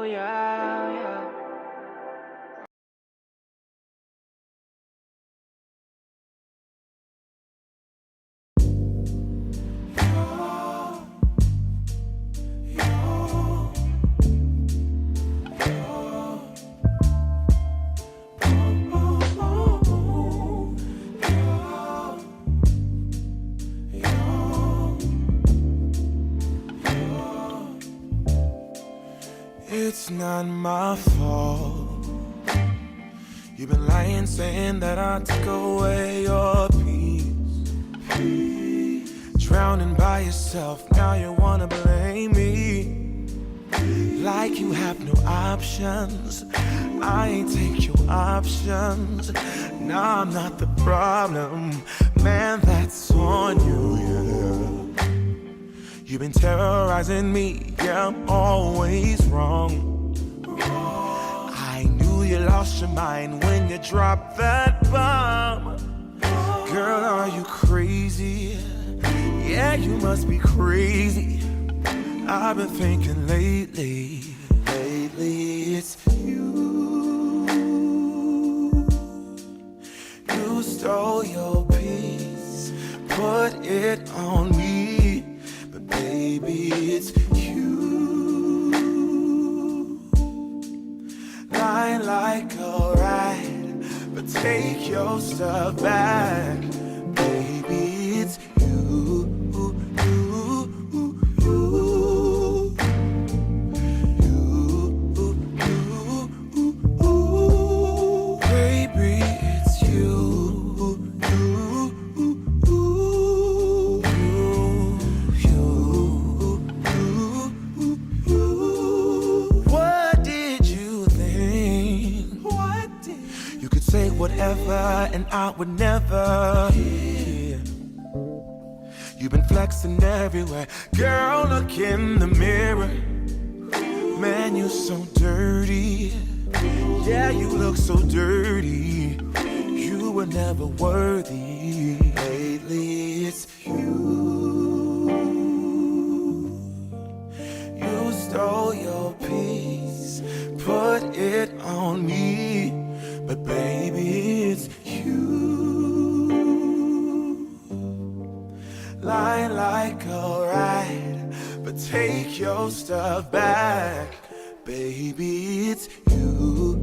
Oh yeah, yeah. It's not my fault. You've been lying, saying that I took away your peace. Drowning by yourself, now you wanna blame me. Like you have no options. I ain't take your options. Nah, I'm not the problem. Man, that's on you, yeah. You've been terrorizing me, yeah, I'm always wrong. I knew you lost your mind when you dropped that bomb. Girl, are you crazy? Yeah, you must be crazy. I've been thinking lately it's you. You stole your peace, put it on me. Baby, it's you. Lying like a rat, but take your stuff back. Baby, it's you. And I would never hear. You've been flexing everywhere. Girl, look in the mirror. Man, you so dirty. Yeah, you look so dirty. You were never worthy. Lately, it's you. You stole your peace, put it on me. But baby, it's you. Lying like a rat, but take your stuff back. Baby, it's you.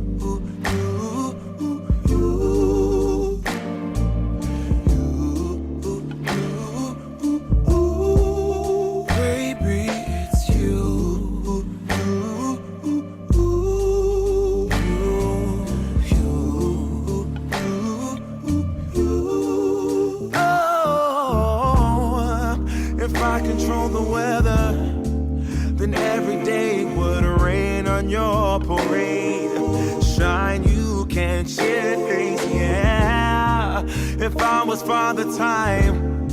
The weather, then every day would rain on your parade. Shine, you can't chase, yeah. If I was Father Time,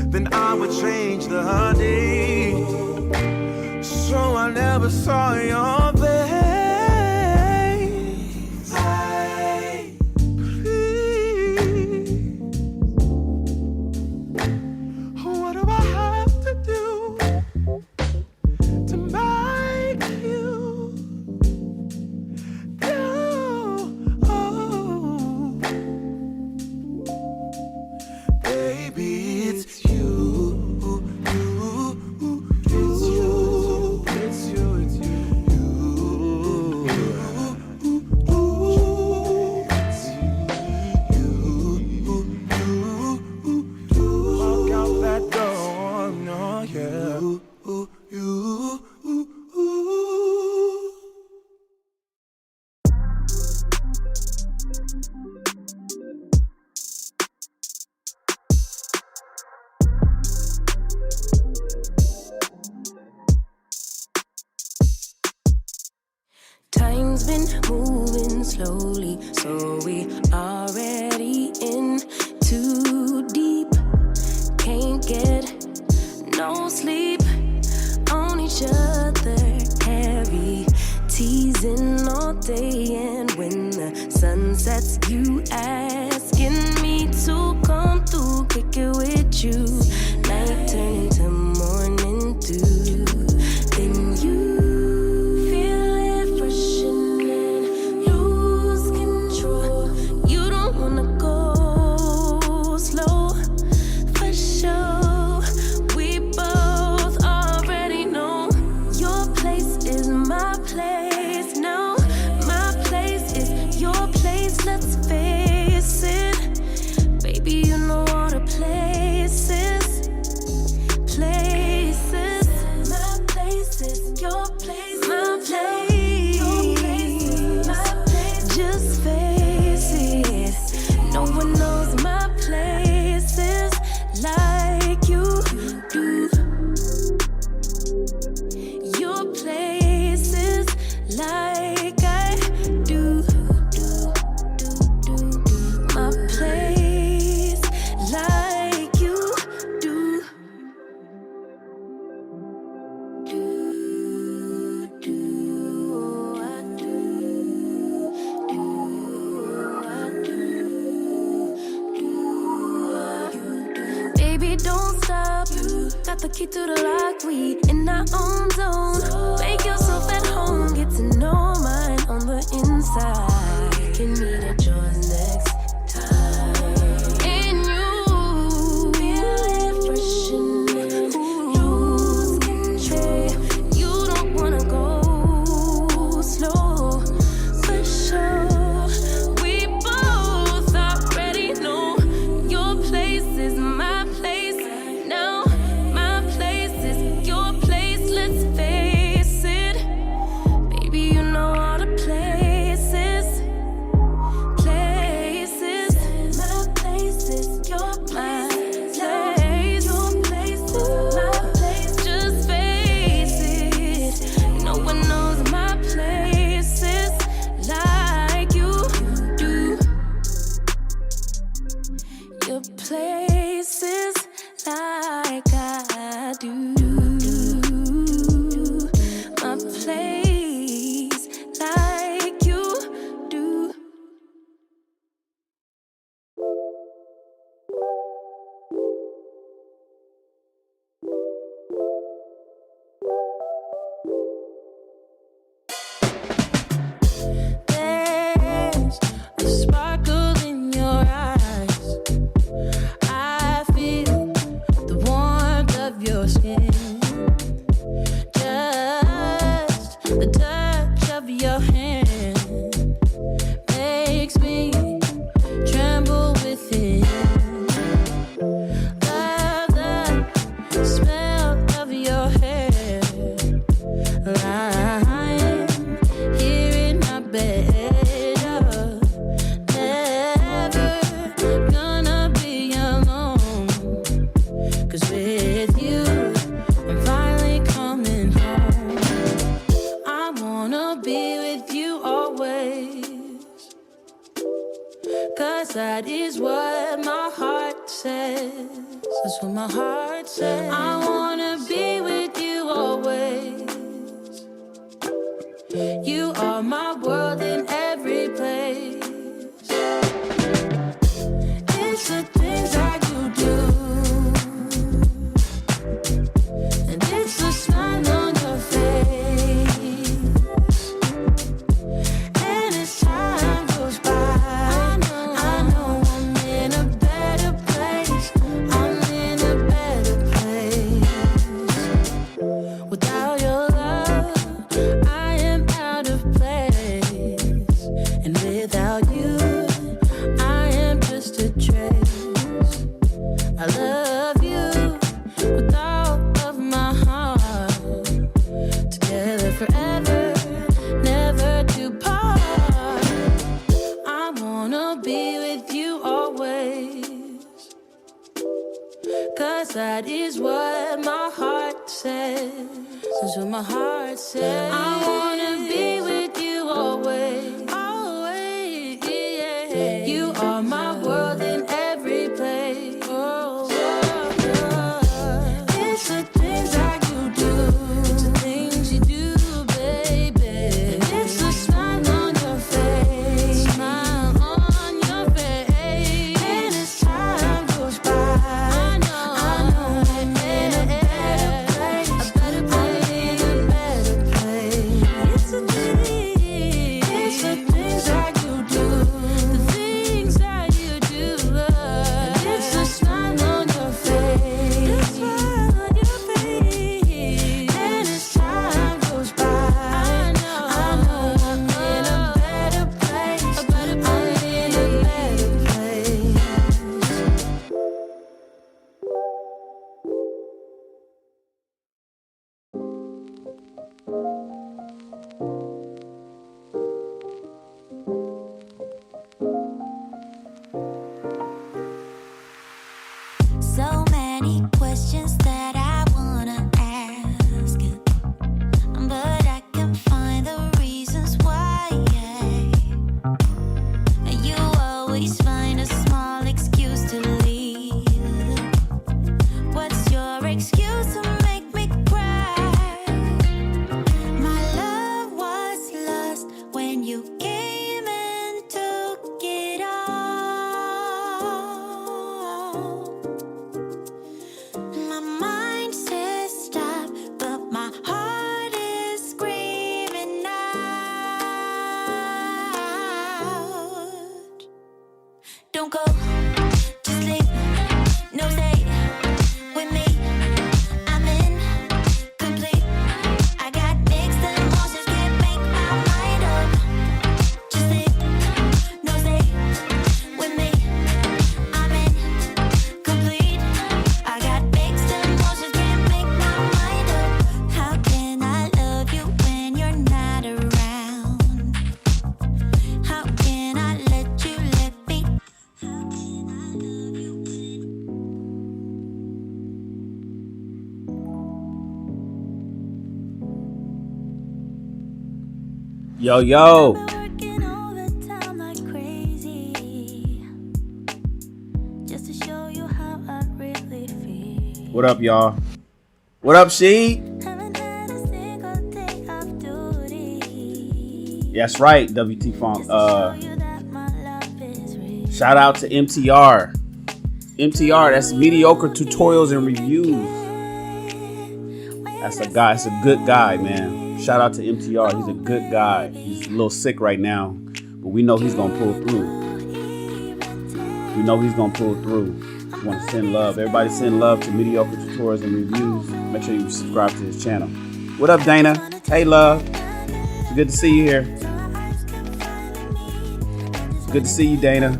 then I would change the day. So I never saw your face. Time's been moving slowly, so we already in too deep. Can't get no sleep on each other, heavy teasing all day. And when the sun sets, you asking me to come through, kick it with you. Night turning to morning dew. Then you feel it baby, don't stop. Got the key to the lock, we in our own zone. Make yourself at home, get to know mine on the inside. Can meet at yours next time. And you feel it fresh and lose control. You don't wanna go slow, for sure. We both already know your place is my place. Now my place is your place. Let's face it, baby. You know all the places. My place is your place. Your place is my place. Just face it. No one knows my places like you do. Your places like I do. My place like you do. There's a sparkle in your eyes. I feel the warmth of your skin. Just the touch of your hand makes me tremble within. Love the smell of your hair, lying here in my bed. Never gonna be alone, 'cause with you I'm finally coming home. I wanna be with you always, 'cause that is what my heart says. That's what my heart says. I wanna be with you always. You are my world in every place. It's the things that you do, and it's the smile on your face. And as time goes by, I know I'm in a better place. I'm in a better place. Without your love, I am out of place. And without you, I am just a trace. I love you with all of my heart. Together forever, never to part. I wanna be with you always, 'cause that is what my heart says. That's what my heart says. I wanna be with you always. Always, yeah. You are my world in every place. Oh, it's the things that you do. It's the things you do, baby. And it's the smile on your face. Smile on your face. And as time goes by, I know I'm in a better place. I'm in a better place. It's the things that you do. The things that you do. And it's the smile on your face. The smile on your face. And as time goes by, I know I'm in a better place. I'm in a better place. So many questions that I wanna ask, but I can find the reasons why. You always find a small excuse to leave. What's your excuse to make me cry? My love was lost when you came and took it all. Yo. Working overtime like crazy, just to show you how I really feel. What up, y'all? What up, she? Haven't had a single day off duty. That's right, WT Funk. Just to show you that my love is real. Shout out to MTR. MTR, that's mediocre tutorials and reviews. That's a guy. That's a good guy, man. Shout out to MTR. He's a good guy. He's a little sick right now, but we know he's gonna pull through. We know he's gonna pull through. We want to send love. Everybody send love to mediocre tutorials and reviews. Make sure you subscribe to his channel. What up, Dana? Hey, love. It's good to see you here. It's good to see you, Dana.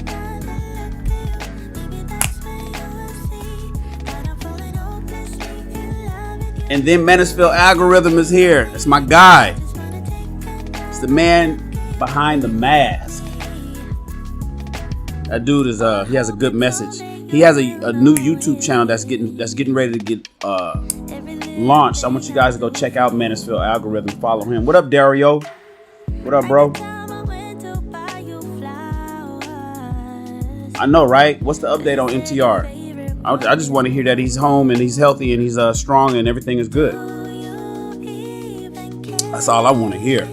And then Mansfield Algorithm is here. That's my guy. It's the man behind the mask. That dude is he has a good message. He has a new YouTube channel that's getting ready to get launched. I want you guys to go check out Mansfield Algorithm. Follow him. What up, Dario? What up, bro? I know, right? What's the update on MTR? I just want to hear that he's home and he's healthy and he's strong and everything is good. That's all I want to hear.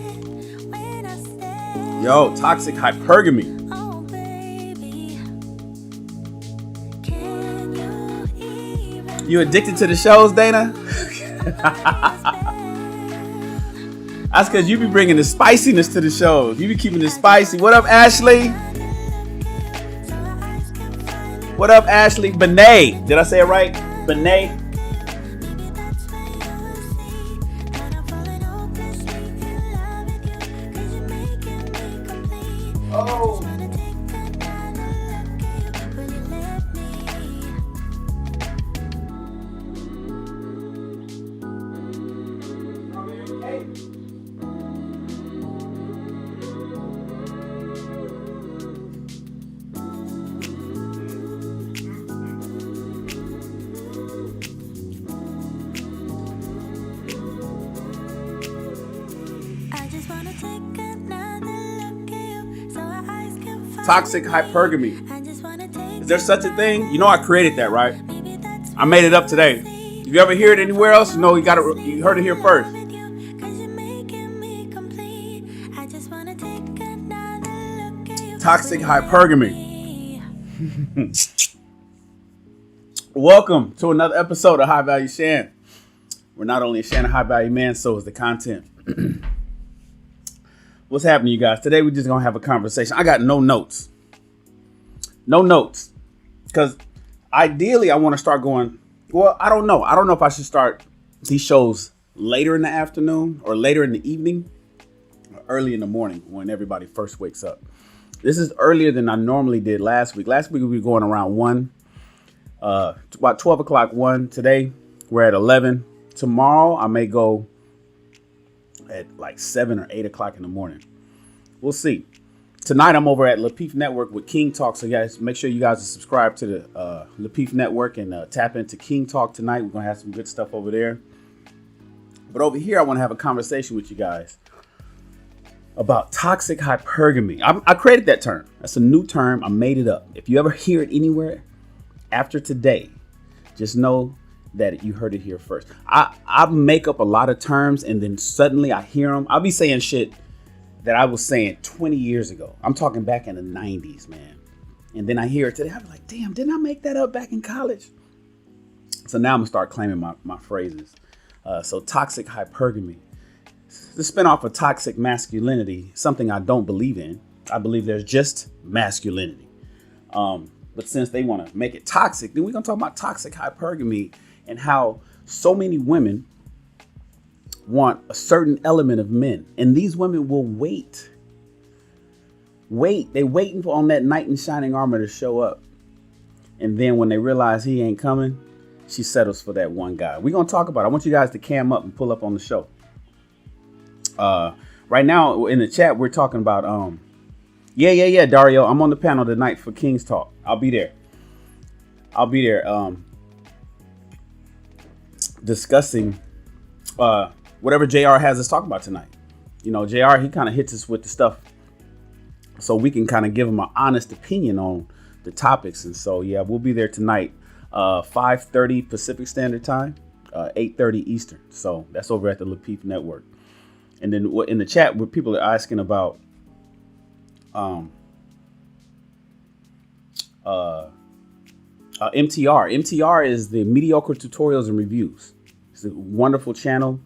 Yo, toxic hypergamy. You addicted to the shows, Dana? That's because you be bringing the spiciness to the shows. You be keeping it spicy. What up, Ashley? What up, Ashley? Benet. Did I say it right? Benet. Oh. Toxic hypergamy. Is there such a thing? You know I created that, right? I made it up today. If you ever hear it anywhere else, you know you heard it here first. Toxic hypergamy. Welcome to another episode of High Value Shan. We're not only a Shan, a high value man, so is the content. What's happening, you guys? Today we're just gonna have a conversation. I got no notes. No notes. Because ideally I want to start going, well, I don't know. I don't know if I should start these shows later in the afternoon or later in the evening or early in the morning when everybody first wakes up. This is earlier than I normally did last week. Last week we were going around 1, about 12 o'clock 1. Today we're at 11. Tomorrow I may go at like 7 or 8 o'clock in the morning. We'll see. Tonight I'm over at Lapeef Network with King Talk. So guys, make sure you guys are subscribed to the Lapeef Network and tap into King Talk tonight. We're gonna have some good stuff over there. But over here I want to have a conversation with you guys about toxic hypergamy. I created that term. That's a new term. I made it up. If you ever hear it anywhere after today, just know that you heard it here first. I make up a lot of terms and then suddenly I hear them. I'll be saying shit that I was saying 20 years ago. I'm talking back in the 90s, man. And then I hear it today. I'm like, damn, didn't I make that up back in college? So now I'm gonna start claiming my phrases. So toxic hypergamy. The spinoff of toxic masculinity, something I don't believe in. I believe there's just masculinity. But since they want to make it toxic, then we're gonna talk about toxic hypergamy and how so many women want a certain element of men. And these women will wait. They waiting on that knight in shining armor to show up. And then when they realize he ain't coming, she settles for that one guy. We're going to talk about it. I want you guys to cam up and pull up on the show. Right now in the chat, we're talking about, yeah, Dario, I'm on the panel tonight for King's Talk. I'll be there. Discussing whatever JR has us talk about tonight. You know, JR, he kind of hits us with the stuff so we can kind of give him an honest opinion on the topics. And so, yeah, we'll be there tonight, 5:30 Pacific Standard Time, 8:30 Eastern. So that's over at the Lapeef Network. And then in the chat, where people are asking about MTR. MTR is the Mediocre Tutorials and Reviews. It's a wonderful channel.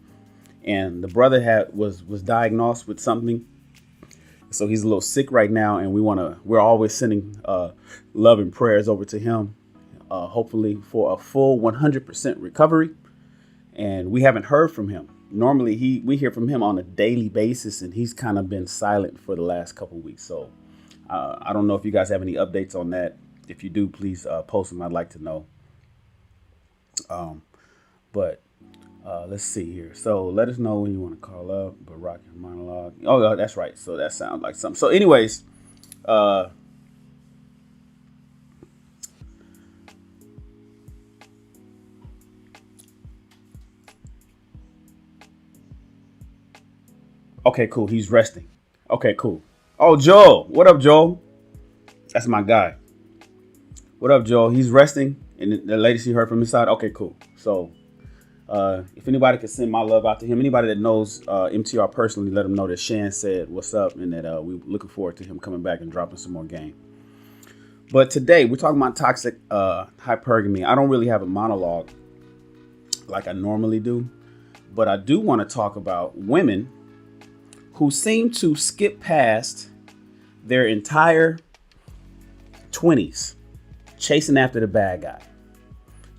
And the brother was diagnosed with something. So he's a little sick right now. And we're always sending love and prayers over to him, hopefully for a full 100% recovery. And we haven't heard from him. Normally we hear from him on a daily basis, and he's kind of been silent for the last couple of weeks. So I don't know if you guys have any updates on that. If you do, please post them. I'd like to know. But let's see here. So let us know when you want to call up. But rock your monologue. Oh, that's right. So that sounds like something. So anyways, okay, cool. He's resting. Okay, cool. Oh, Joel. What up, Joel? That's my guy. What up, Joel? He's resting. And the latest he heard from his side. Okay, cool. So if anybody could send my love out to him, anybody that knows MTR personally, let him know that Shan said what's up and that we're looking forward to him coming back and dropping some more game. But today we're talking about toxic hypergamy. I don't really have a monologue like I normally do, but I do want to talk about women who seem to skip past their entire 20s chasing after the bad guy,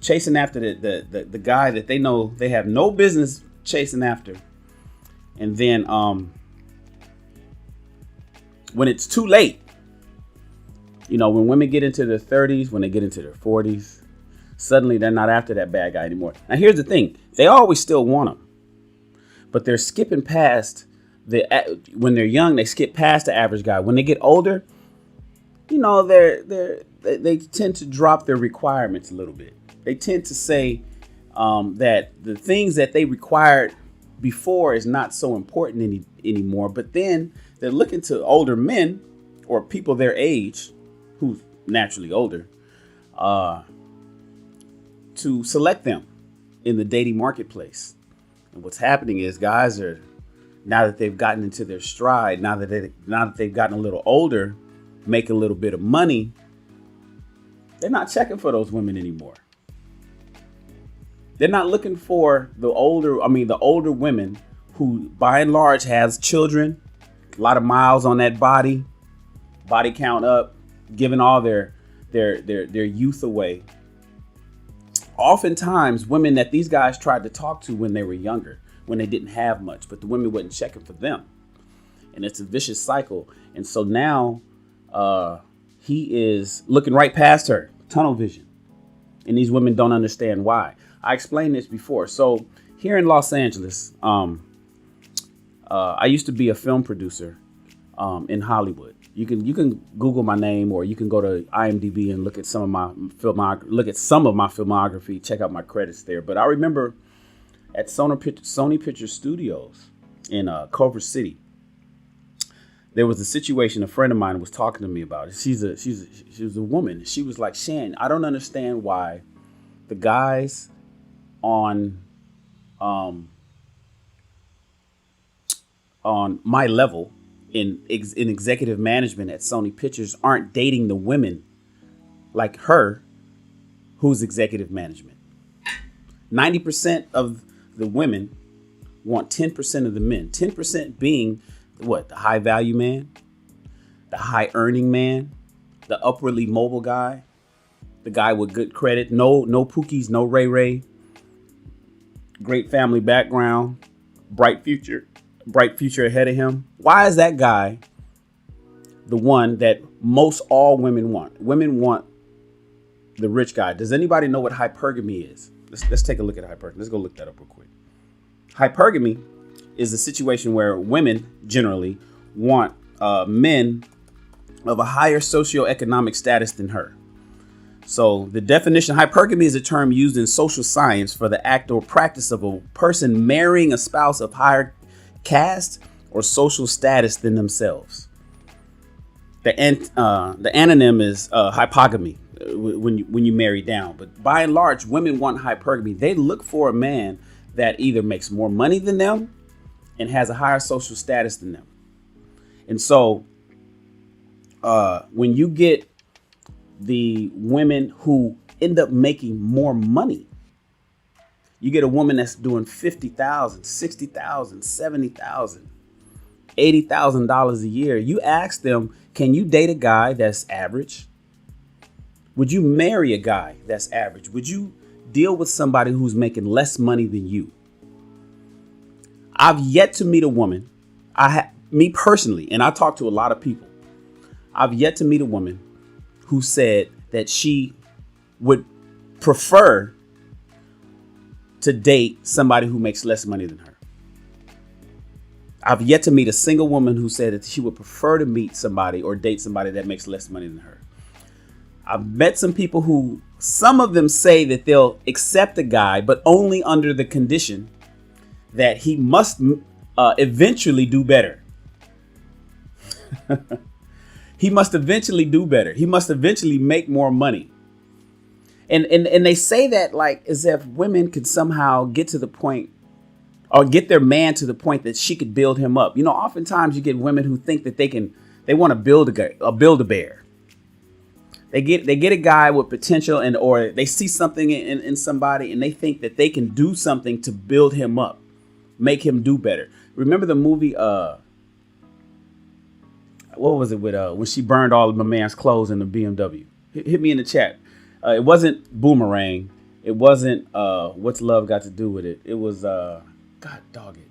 chasing after the guy that they know they have no business chasing after. And then when it's too late, you know, when women get into their 30s, when they get into their 40s, suddenly they're not after that bad guy anymore. Now, here's the thing. They always still want them, but they're skipping past when they're young, they skip past the average guy. When they get older, you know, they tend to drop their requirements a little bit. They tend to say that the things that they required before is not so important anymore. But then they're looking to older men or people their age, who's naturally older, to select them in the dating marketplace. And what's happening is guys are, now that they've gotten into their stride, now that they've gotten a little older, make a little bit of money, they're not checking for those women anymore. They're not looking for the older women who by and large has children, a lot of miles on that body count up, giving all their youth away. Oftentimes women that these guys tried to talk to when they were younger, when they didn't have much, but the women wasn't checking for them. And it's a vicious cycle. And so now he is looking right past her, tunnel vision. And these women don't understand why. I explained this before. So here in Los Angeles, I used to be a film producer in Hollywood. You can Google my name, or you can go to IMDb and look at some of my filmography, check out my credits there. But I remember at Sony Picture Studios in Culver City, there was a situation a friend of mine was talking to me about. She was a woman. She was like, Shan, I don't understand why the guys on my level in executive management at Sony Pictures aren't dating the women like her, who's executive management. 90% of the women want 10% of the men. 10% being what? The high value man, the high earning man, the upwardly mobile guy, the guy with good credit, no pookies, no ray, great family background, bright future ahead of him. Why is that guy the one that most all women want? Women want the rich guy. Does anybody know what hypergamy is? Let's take a look at hypergamy. Let's go look that up real quick. Hypergamy is a situation where women generally want men of a higher socioeconomic status than her. So the definition, hypergamy is a term used in social science for the act or practice of a person marrying a spouse of higher caste or social status than themselves. The anonym is hypergamy when you marry down. But by and large, women want hypergamy. They look for a man that either makes more money than them and has a higher social status than them. And so when you get the women who end up making more money, you get a woman that's doing $50,000, $60,000, $70,000, $80,000 a year. You ask them, can you date a guy that's average? Would you marry a guy that's average? Would you deal with somebody who's making less money than you? I've yet to meet a woman, me personally, and I talk to a lot of people, I've yet to meet a woman who said that she would prefer to date somebody who makes less money than her. I've yet to meet a single woman who said that she would prefer to meet somebody or date somebody that makes less money than her. I've met some people who, some of them say that they'll accept a guy, but only under the condition that he must eventually do better. He must eventually do better. He must eventually make more money. And they say that like as if women could somehow get to the point or get their man to the point that she could build him up. You know, oftentimes you get women who think that they want to build a bear. They get a guy with potential or they see something in somebody and they think that they can do something to build him up, make him do better. Remember the movie, what was it with when she burned all of my man's clothes in the BMW? Hit me in the chat. It wasn't Boomerang. It wasn't What's Love Got to Do with It. It was God dog it.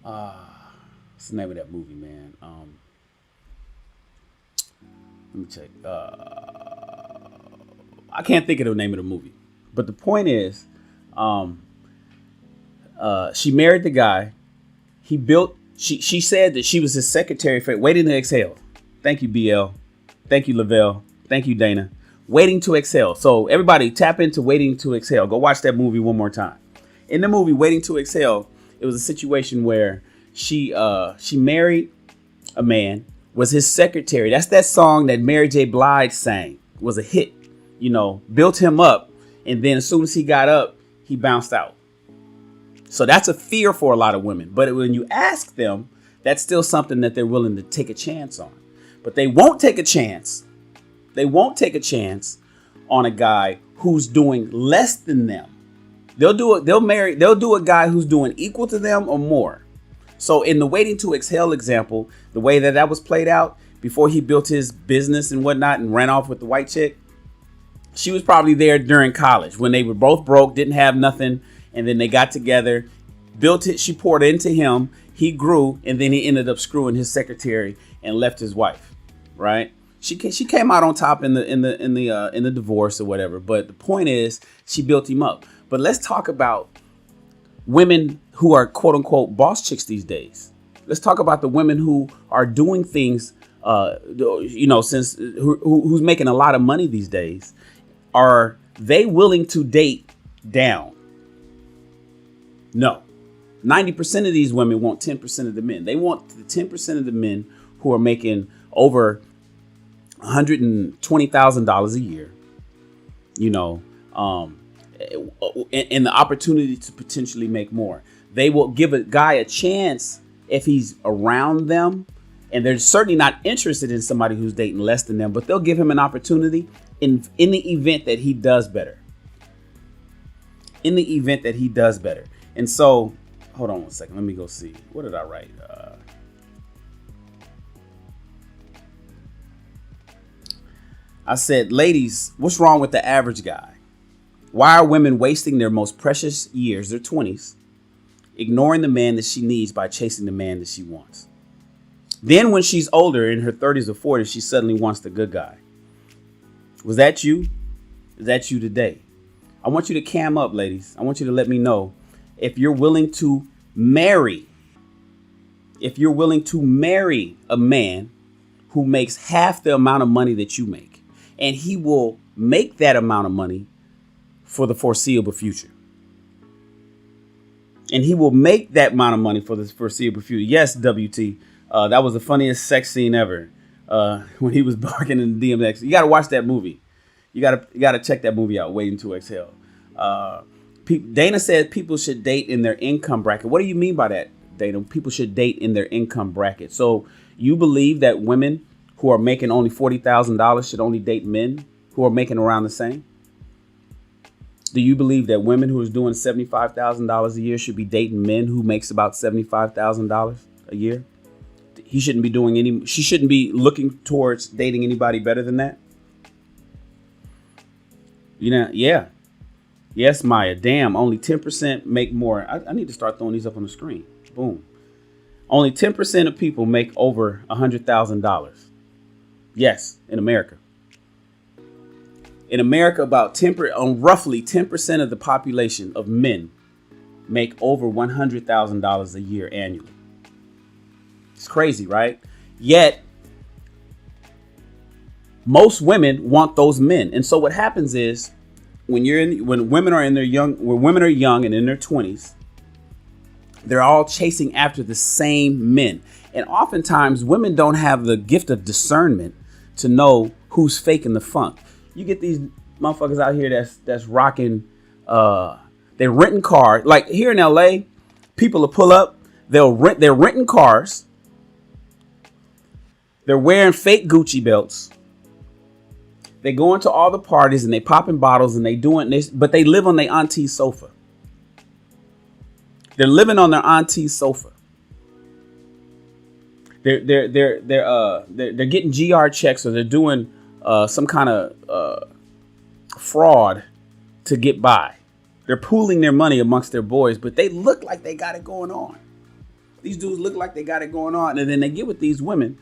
What's the name of that movie, man? Let me check. I can't think of the name of the movie. But the point is, she married the guy. She said that she was his secretary for Waiting to Exhale. Thank you, BL. Thank you, Lavelle. Thank you, Dana. Waiting to Exhale. So everybody tap into Waiting to Exhale. Go watch that movie one more time. In the movie Waiting to Exhale, it was a situation where she married a man, was his secretary. That's that song that Mary J. Blige sang. Was a hit, you know, built him up. And then as soon as he got up, he bounced out. So that's a fear for a lot of women. But when you ask them, that's still something that they're willing to take a chance on. But they won't take a chance. They won't take a chance on a guy who's doing less than them. They'll do a guy who's doing equal to them or more. So in the Waiting to Exhale example, the way that was played out before he built his business and whatnot and ran off with the white chick, she was probably there during college when they were both broke, didn't have nothing. And then they got together, built it. She poured into him. He grew. And then he ended up screwing his secretary and left his wife. Right. She came out on top in the divorce or whatever. But the point is, she built him up. But let's talk about women who are quote unquote boss chicks these days. Let's talk about the women who are doing things, who's making a lot of money these days. Are they willing to date down? No. 90% of these women want 10% of the men. They want the 10% of the men who are making over $120,000 a year, and the opportunity to potentially make more. They will give a guy a chance if he's around them, and they're certainly not interested in somebody who's dating less than them, but they'll give him an opportunity in the event that he does better. In the event that he does better. And so, hold on one second. Let me go see. What did I write? I said, ladies, what's wrong with the average guy? Why are women wasting their most precious years, their 20s, ignoring the man that she needs by chasing the man that she wants? Then when she's older, in her 30s or 40s, she suddenly wants the good guy. Was that you? Is that you today? I want you to cam up, ladies. I want you to let me know if you're willing to marry. If you're willing to marry a man who makes half the amount of money that you make, and he will make that amount of money for the foreseeable future. And he will make that amount of money for the foreseeable future. Yes, WT. That was the funniest sex scene ever. When he was barking in the DMX. You got to watch that movie. You got to check that movie out. Waiting to Exhale. Dana said people should date in their income bracket. What do you mean by that, Dana? People should date in their income bracket. So you believe that women who are making only $40,000 should only date men who are making around the same? Do you believe that women who is doing $75,000 a year should be dating men who makes about $75,000 a year? She shouldn't be looking towards dating anybody better than that. You know, yeah. Yes, Maya. Damn, only 10% make more. I need to start throwing these up on the screen. Boom. Only 10% of people make over $100,000. Yes, in America. In America, roughly 10% of the population of men make over $100,000 a year annually. It's crazy, right? Yet, most women want those men. And so what happens is when women are young and in their 20s, they're all chasing after the same men. And oftentimes women don't have the gift of discernment to know who's faking the funk. You get these motherfuckers out here that's rocking, they're renting cars. Like here in LA, people will pull up, they're renting cars. They're wearing fake Gucci belts. They go into all the parties and they popping bottles and they doing this, but they live on their auntie's sofa. They're living on their auntie's sofa. They're getting GR checks, or they're doing some kind of fraud to get by. They're pooling their money amongst their boys, but they look like they got it going on. These dudes look like they got it going on, and then they get with these women.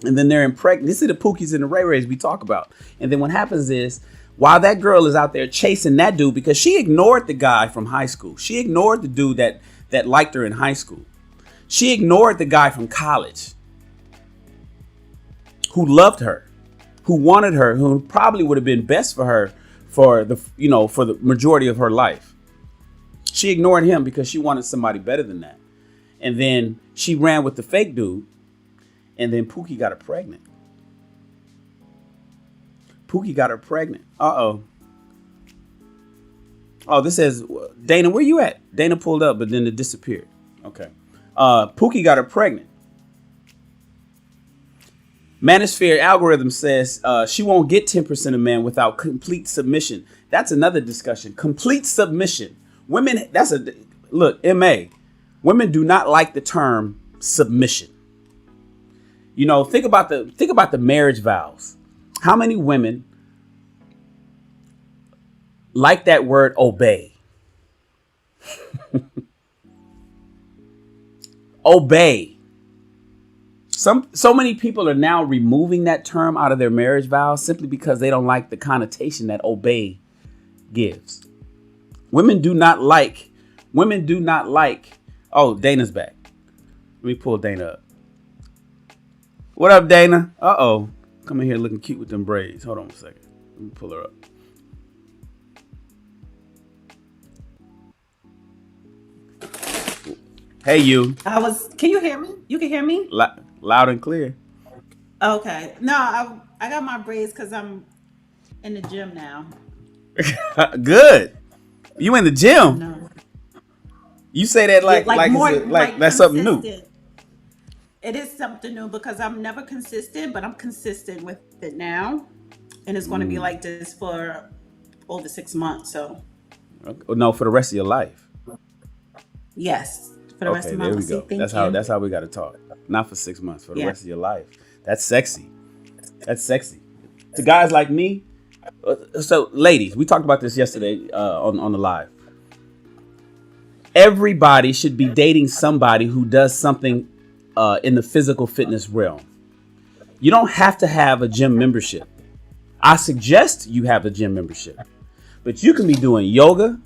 And then they're impregnant. This is the Pookies and the Ray Rays we talk about. And then what happens is, while that girl is out there chasing that dude, because she ignored the guy from high school. She ignored the dude that liked her in high school. She ignored the guy from college who loved her, who wanted her, who probably would have been best for her for the majority of her life. She ignored him because she wanted somebody better than that. And then she ran with the fake dude. And then Pookie got her pregnant. Uh-oh. Oh, this says, Dana, where you at? Dana pulled up, but then it disappeared. Okay. Pookie got her pregnant. Manosphere algorithm says she won't get 10% of men without complete submission. That's another discussion. Complete submission. Women, MA. Women do not like the term submission. You know, think about the marriage vows. How many women like that word obey? Obey. So many people are now removing that term out of their marriage vows simply because they don't like the connotation that obey gives. Women do not like. Oh, Dana's back. Let me pull Dana up. What up, Dana? Uh-oh. Come in here looking cute with them braids. Hold on a second. Let me pull her up. Hey, you. Can you hear me? You can hear me? Loud and clear. Okay. No, I got my braids because I'm in the gym now. Good. You in the gym? No. You say that like that's something new. It is something new because I'm never consistent, but I'm consistent with it now. And it's going to be like this for over 6 months. So. No, for the rest of your life. Yes. For the rest of my life. There we go. That's how we got to talk. Not for 6 months, for the rest of your life. That's sexy. To guys like me. So ladies, we talked about this yesterday on the live. Everybody should be dating somebody who does something in the physical fitness realm. You don't have to have a gym membership. I suggest you have a gym membership, but you can be doing yoga.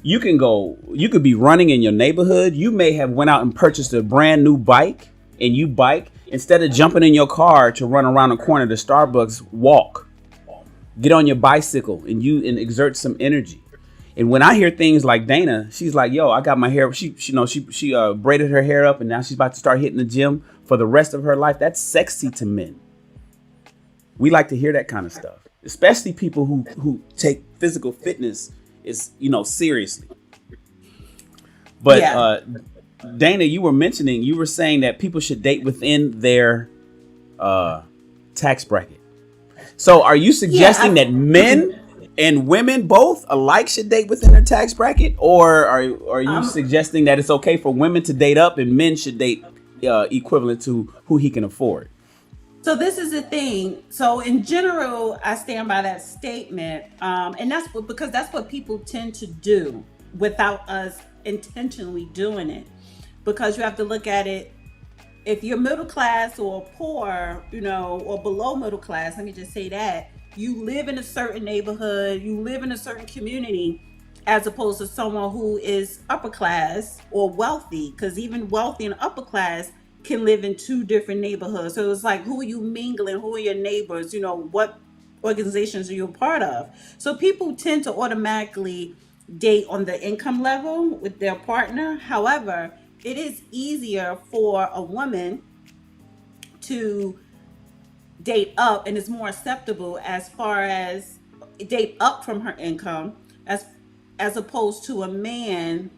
You could be running in your neighborhood. You may have went out and purchased a brand new bike, and you bike instead of jumping in your car to run around the corner to Starbucks. Walk, get on your bicycle and exert some energy. And when I hear things like Dana, she's like, yo, I got my hair. She braided her hair up and now she's about to start hitting the gym for the rest of her life. That's sexy to men. We like to hear that kind of stuff, especially people who take physical fitness seriously. But Dana, you were saying that people should date within their tax bracket. So are you suggesting that men and women both alike should date within their tax bracket, or are you suggesting that it's okay for women to date up and men should date equivalent to who he can afford? So this is the thing. So in general, I stand by that statement, and because that's what people tend to do without us intentionally doing it. Because you have to look at it. If you're middle class or poor, or below middle class, let me just say that, you live in a certain neighborhood, you live in a certain community, as opposed to someone who is upper class or wealthy, because even wealthy and upper class can live in two different neighborhoods. So it's like, who are you mingling? Who are your neighbors? What organizations are you a part of? So people tend to automatically date on the income level with their partner. However, it is easier for a woman to date up, and it's more acceptable as far as date up from her income as opposed to a man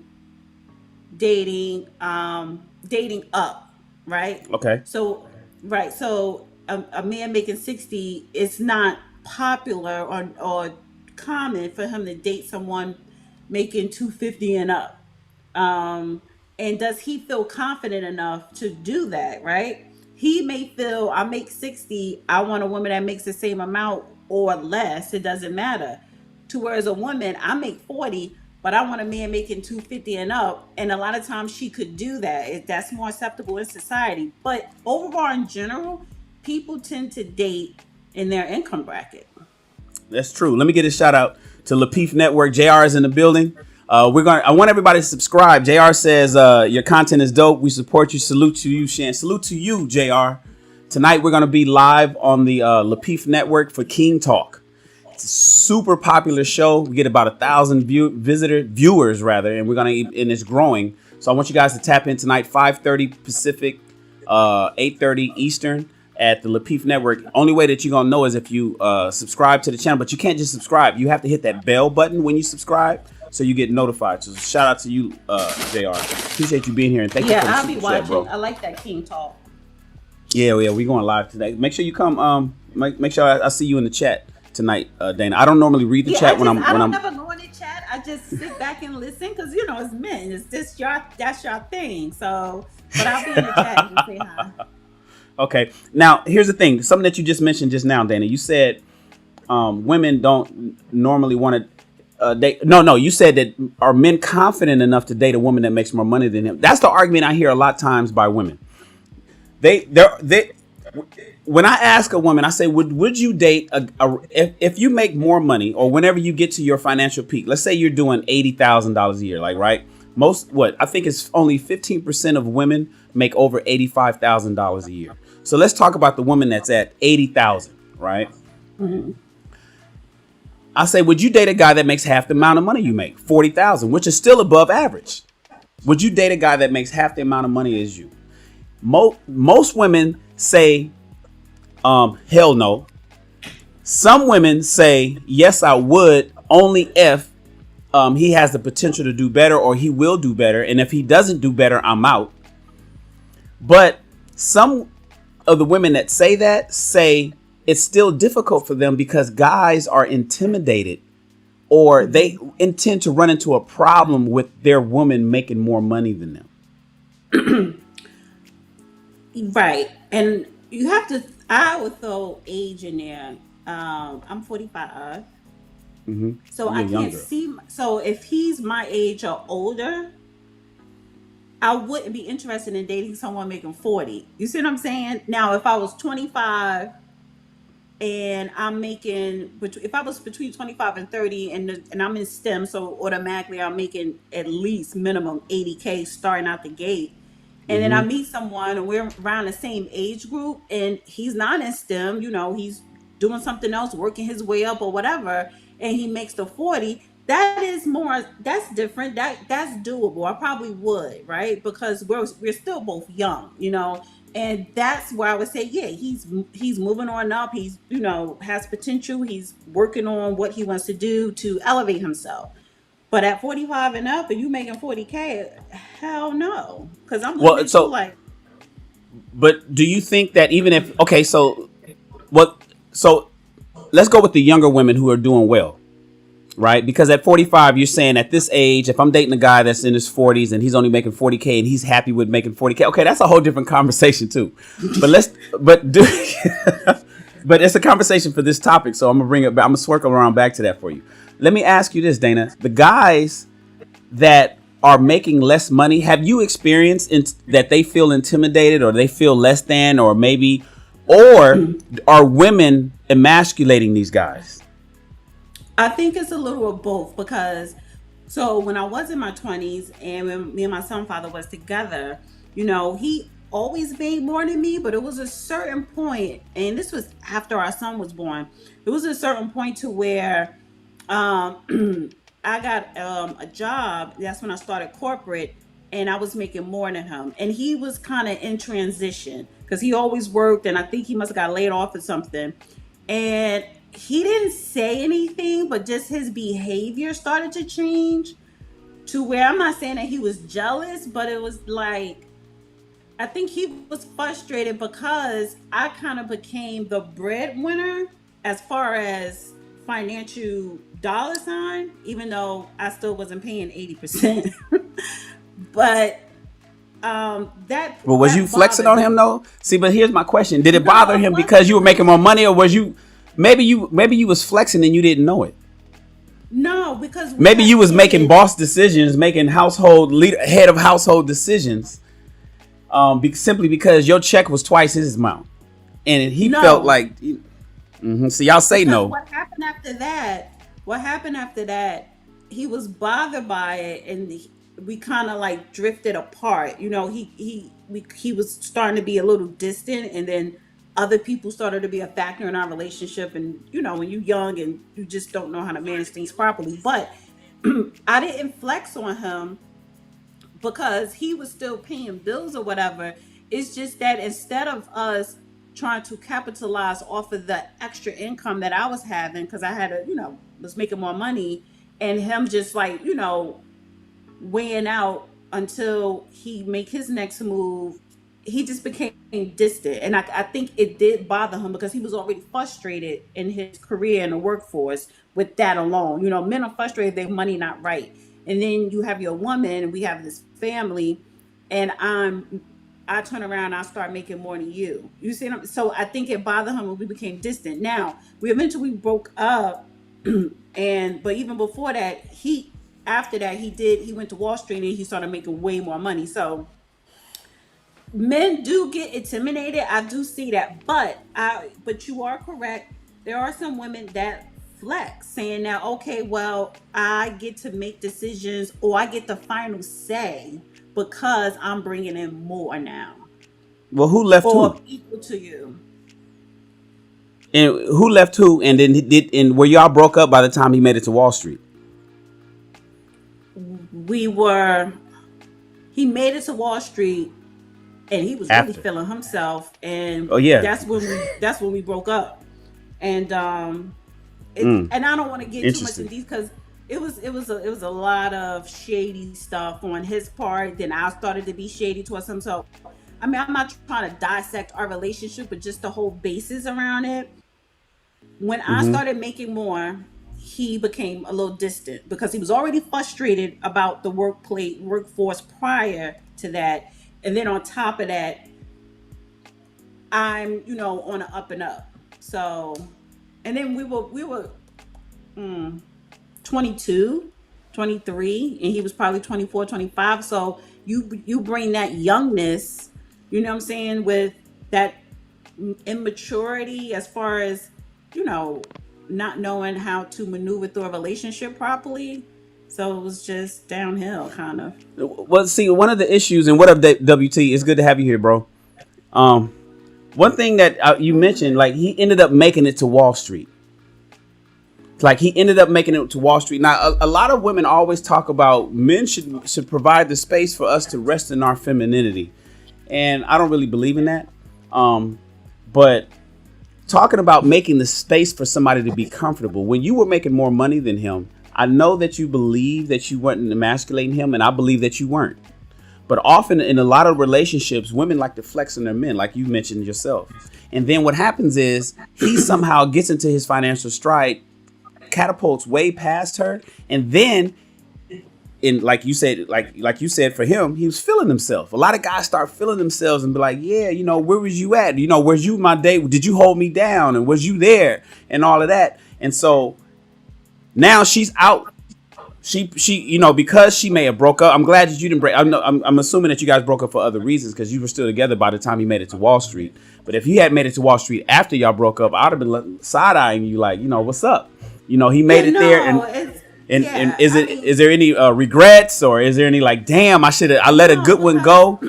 dating up, right? Okay. So a man making 60, it's not popular or common for him to date someone making 250 and up. And does he feel confident enough to do that, right? He may feel, I make 60, I want a woman that makes the same amount or less, it doesn't matter. To whereas a woman, I make 40, but I want a man making 250 and up. And a lot of times she could do that. That's more acceptable in society. But overall, in general, people tend to date in their income bracket. That's true. Let me get a shout out to Lapeef Network. JR is in the building. I want everybody to subscribe. JR says your content is dope. We support you. Salute to you, Shan. Salute to you, JR. Tonight we're going to be live on the Lapeef Network for King Talk. It's a super popular show. We get about 1,000 viewers, and it's growing. So I want you guys to tap in tonight, 5:30 Pacific, 8:30 Eastern at the Lapeef Network. Only way that you're going to know is if you subscribe to the channel, but you can't just subscribe. You have to hit that bell button when you subscribe, so you get notified. So shout out to you, JR. Appreciate you being here, and thank you for the I'll be super watching. chat, bro. I like that King Talk. Yeah, we going live today. Make sure you come. Make sure I see you in the chat tonight, Dana. I don't normally read the chat I don't never go in the chat. I just sit back and listen because it's men. It's just that's your thing. So, but I'll be in the chat and say hi. Okay. Now here's the thing. Something that you just mentioned just now, Dana. You said women don't normally want to date. No. You said that are men confident enough to date a woman that makes more money than him? That's the argument I hear a lot of times by women. When I ask a woman, I say, would you date if you make more money, or whenever you get to your financial peak? Let's say you're doing $80,000 a year, right? I think it's only 15% of women make over $85,000 a year. So let's talk about the woman that's at 80,000, right? Mm-hmm. I say, would you date a guy that makes half the amount of money you make, 40,000, which is still above average? Would you date a guy that makes half the amount of money as you? Most women say, hell no. Some women say, yes, I would, only if he has the potential to do better, or he will do better. And if he doesn't do better, I'm out. But some of the women that say that say it's still difficult for them because guys are intimidated, or they intend to run into a problem with their woman making more money than them. Right. And you have to, I would throw age in there. I'm 45. Mm-hmm. So I can't see. So if he's my age or older, I wouldn't be interested in dating someone making 40. You see what I'm saying? Now, if I was 25 and I'm making, if I was between 25 and 30 and I'm in STEM, so automatically I'm making at least minimum 80K starting out the gate. And then I meet someone and we're around the same age group and he's not in STEM, he's doing something else, working his way up or whatever, and he makes the 40, that is more, that's different, that's doable. I probably would, right? Because we're still both young, and that's where I would say, yeah, he's moving on up. He's, has potential. He's working on what he wants to do to elevate himself. But at 45 and up, and you making 40K, hell no. Because I'm looking Well, at you so, like, but do you think that even if, okay, so what, so let's go with the younger women who are doing well, right? Because at 45, you're saying at this age, if I'm dating a guy that's in his 40s and he's only making 40K and he's happy with making 40K, okay, that's a whole different conversation too. But but it's a conversation for this topic. So I'm gonna bring it back. I'm gonna circle around back to that for you. Let me ask you this, Dana. The guys that are making less money, have you experienced that they feel intimidated or they feel less than, or maybe, or are women emasculating these guys? I think it's a little of both, because so when I was in my 20s and when me and my son father was together, he always made more than me, but it was a certain point, and this was after our son was born. It was a certain point to where I got a job. That's when I started corporate, and I was making more than him. And he was kind of in transition because he always worked, and I think he must have got laid off or something. And he didn't say anything, but just his behavior started to change to where, I'm not saying that he was jealous, but it was like, I think he was frustrated because I kind of became the breadwinner as far as financial dollar sign, even though I still wasn't paying 80%. But that. Well, was that you flexing bothered on him me. though? See, but here's my question: did it No, bother I him wasn't. because you were making more money, or was you maybe you was flexing and you didn't know it? No, because we Maybe had you was making kids. boss decisions, making head of household decisions, simply because your check was twice his amount, and he No. felt like. See, y'all say Because no. what happened after that? He was bothered by it, and we kind of like drifted apart. He was starting to be a little distant, and then other people started to be a factor in our relationship. And when you're young and you just don't know how to manage things properly. But I didn't flex on him because he was still paying bills or whatever. It's just that instead of us trying to capitalize off of the extra income that I was having, because I had was making more money, and him just like, weighing out until he make his next move, he just became distant. And I think it did bother him because he was already frustrated in his career in the workforce with that alone. Men are frustrated, their money not right. And then you have your woman, and we have this family, and I turn around and I start making more than you. You see what I'm, so I think it bothered him when we became distant. Now, we eventually broke up, but even before that, after that he went to Wall Street and he started making way more money. So men do get intimidated. I do see that, but you are correct. There are some women that flex, saying that, okay, well, I get to make decisions, or I get the final say because I'm bringing in more now, Well, who left or who? equal to you. And who left who? And then and were y'all broke up by the time he made it to Wall Street? He made it to Wall Street, and he was really After. feeling himself, and Oh yeah. that's when we broke up. And and I don't want to get too much Interesting. in these, because it was a lot of shady stuff on his part. Then I started to be shady towards him. So I mean, I'm not trying to dissect our relationship, but just the whole basis around it. When I started making more, he became a little distant because he was already frustrated about the workforce prior to that. And then on top of that, I'm, on an up and up. So, and then we were 22, 23, and he was probably 24, 25. So you bring that youngness, you know what I'm saying, with that immaturity as far as, not knowing how to maneuver through a relationship properly. So it was just downhill, kind of. Well, see, one of the issues, and what up, WT? It's good to have you here, bro. One thing that you mentioned, like he ended up making it to Wall Street. Like he ended up making it to Wall Street. Now, a lot of women always talk about men should provide the space for us to rest in our femininity. And I don't really believe in that. But talking about making the space for somebody to be comfortable. When you were making more money than him, I know that you believe that you weren't emasculating him, and I believe that you weren't. But often in a lot of relationships, women like to flex on their men, like you mentioned yourself. And then what happens is he somehow gets into his financial stride, catapults way past her, and then like you said, for him, he was feeling himself. A lot of guys start feeling themselves and be like, yeah, where was you at? Where's you my day? Did you hold me down? And was you there? And all of that. And so now she's out. She because she may have broke up. I'm glad that you didn't break. I'm assuming that you guys broke up for other reasons because you were still together by the time he made it to Wall Street. But if he had made it to Wall Street after y'all broke up, I'd have been side eyeing you like, what's up? He made it there, and is there any regrets, or is there any like, damn, I let a good one go?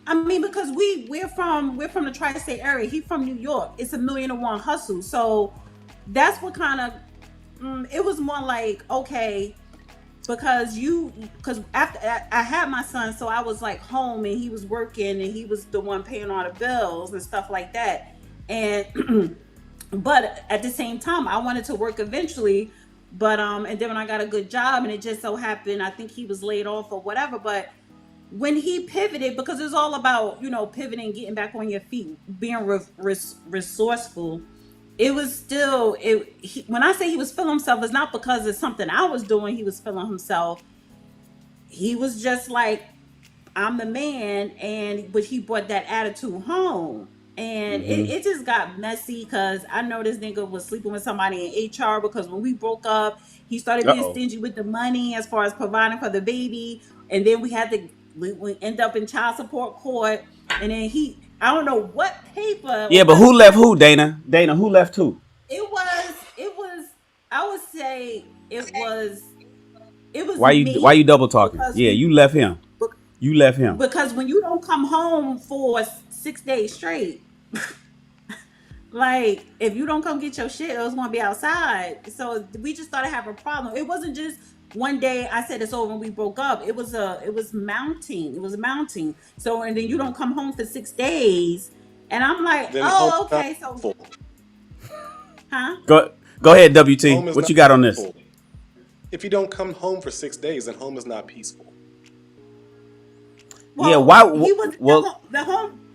I mean, because we're from the tri-state area. He's from New York. It's $1 million to one hustle. So that's what kind of it was more like, okay, because after I had my son, so I was like home and he was working and he was the one paying all the bills and stuff like that. And but at the same time, I wanted to work eventually. But and then when I got a good job, and it just so happened, I think he was laid off or whatever. But when he pivoted, because it's all about pivoting, getting back on your feet, being resourceful. It was still when I say he was feeling himself, it's not because it's something I was doing. He was feeling himself. He was just like, I'm the man, but he brought that attitude home. And it just got messy because I know this nigga was sleeping with somebody in HR because when we broke up, he started being stingy with the money as far as providing for the baby. And then we end up in child support court. And then I don't know what paper. Yeah, but who left who, Dana? Dana, who left who? It was, I would say it was Why you double talking? Yeah, you left him. You left him. Because when you don't come home for 6 days straight, like if you don't come get your shit, it was gonna be outside. So we just started having a problem. It wasn't just one day I said it's over and we broke up. It was mounting. It was mounting. So and then you don't come home for 6 days, and I'm like, then okay, so huh? Go ahead, WT. What you got on this? Peaceful. If you don't come home for 6 days, then home is not peaceful. Well, yeah, why?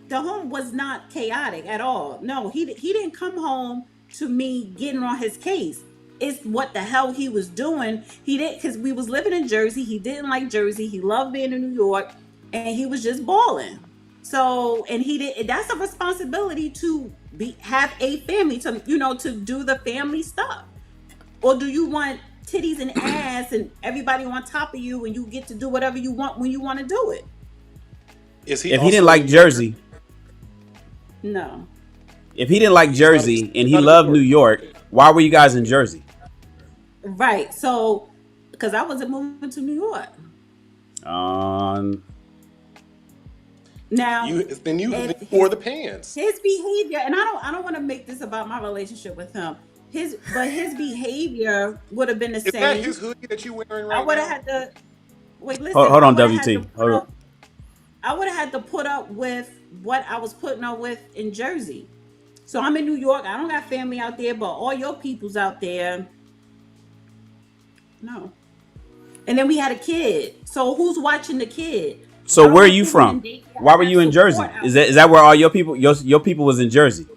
The home was not chaotic at all. No, he didn't come home to me getting on his case. It's what the hell he was doing. He didn't, because we was living in Jersey. He didn't like Jersey. He loved being in New York, and he was just balling. So, and he did. That's a responsibility to have a family, to do the family stuff. Or do you want titties and ass and everybody on top of you, and you get to do whatever you want when you want to do it? If he didn't like Jersey, no. If he didn't like Jersey and he loved New York, why were you guys in Jersey? Right. So, because I wasn't moving to New York. Now, you wore the pants. His behavior, and I don't want to make this about my relationship with him. His behavior would have been the same. Is that his hoodie that you wearing right now? I would have had to wait. Listen, hold on, WT. Hold on. I would have had to put up with what I was putting up with in Jersey. So I'm in New York. I don't got family out there, but all your people's out there. No. And then we had a kid. So who's watching the kid? So where are you from? Why were you in Jersey? Is that where all your people was in Jersey?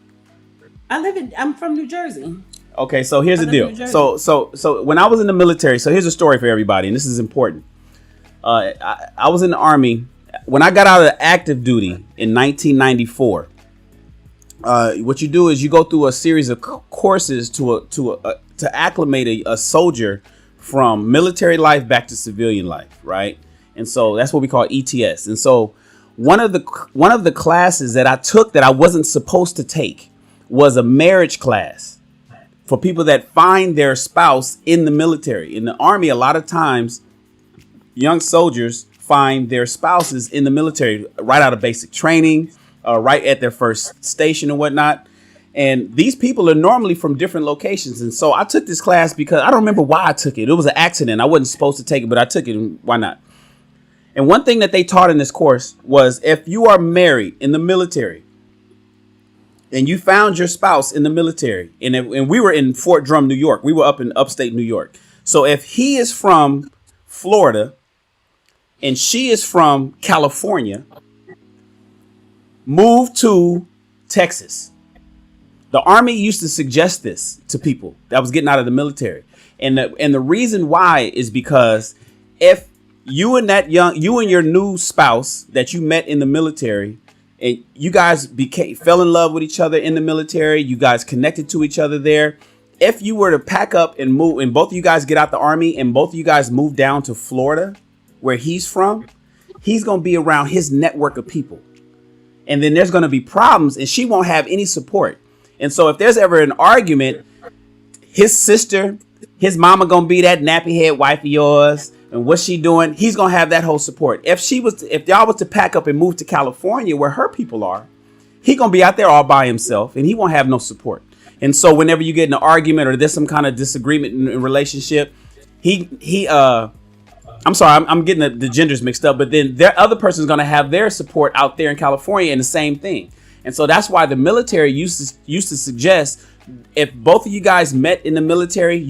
I'm from New Jersey. Okay, so here's the deal. So when I was in the military, so here's a story for everybody, and this is important. I was in the Army. When I got out of active duty in 1994, what you do is you go through a series of courses to acclimate a soldier from military life back to civilian life, right? And so that's what we call ETS. And so one of the classes that I took that I wasn't supposed to take was a marriage class for people that find their spouse in the military. In the Army, a lot of times, young soldiers find their spouses in the military right out of basic training, right at their first station and whatnot. And these people are normally from different locations. And so I took this class because I don't remember why I took it. It was an accident. I wasn't supposed to take it, but I took it. And why not? And one thing that they taught in this course was if you are married in the military and you found your spouse in the military, and we were in Fort Drum, New York. We were up in upstate New York. So if he is from Florida and she is from California, move to Texas. The Army used to suggest this to people that was getting out of the military. And the reason why is because if you and your new spouse that you met in the military, and you guys fell in love with each other in the military, you guys connected to each other there. If you were to pack up and move, and both of you guys get out the Army and both of you guys move down to Florida, where he's from, he's going to be around his network of people. And then there's going to be problems and she won't have any support. And so if there's ever an argument, his sister, his mama going to be that nappy head wife of yours. And what's she doing? He's going to have that whole support. If y'all was to pack up and move to California where her people are, he going to be out there all by himself and he won't have no support. And so whenever you get in an argument or there's some kind of disagreement in a relationship, I'm sorry, I'm getting the genders mixed up, but then their other person is going to have their support out there in California and the same thing. And so that's why the military used to suggest if both of you guys met in the military,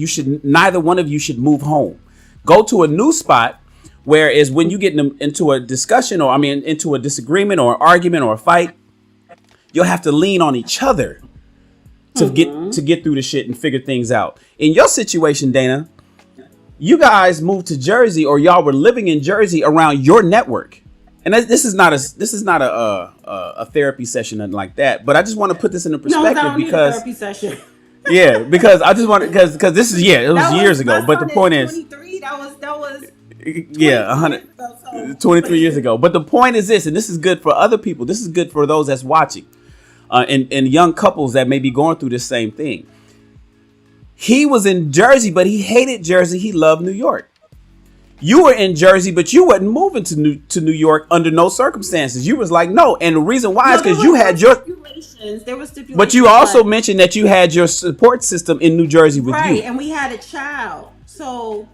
neither one of you should move home. Go to a new spot, whereas when you get into a discussion into a disagreement or an argument or a fight, you'll have to lean on each other to get through the shit and figure things out. In your situation, Dana, you guys moved to Jersey, or y'all were living in Jersey around your network. And this is not a therapy session, nothing like that. But I just want to put this into perspective because therapy session. Yeah, because I just want because this is it was years ago. But the point is, 23. That was 23 years ago. But the point is this, and this is good for other people. This is good for those that's watching, and young couples that may be going through the same thing. He was in Jersey, but he hated Jersey. He loved New York. You were in Jersey, but you wasn't moving to New York under no circumstances. You was like, no. And the reason why is because you had your stipulations. There were stipulations. But you also mentioned that you had your support system in New Jersey with you. Right, and we had a child. So,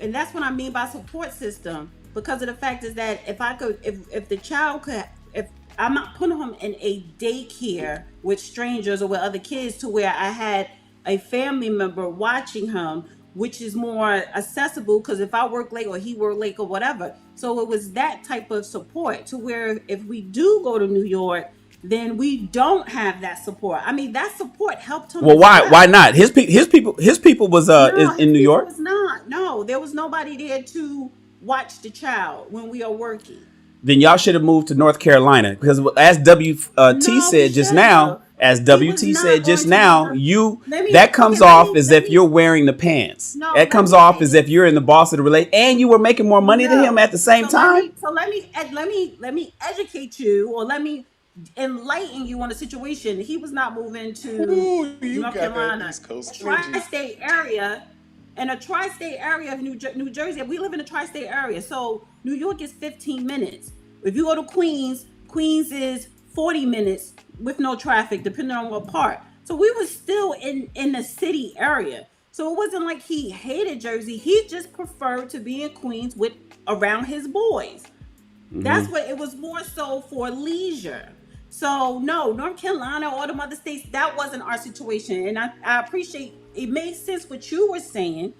and that's what I mean by support system. Because of the fact is that if the child could, if I'm not putting him in a daycare with strangers or with other kids to where I had a family member watching him, which is more accessible because if I work late or he work late or whatever. So it was that type of support to where if we do go to New York, then we don't have that support. I mean, that support helped him. Well, why not? His people was in New York. Was not. No, there was nobody there to watch the child when we are working. Then y'all should have moved to North Carolina because as WT said just now, that comes off as if you're wearing the pants. That comes off as if you're in the boss of the relation, and you were making more money than him at the same time. Let me educate you, or let me enlighten you on the situation. He was not moving to North Carolina, tri-state area, and a tri-state area of New Jersey. We live in a tri-state area, so New York is 15 minutes. If you go to Queens is 40 minutes. With no traffic, depending on what part. So we were still in the city area. So it wasn't like he hated Jersey. He just preferred to be in Queens around his boys. Mm-hmm. That's what it was, more so for leisure. So no, North Carolina or the other states, that wasn't our situation. And I appreciate, it made sense what you were saying,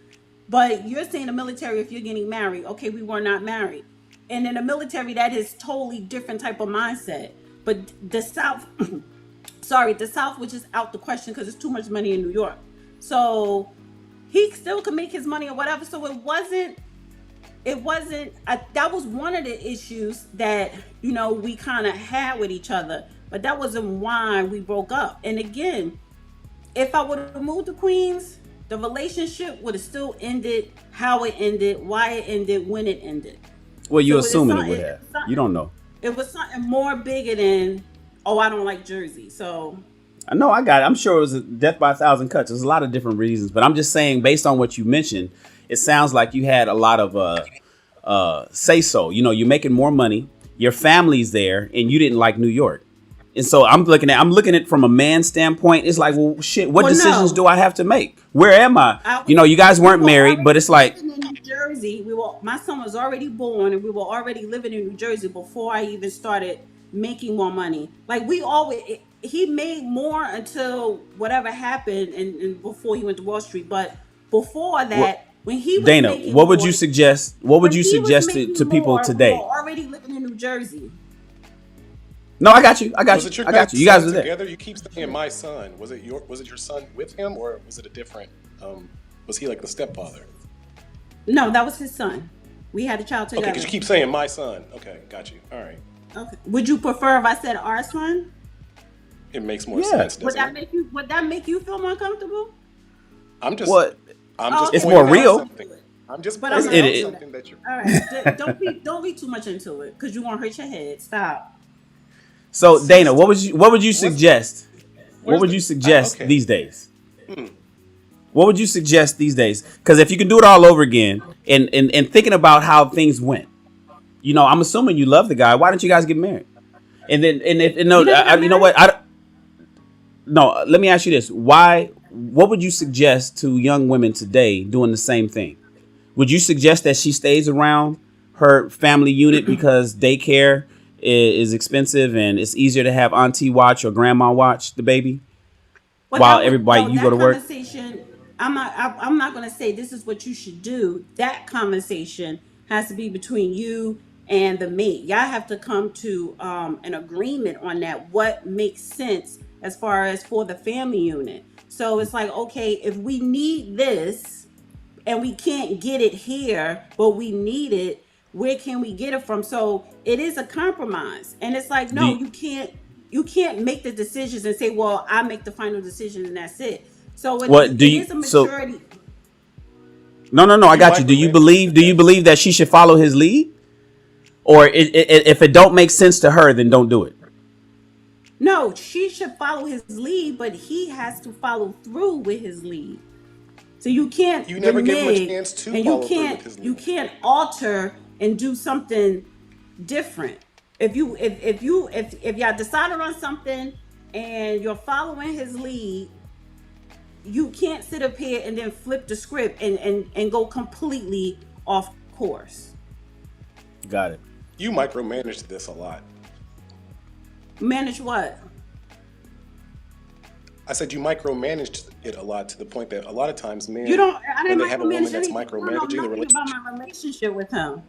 but you're saying the military, if you're getting married, okay, we were not married. And in the military, that is totally different type of mindset. But the South, the South was just out the question because there's too much money in New York. So he still could make his money or whatever. So it wasn't, that was one of the issues that, we kind of had with each other. But that wasn't why we broke up. And again, if I would have moved to Queens, the relationship would have still ended how it ended, why it ended, when it ended. Well, you're assuming it would have. You don't know. It was something more bigger than, I don't like Jersey. So I know I got it. I'm sure it was a death by 1,000 cuts. There's a lot of different reasons, but I'm just saying, based on what you mentioned, it sounds like you had a lot of say so. You're making more money. Your family's there, and you didn't like New York. And so I'm looking at it from a man's standpoint. It's like, well, shit, what decisions do I have to make? Where am I? You guys weren't married, but it's like in New Jersey. My son was already born, and we were already living in New Jersey before I even started making more money. Like he made more until whatever happened, and before he went to Wall Street. But before that, when he was Dana, making what would more, you suggest? What would you suggest to people more, today? We were already living in New Jersey. No, I got you. Was it your guys' You guys were there. together? You keep saying my son. Was it your son with him, or was it a different? Was he like the stepfather? No, that was his son. We had a child together. Okay, because you keep saying my son. Okay, got you. All right. Okay. Would you prefer if I said our son? It makes more sense. Would that make you feel more comfortable? I'm just. What? I'm just. It's more real. Something. I'm just. But I'm pointing out something that you're. All right. Don't read too much into it, because you won't hurt your head. Stop. So Dana, what would you suggest? What would you suggest these days? What would you suggest these days? Because if you can do it all over again, and thinking about how things went, I'm assuming you love the guy. Why don't you guys get married? And then let me ask you this: what would you suggest to young women today doing the same thing? Would you suggest that she stays around her family unit because daycare is expensive and it's easier to have auntie watch or grandma watch the baby while everybody you go to work? I'm not going to say this is what you should do. That conversation has to be between you and the mate. Y'all have to come to an agreement on that. What makes sense as far as for the family unit. So it's like, okay, if we need this and we can't get it here, but we need it, where can we get it from? So it is a compromise. And it's like, no, you can't make the decisions and say, well, I make the final decision and that's it. So it is a maturity. No, I got you. Do you believe that she should follow his lead? Or if it don't make sense to her, then don't do it? No, she should follow his lead, but he has to follow through with his lead. So you can't. You never give him a chance to follow through with his lead. You can't alter and do something different. If y'all decided on something and you're following his lead, you can't sit up here and then flip the script and go completely off course. Got it. You micromanaged this a lot. Manage what? I said you micromanaged it a lot to the point that a lot of times men, I didn't when they have a woman micromanage that's anything. micromanaging the relationship. About my relationship with him.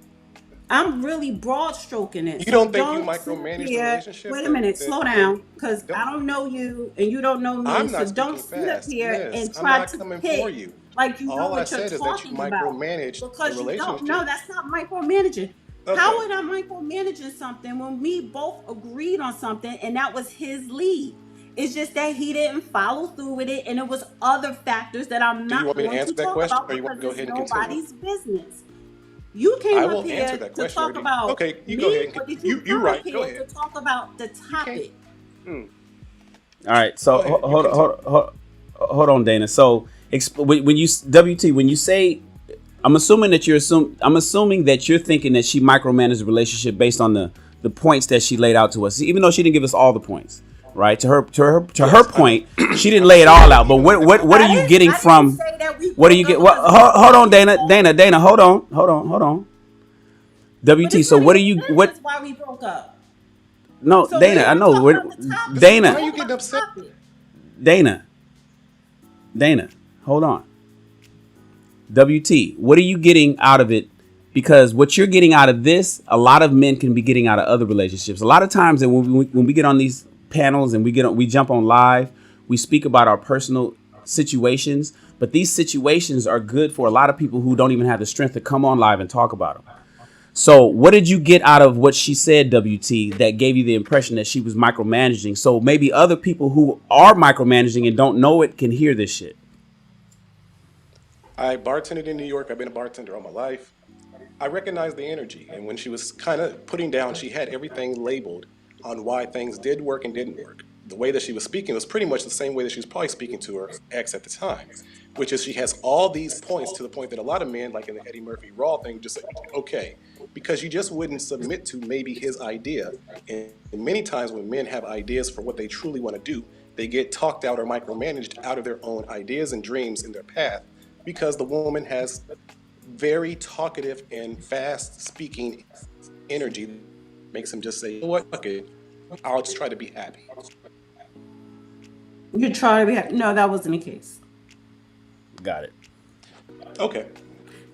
I'm really broad stroking it. You don't think you micromanage the relationship? Wait a minute, slow down, because I don't know you and you don't know me. I'm not so don't speaking sit up fast. here Yes, and I'm try not to coming pick for you. like you know All I what you're said is that you talking about. micromanage Because the you don't. relationship. No, that's not micromanaging. Okay. How would I micromanaging something when we both agreed on something and that was his lead? It's just that he didn't follow through with it, and it was other factors that I'm Do you not want me to going answer to that talk question, about or you want to because go ahead it's and continue? nobody's business. You came I up will here answer that to question talk already. about Okay, you me, go ahead. or did You're come right. up here Go ahead. to talk about the topic? All right. So Go ahead. hold on, Dana. So when you WT, when you say, I'm assuming that you're thinking that she micromanaged the relationship based on the points that she laid out to us, even though she didn't give us all the points. Right, to her point, she didn't lay it all out. But what are you getting from? What do you get? What? Hold on, Dana, hold on. WT. So what are you? What? That's why we broke up. No, So Dana. I know. Dana. Why are you getting upset? Dana, hold on. WT. What are you getting out of it? Because what you're getting out of this, a lot of men can be getting out of other relationships. A lot of times, and when we get on these panels and we jump on live, we speak about our personal situations, but these situations are good for a lot of people who don't even have the strength to come on live and talk about them. So what did you get out of what she said, WT, that gave you the impression that she was micromanaging? So maybe other people who are micromanaging and don't know it can hear this shit. I bartended in New York. I've been a bartender all my life. I recognized the energy, and when she was kind of putting down, she had everything labeled on why things did work and didn't work. The way that she was speaking was pretty much the same way that she was probably speaking to her ex at the time, which is she has all these points to the point that a lot of men, like in the Eddie Murphy Raw thing, just say, okay, because you just wouldn't submit to maybe his idea. And many times when men have ideas for what they truly want to do, they get talked out or micromanaged out of their own ideas and dreams in their path because the woman has very talkative and fast speaking energy. Makes him just say, you know what, fuck it, I'll just try to be happy. You try to be happy. No, that wasn't the case. Got it. Okay.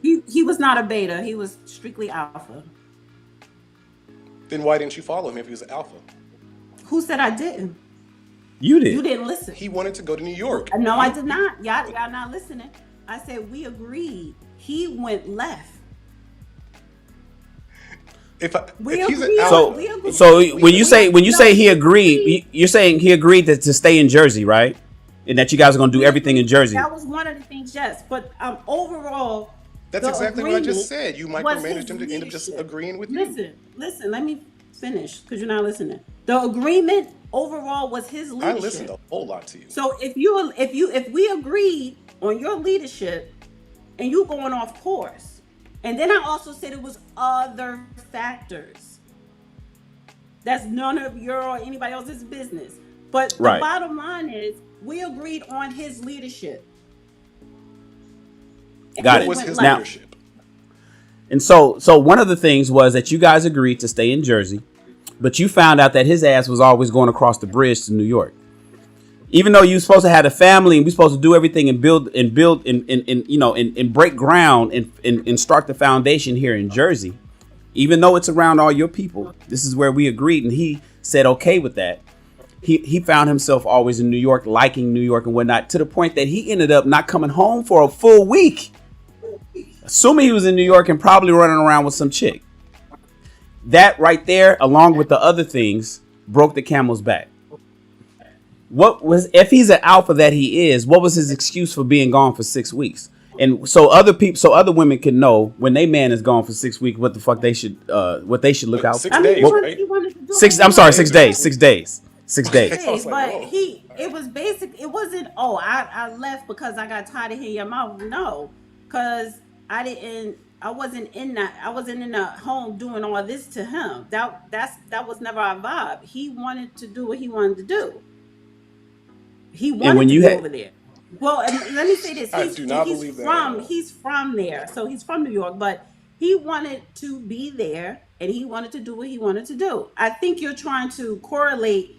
He was not a beta. He was strictly alpha. Then why didn't you follow him if he was alpha? Who said I didn't? You did. You didn't listen. He wanted to go to New York. No, I did not. Y'all not listening. I said we agreed. He went left. If We he's an agreed. alpha, We agreed. So when you say he agreed, agreed. you're saying he agreed to stay in Jersey, right? And that you guys are going to do everything in Jersey. That was one of the things, yes. But overall, that's the exactly what I just agreement said. You was micromanaged his him to end up just leadership. agreeing with you. Listen. Let me finish because you're not listening. The agreement overall was his I leadership. listened a whole lot to you. So if we agreed on your leadership and you going off course, and then I also said it was other factors. That's none of your or anybody else's business. But the Right. bottom line is we agreed on his leadership. Got What it. was his Now- leadership? And so one of the things was that you guys agreed to stay in Jersey, but you found out that his ass was always going across the bridge to New York. Even though you were supposed to have a family and we supposed to do everything and build and break ground and start the foundation here in Jersey, even though it's around all your people, this is where we agreed. And he said, okay with that. He found himself always in New York, liking New York and whatnot, to the point that he ended up not coming home for a full week. Assuming he was in New York and probably running around with some chick. That right there, along with the other things, broke the camel's back. What was, if he's an alpha that he is, what was his excuse for being gone for 6 weeks? And so other women can know when they man is gone for 6 weeks, what the fuck they should look out for. 6 days, What- right? He wanted to do Six. it. I'm sorry, 6 days. 6 days. 6 days. I was like, But whoa. it was basic. It wasn't, I left because I got tired of hearing your mouth. No, because I wasn't in the home doing all this to him. That was never our vibe. He wanted to do what he wanted to do. He wanted when to you go had- over there. Well, and let me say this. I do not believe that at all. He's from there. So he's from New York, but he wanted to be there and he wanted to do what he wanted to do. I think you're trying to correlate,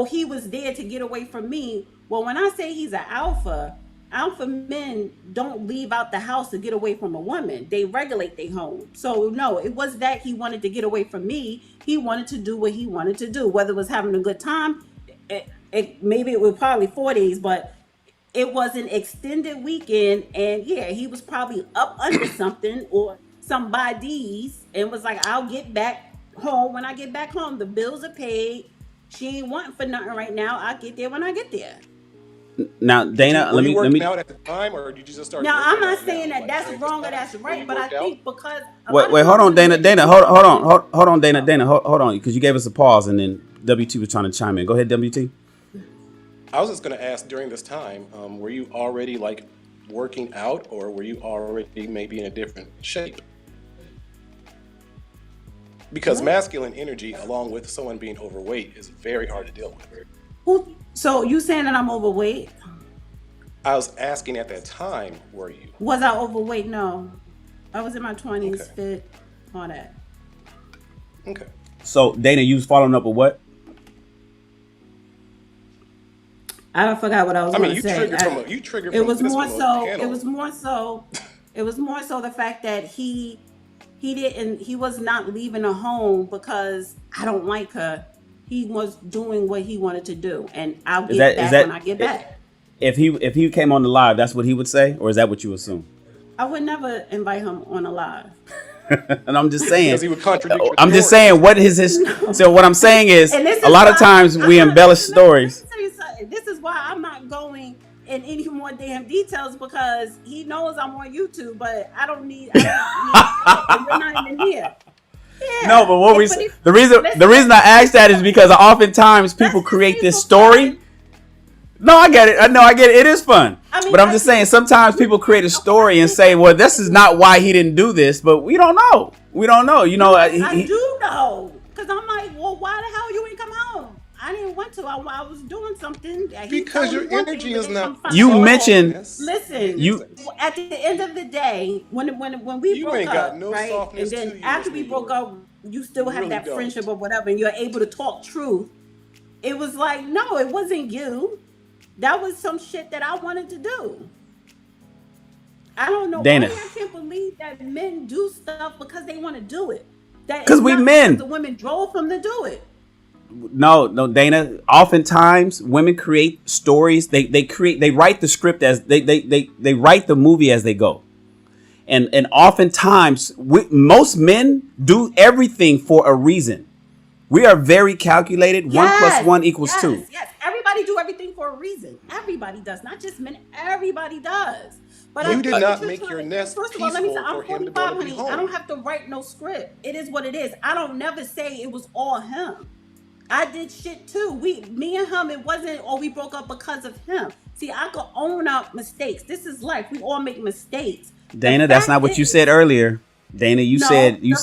he was there to get away from me. Well, when I say he's an alpha men don't leave out the house to get away from a woman. They regulate their home. So no, it was that he wanted to get away from me. He wanted to do what he wanted to do, whether it was having a good time. Maybe it was probably 4 days, but it was an extended weekend. And yeah, he was probably up under something or somebody's and was like, I'll get back home when I get back home. The bills are paid. She ain't wanting for nothing right now. I'll get there when I get there. Now, Dana, Were let you me working out at the time, or did you just start? Now, I'm working not out saying now? that that's Like, wrong or during that's this time, right, you but I worked out? think because a lot Wait, of hold on, times Dana, hold on, Dana, hold on, because you gave us a pause and then WT was trying to chime in. Go ahead, WT. I was just going to ask, during this time, were you already like working out, or were you already maybe in a different shape? Because masculine energy, along with someone being overweight, is very hard to deal with. So you saying that I'm overweight? I was asking at that time, were you? Was I overweight? No. I was in my 20s, Okay. fit, all that. Okay. So, Dana, you was following up with what? I forgot what I was I mean, going you to say. triggered It from was this more from a so. panel. It was more so the fact that he was not leaving a home because I don't like her. He was doing what he wanted to do, and I'll get back when I get back. If he came on the live, that's what he would say, or is that what you assume? I would never invite him on a live. And I'm just saying. Because he would contradict your I'm just story. saying, what is his? So what I'm saying is, And this a is lot of why- times we embellish stories. Let me tell you something. This is why I'm not going in any more damn details, because he knows I'm on YouTube, but I don't need we're not even here. Yeah. No, but what we But if- the reason I asked that is because oftentimes people Let's create just this say for story. fun. No, I get it. I get it. It is fun. I mean, But I'm just saying, sometimes people create a story and say, well, this is not why he didn't do this, but we don't know. We don't know. You know, I do know. Because I'm like, well, why the hell you ain't come home? I didn't want to. I was doing something. Because your energy is not. You mentioned. Listen, at the end of the day, when we You broke ain't up, got no right? And softness to then you, after Miss we New broke York. up, you still You have really that don't. friendship or whatever, and you're able to talk truth. It was like, no, it wasn't you. That was some shit that I wanted to do. I don't know Dana. why I can't believe that men do stuff because they want to do it. Because we men. Because the women drove them to do it. No, Dana. Oftentimes, women create stories. They write the script as they write the movie as they go, and oftentimes most men do everything for a reason. We are very calculated. Yes, 1 + 1 = 2. Yes, everybody do everything for a reason. Everybody does, not just men. Everybody does. But You I did think not you're make trying your to- nest First of all, let me say, peaceful I'm for him to 45, go to be honey. home. I don't have to write no script. It is what it is. I don't never say it was all him. I did shit too. Me and him, it wasn't, oh, we broke up because of him. See, I could own up mistakes. This is life. We all make mistakes. Dana, that's not what you said earlier. Dana, you said you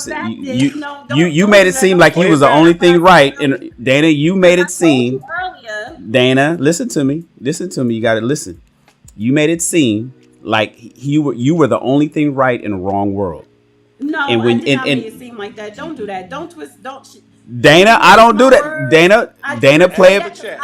made it seem like he was the only thing right. And Dana, you made it seem. Dana, listen to me. You got to listen. You made it seem like you were the only thing right in the wrong world. No, and when, I did not make it seem like that. Don't do that. Don't twist. Don't. Dana, I don't do that. Dana, play it.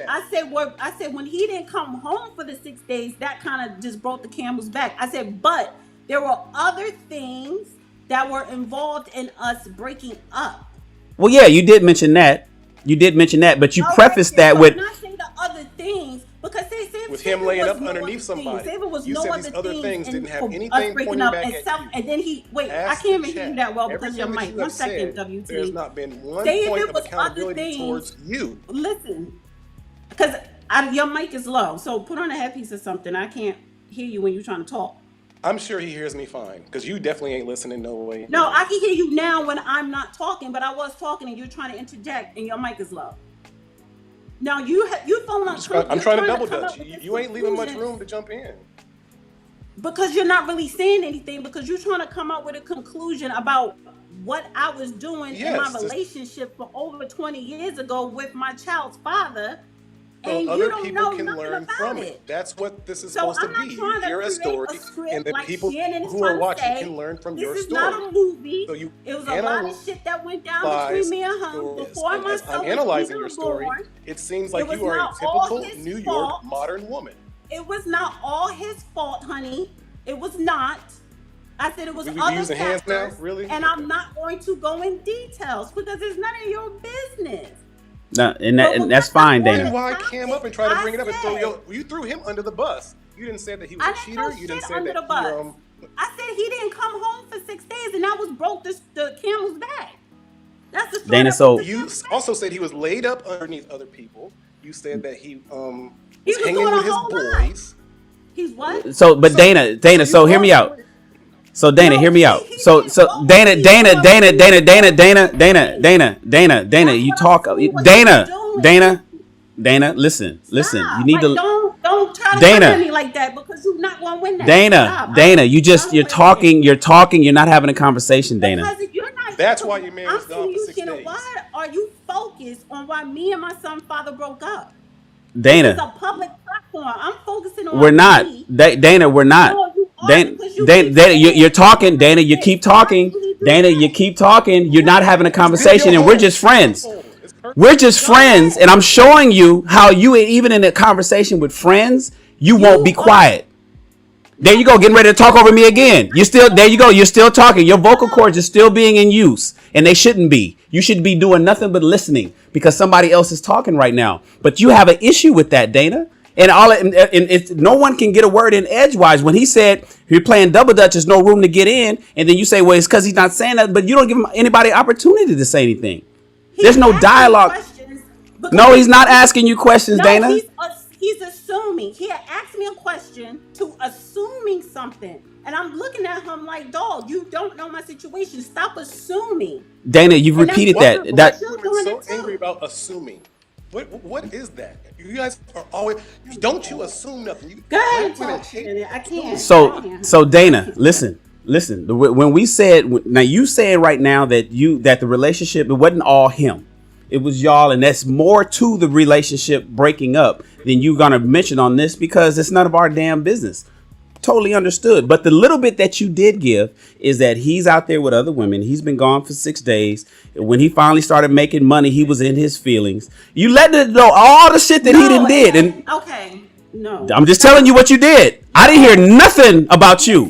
I said when he didn't come home for the 6 days, that kind of just brought the camel's back. I said, but there were other things that were involved in us breaking up. Well, yeah, you did mention that. But you prefaced that with. I'm not saying the other things because say with him laying up underneath somebody. You said these other things didn't have anything pointing up back at you. And then I can't even hear you that well because your mic. 1 second, WT. There's not been one point of accountability towards you. Listen, because your mic is low, so put on a headpiece or something. I can't hear you when you're trying to talk. I'm sure he hears me fine because you definitely ain't listening no way. No, I can hear you now when I'm not talking, but I was talking and you're trying to interject and your mic is low. Now you phone up. I'm trying to double dutch. You ain't leaving much room to jump in. Because you're not really saying anything because you're trying to come up with a conclusion about what I was doing in my relationship for over 20 years ago with my child's father. So and other you don't people know can nothing learn about from it. it. That's what this is So supposed I'm to not be. trying to Hear a create story, a script and the like people Shannon is who are trying to watching say, can learn from this your is story. not a movie. So you It was a lot of shit that went down between me and him before and my as son I'm was analyzing even your story, born. it seems like It was you are a not all typical his New York fault. modern woman. It was not all his fault, honey. It was not. I said it was We other using hands now? factors, Really? and I'm not going to go in details because it's none of your business. No, and that's fine, Dana. Then why cam up and try to bring it up and you threw him under the bus. You didn't say that he was a cheater. You didn't say under that the bus. I said he didn't come home for 6 days, and that was broke the camel's back. That's the story. Dana, so you also said he was laid up underneath other people. You said that he was doing hanging with a his whole boys. He's what? So, but Dana, so hear me out. So Dana, hear me out. So Dana, you talk. Dana, listen. You need to. Don't try to Dana, come at me like that because you're not going to win that. Dana, you're talking. You're not having a conversation, Dana. That's why your man was gone for 6 days. Why are you focused on why me and my son's father broke up? Dana, it's a public platform. I'm focusing on. We're not. Dana, we're not. Dana, you're talking. Dana, you keep talking. Dana, you keep talking. You're not having a conversation, and we're just friends. We're just friends, and I'm showing you how you, even in a conversation with friends, you won't be quiet. There you go, getting ready to talk over me again. There you go, you're still talking. Your vocal cords are still being in use, and they shouldn't be. You should be doing nothing but listening because somebody else is talking right now. But you have an issue with that, Dana. And no one can get a word in edgewise. When he said you're playing double dutch, there's no room to get in, and then you say, well, it's because he's not saying that, but you don't give him anybody opportunity to say anything. There's no dialogue. No, he's not asking you questions, Dana. He's assuming. He had asked me a question to assuming something. And I'm looking at him like, dog, you don't know my situation. Stop assuming. Dana, you've repeated that. You're so angry about assuming. What is that? You guys are always. Don't you assume nothing? You Go ahead, black women talk. hate. I can't. So Dana, listen. When we said, now you saying right now that the relationship, it wasn't all him, it was y'all, and that's more to the relationship breaking up than you gonna mention on this because it's none of our damn business. Totally understood. But the little bit that you did give is that he's out there with other women. He's been gone for 6 days. When he finally started making money, he was in his feelings. You let it know all the shit that he done did. And okay, no. I'm just telling you what you did. I didn't hear nothing about you.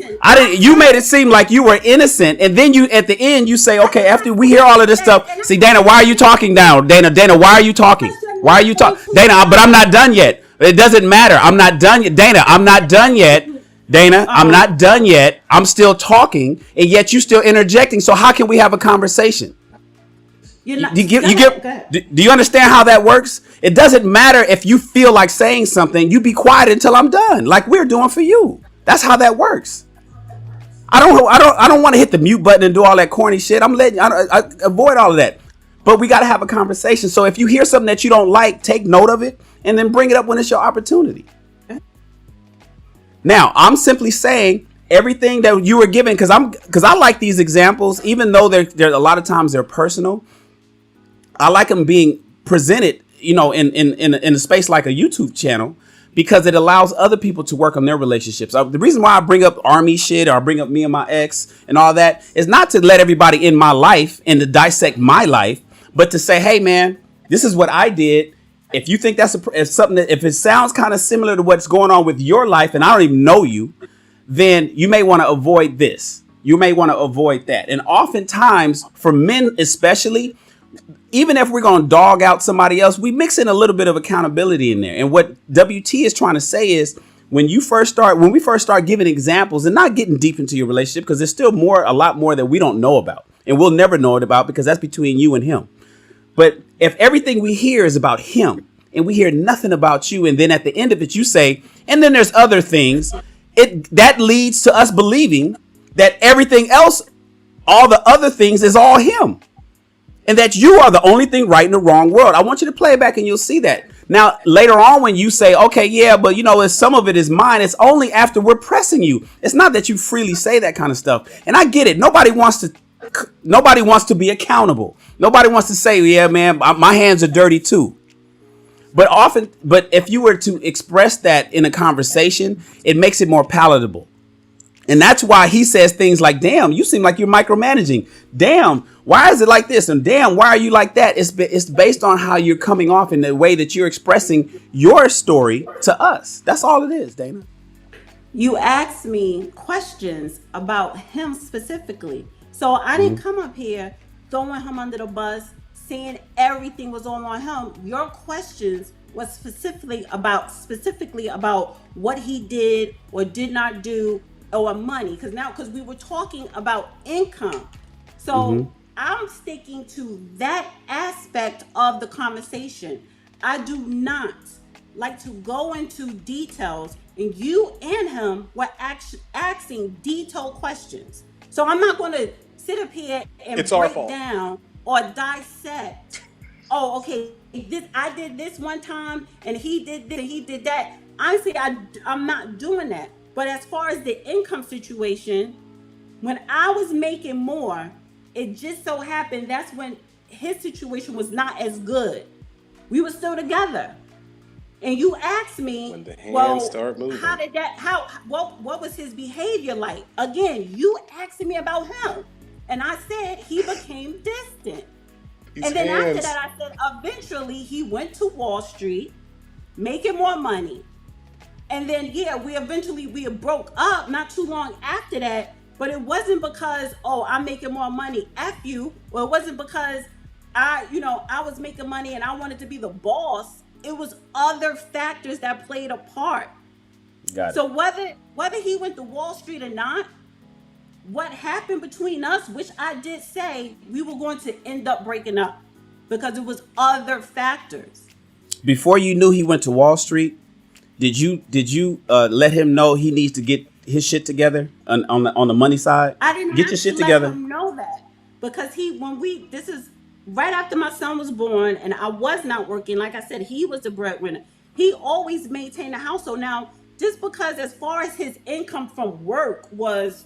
You made it seem like you were innocent, and then you at the end you say, okay, after we hear all of this stuff. See, Dana, why are you talking now? Dana, why are you talking? Why are you talking? Dana, but I'm not done yet. It doesn't matter. I'm not done yet. Dana, I'm not done yet. Dana, I'm not done yet. I'm still talking, and yet you still interjecting. So how can we have a conversation? Do you understand how that works? It doesn't matter if you feel like saying something. You be quiet until I'm done, like we're doing for you. That's how that works. I don't want to hit the mute button and do all that corny shit. I avoid all of that. But we got to have a conversation. So if you hear something that you don't like, take note of it and then bring it up when it's your opportunity. Now, I'm simply saying everything that you were given, because I like these examples, even though they're a lot of times they're personal. I like them being presented, in a space like a YouTube channel, because it allows other people to work on their relationships. The reason why I bring up army shit, or I bring up me and my ex and all that, is not to let everybody in my life and to dissect my life, but to say, hey man, this is what I did. If you think that's if it sounds kind of similar to what's going on with your life, and I don't even know you, then you may want to avoid this. You may want to avoid that. And oftentimes, for men especially, even if we're going to dog out somebody else, we mix in a little bit of accountability in there. And what WT is trying to say is, when we first start giving examples and not getting deep into your relationship, because there's still a lot more that we don't know about, and we'll never know it about, because that's between you and him. But if everything we hear is about him and we hear nothing about you, and then at the end of it you say, and then there's other things, that leads to us believing that everything else, all the other things, is all him, and that you are the only thing right in the wrong world. I want you to play it back and you'll see that. Now, later on when you say, okay, yeah, but some of it is mine, it's only after we're pressing you. It's not that you freely say that kind of stuff. And I get it. Nobody wants to be accountable. Nobody wants to say, yeah, man, my hands are dirty too. But if you were to express that in a conversation, it makes it more palatable. And that's why he says things like, damn, you seem like you're micromanaging. Damn, why is it like this? And damn, why are you like that? It's based on how you're coming off in the way that you're expressing your story to us. That's all it is, Dana. You asked me questions about him specifically. So I didn't come up here throwing him under the bus, saying everything was all on him. Your questions was specifically about what he did or did not do, or money. Because we were talking about income. So I'm sticking to that aspect of the conversation. I do not like to go into details, and you and him were asking detailed questions. So I'm not going to sit up here and break down or dissect. Oh, okay, I did this one time, and he did this, and he did that. Honestly, I'm not doing that. But as far as the income situation, when I was making more, it just so happened that's when his situation was not as good. We were still together. And you asked me, when the hands start moving, what was his behavior like? Again, you asked me about him. And I said he became distant. And then after that, I said eventually he went to Wall Street, making more money. And then, we broke up not too long after that. But it wasn't because, I'm making more money, F you. Or it wasn't because I was making money and I wanted to be the boss. It was other factors that played a part. Got it. So whether he went to Wall Street or not, what happened between us, which I did say, we were going to end up breaking up because it was other factors. Before you knew he went to Wall Street, did you let him know he needs to get his shit together on the money side? I didn't get have your shit to together. Let him know that, because right after my son was born and I was not working, like I said, he was the breadwinner. He always maintained the household. Now, just because as far as his income from work was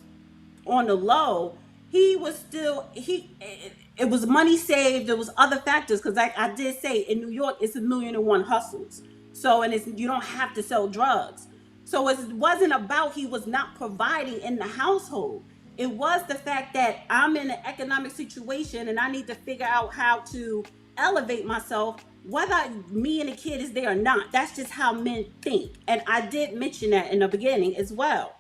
on the low, he was still it was money saved. There was other factors because like I did say in New York, it's 1,000,001 hustles. So and it's you don't have to sell drugs. So it wasn't about he was not providing in the household. It was the fact that I'm in an economic situation and I need to figure out how to elevate myself, whether me and the kid is there or not. That's just how men think. And I did mention that in the beginning as well.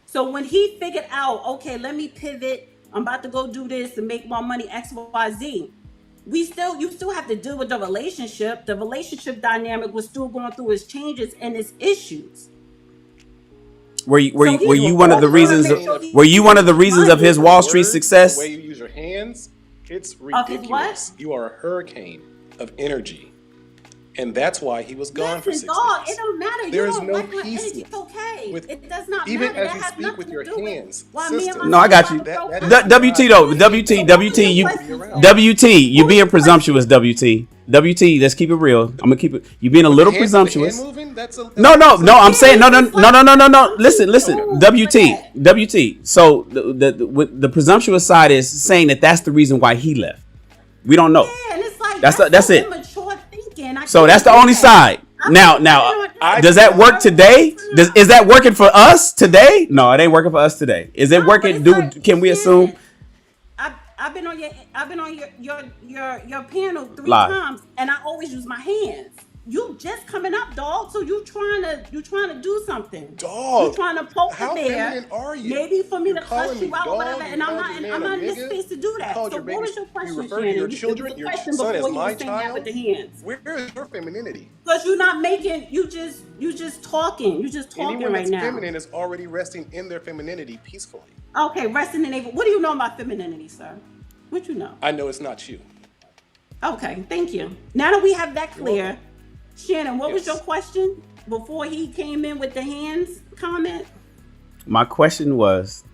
So when he figured out, okay, let me pivot, I'm about to go do this and make more money, XYZ. You still have to deal with the relationship. The relationship dynamic was still going through its changes and its issues. Were you one of the reasons? Sure Were you one of the reasons of his Wall Street Words, success? The way you use your hands, it's Of his what? ridiculous. You are a hurricane of energy. And that's why he was gone for 6 dog, days. it don't matter. There You is don't no like my peace energy. It's okay. with- It does not even matter. as That you has speak nothing with to your do with hands, why me and sister. my No, I got you. son are That- so that- WT though, WT, WT, you being presumptuous, WT, let's keep it real. I'm gonna keep it. You being a little Hand- presumptuous. hand moving, that's No, I'm saying no. Ooh, Listen, WT, that. WT. So the presumptuous side is saying that that's the reason why he left. We don't know. Yeah, and it's like That's so it. immature thinking. So that's the only side. Now, does that work today? Is that working for us today? No, it ain't working for us today. Is it working? Can we assume? I've been on your panel 3 Live. times, and I always use my hands. You just coming up, dog. So you trying to do something. Dog, You trying to poke how the bear. feminine are you? Maybe for me You're to cuss calling you me out or dog, whatever, you and I'm called not your in, man I'm a not in this nigga, space to do you that. called So your what baby- was your you question, referred to Shannon? your It was children, a your question son before as you my was saying that with child. the hands. Where is your femininity? Because you're not making. You just talking. You just talking Anyone right that's now. feminine is already resting in their femininity peacefully. Okay, resting in navel. What do you know about femininity, sir? What you know? I know it's not you. Okay, thank you. Now that we have that clear, Shannon, what was Yes. your question before he came in with the hands comment? My question was,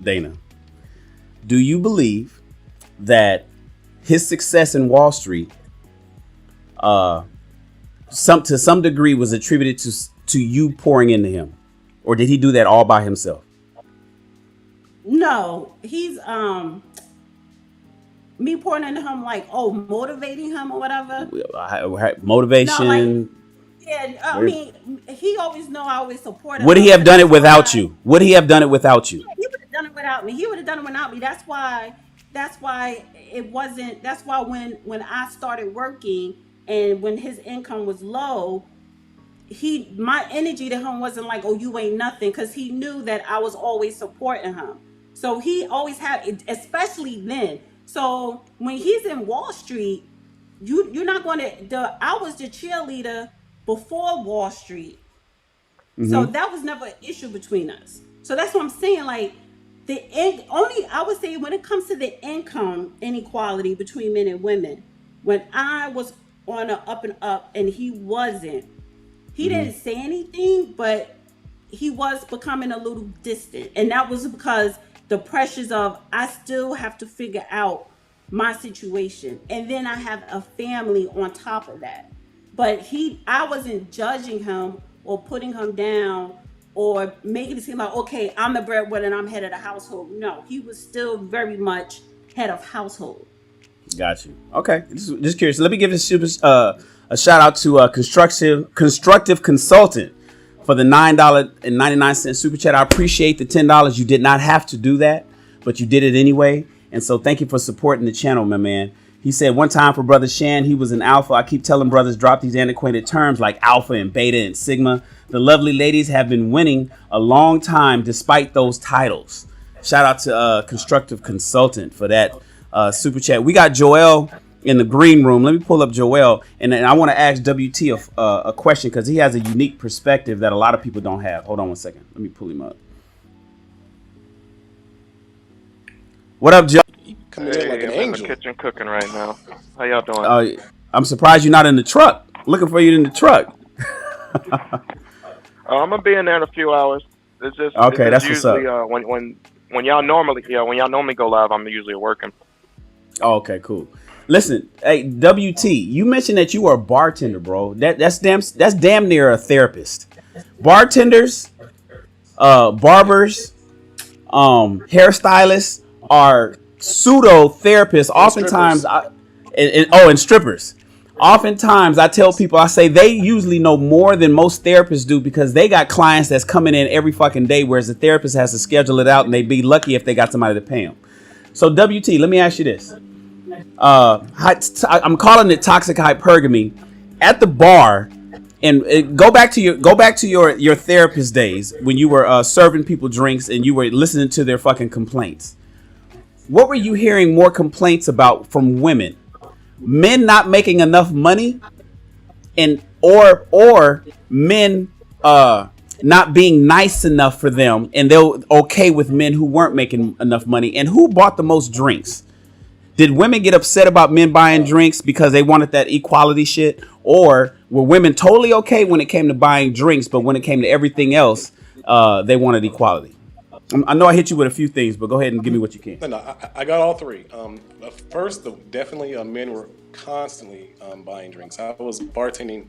Dana, do you believe that his success in Wall Street, to some degree, was attributed to you pouring into him, or did he do that all by himself? No, he's me pouring into him like motivating him or whatever. Motivation. Yeah, I mean, he always know I always support him. Would he have done it That's without why- you? Would he have done it without you? Yeah, he would have done it without me. He would have done it without me. That's why it wasn't. That's why when I started working and when his income was low, my energy to him wasn't like, oh, you ain't nothing, because he knew that I was always supporting him. So he always had, especially then. So when he's in Wall Street, you're not going to. I was the cheerleader before Wall Street. So that was never an issue between us. So that's what I'm saying. Like I would say when it comes to the income inequality between men and women, when I was on an up and up and he wasn't, he didn't say anything, but he was becoming a little distant. And that was because the pressures of I still have to figure out my situation. And then I have a family on top of that. But I wasn't judging him or putting him down or making it seem like, okay, I'm the breadwinner and I'm head of the household. No, he was still very much head of household. Got you. Okay, just curious. Let me give this a shout out to Constructive Consultant for the $9.99 super chat. I appreciate the $10. You did not have to do that, but you did it anyway. And so thank you for supporting the channel, my man. He said one time for brother Shan, he was an alpha. I keep telling brothers drop these antiquated terms like alpha and beta and sigma. The lovely ladies have been winning a long time despite those titles. Shout out to Constructive Consultant for that super chat. We got Joel in the green room. Let me pull up Joel, and then I want to ask WT a question because he has a unique perspective that a lot of people don't have. Hold on one second. Let me pull him up. What up, Joe? Coming in like an I'm in angel. the kitchen cooking right now. How y'all doing? I'm surprised you're not in the truck. Looking for you in the truck. I'm gonna be in there in a few hours. It's just Okay, that's what's usually, up. when y'all normally go live, I'm usually working. Oh, okay, cool. Listen, hey, WT, you mentioned that you are a bartender, bro. That's damn near a therapist. Bartenders, barbers, hairstylists are pseudo therapists. Oftentimes, and strippers. Oftentimes, I tell people, I say they usually know more than most therapists do because they got clients that's coming in every fucking day, whereas the therapist has to schedule it out, and they'd be lucky if they got somebody to pay them. So, WT, let me ask you this. I'm calling it toxic hypergamy. At the bar, and go back to your therapist days when you were serving people drinks and you were listening to their fucking complaints. What were you hearing more complaints about from women? Men not making enough money, or men not being nice enough for them, and they're okay with men who weren't making enough money. And who bought the most drinks? Did women get upset about men buying drinks because they wanted that equality shit? Or were women totally okay when it came to buying drinks, but when it came to everything else, they wanted equality? I know I hit you with a few things, but go ahead and give me what you can. No, I got all three. First, definitely men were constantly buying drinks. I was bartending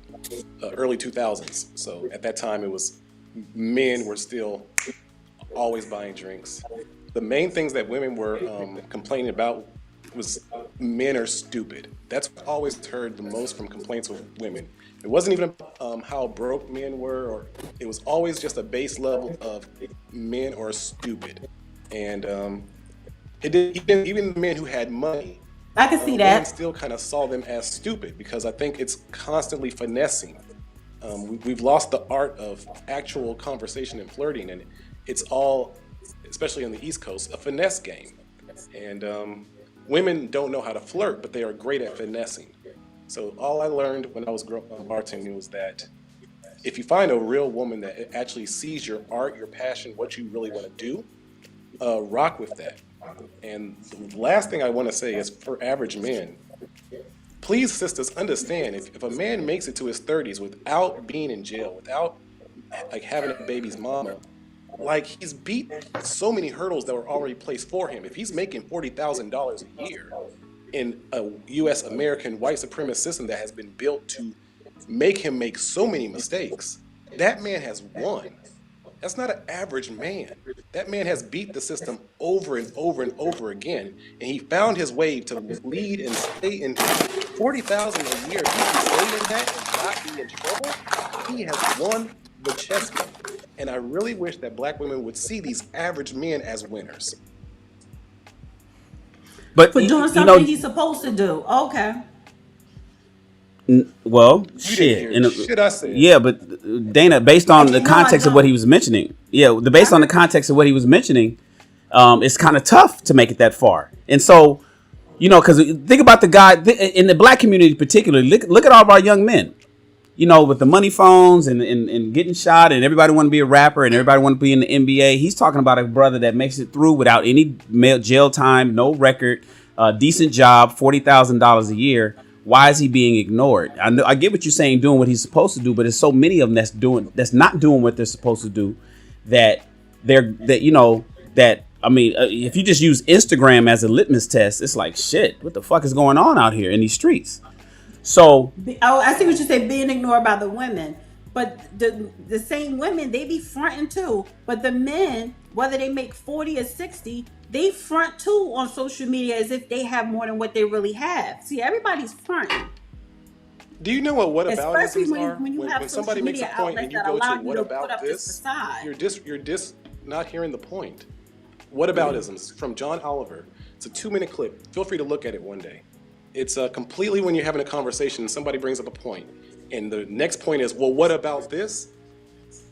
early 2000s. So at that time, it was men were still always buying drinks. The main things that women were complaining about was men are stupid. That's what I always heard the most from complaints with women. It wasn't even how broke men were, or it was always just a base level of men are stupid. And even men who had money, I can see that, men still kind of saw them as stupid because I think it's constantly finessing. We've lost the art of actual conversation and flirting, and it's all, especially on the East Coast, a finesse game. And women don't know how to flirt, but they are great at finessing. So all I learned when I was bartending was that if you find a real woman that actually sees your art, your passion, what you really want to do, rock with that. And the last thing I want to say is for average men, please, sisters, understand if a man makes it to his 30s without being in jail, without like having a baby's mama, like he's beat so many hurdles that were already placed for him. If he's making $40,000 a year in a U.S. American white supremacist system that has been built to make him make so many mistakes, that man has won. That's not an average man. That man has beat the system over and over and over again, and he found his way to lead and stay in $40,000 a year. If he can stay in that and not be in trouble, he has won the chess game. And I really wish that black women would see these average men as winners. But for doing something he's supposed to do. Okay. Well, shit. Shit, I said. Yeah, but Dana, based on the context of what he was mentioning, based on the context of what he was mentioning, it's kind of tough to make it that far. And so, because think about the guy in the black community, particularly. Look at all of our young men. With the money phones and getting shot, and everybody want to be a rapper and everybody want to be in the NBA. He's talking about a brother that makes it through without any jail time, no record, decent job, $40,000 a year. Why is he being ignored? I get what you're saying, doing what he's supposed to do, but there's so many of them that's not doing what they're supposed to do. If you just use Instagram as a litmus test, it's like, shit, what the fuck is going on out here in these streets? So I see what you say, being ignored by the women, but the same women, they be fronting too. But the men, whether they make 40 or 60, they front too on social media as if they have more than what they really have. See, everybody's fronting. Do you know what especially aboutisms are? when you have somebody social makes a media point and you go to what about this? You're just not hearing the point. Whataboutisms from John Oliver. It's a 2-minute clip. Feel free to look at it one day. It's completely when you're having a conversation and somebody brings up a point, and the next point is, well, what about this?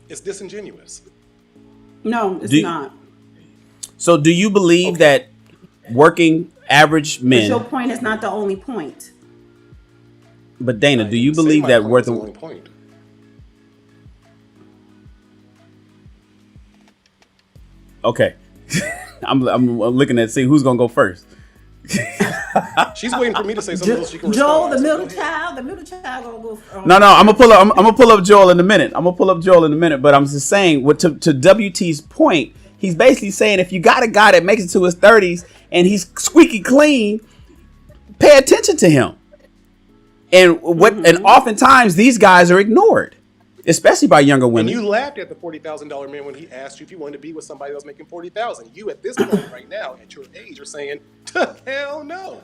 It's disingenuous. No, it's not. So do you believe that working average men... But your point is not the only point. But Dana, do you believe that working... the only point. Okay. I'm looking at see who's going to go first. She's waiting for me to say something so she can Joel, respond. the middle child gonna go first. No, I'm gonna pull up Joel in a minute. But I'm just saying, to WT's point, he's basically saying if you got a guy that makes it to his 30s and he's squeaky clean, pay attention to him. And and oftentimes these guys are ignored, especially by younger women. And you laughed at the $40,000 man when he asked you if you wanted to be with somebody that was making $40,000. You at this point right now, at your age, are saying, hell no.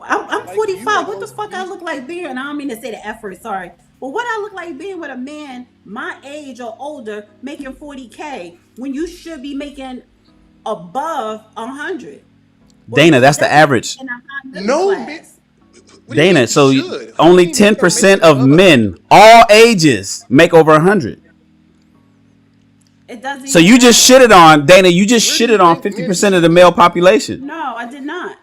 I'm 45. What the fuck I look like being? And I don't mean to say the F word, sorry. But what I look like being with a man my age or older making 40K when you should be making above 100. Dana, that's the average. No, man. Dana, so only 10% of men, all ages, make over 100. It doesn't. So you just shitted on, Dana, you just shitted on 50% of the male population. No, I did not.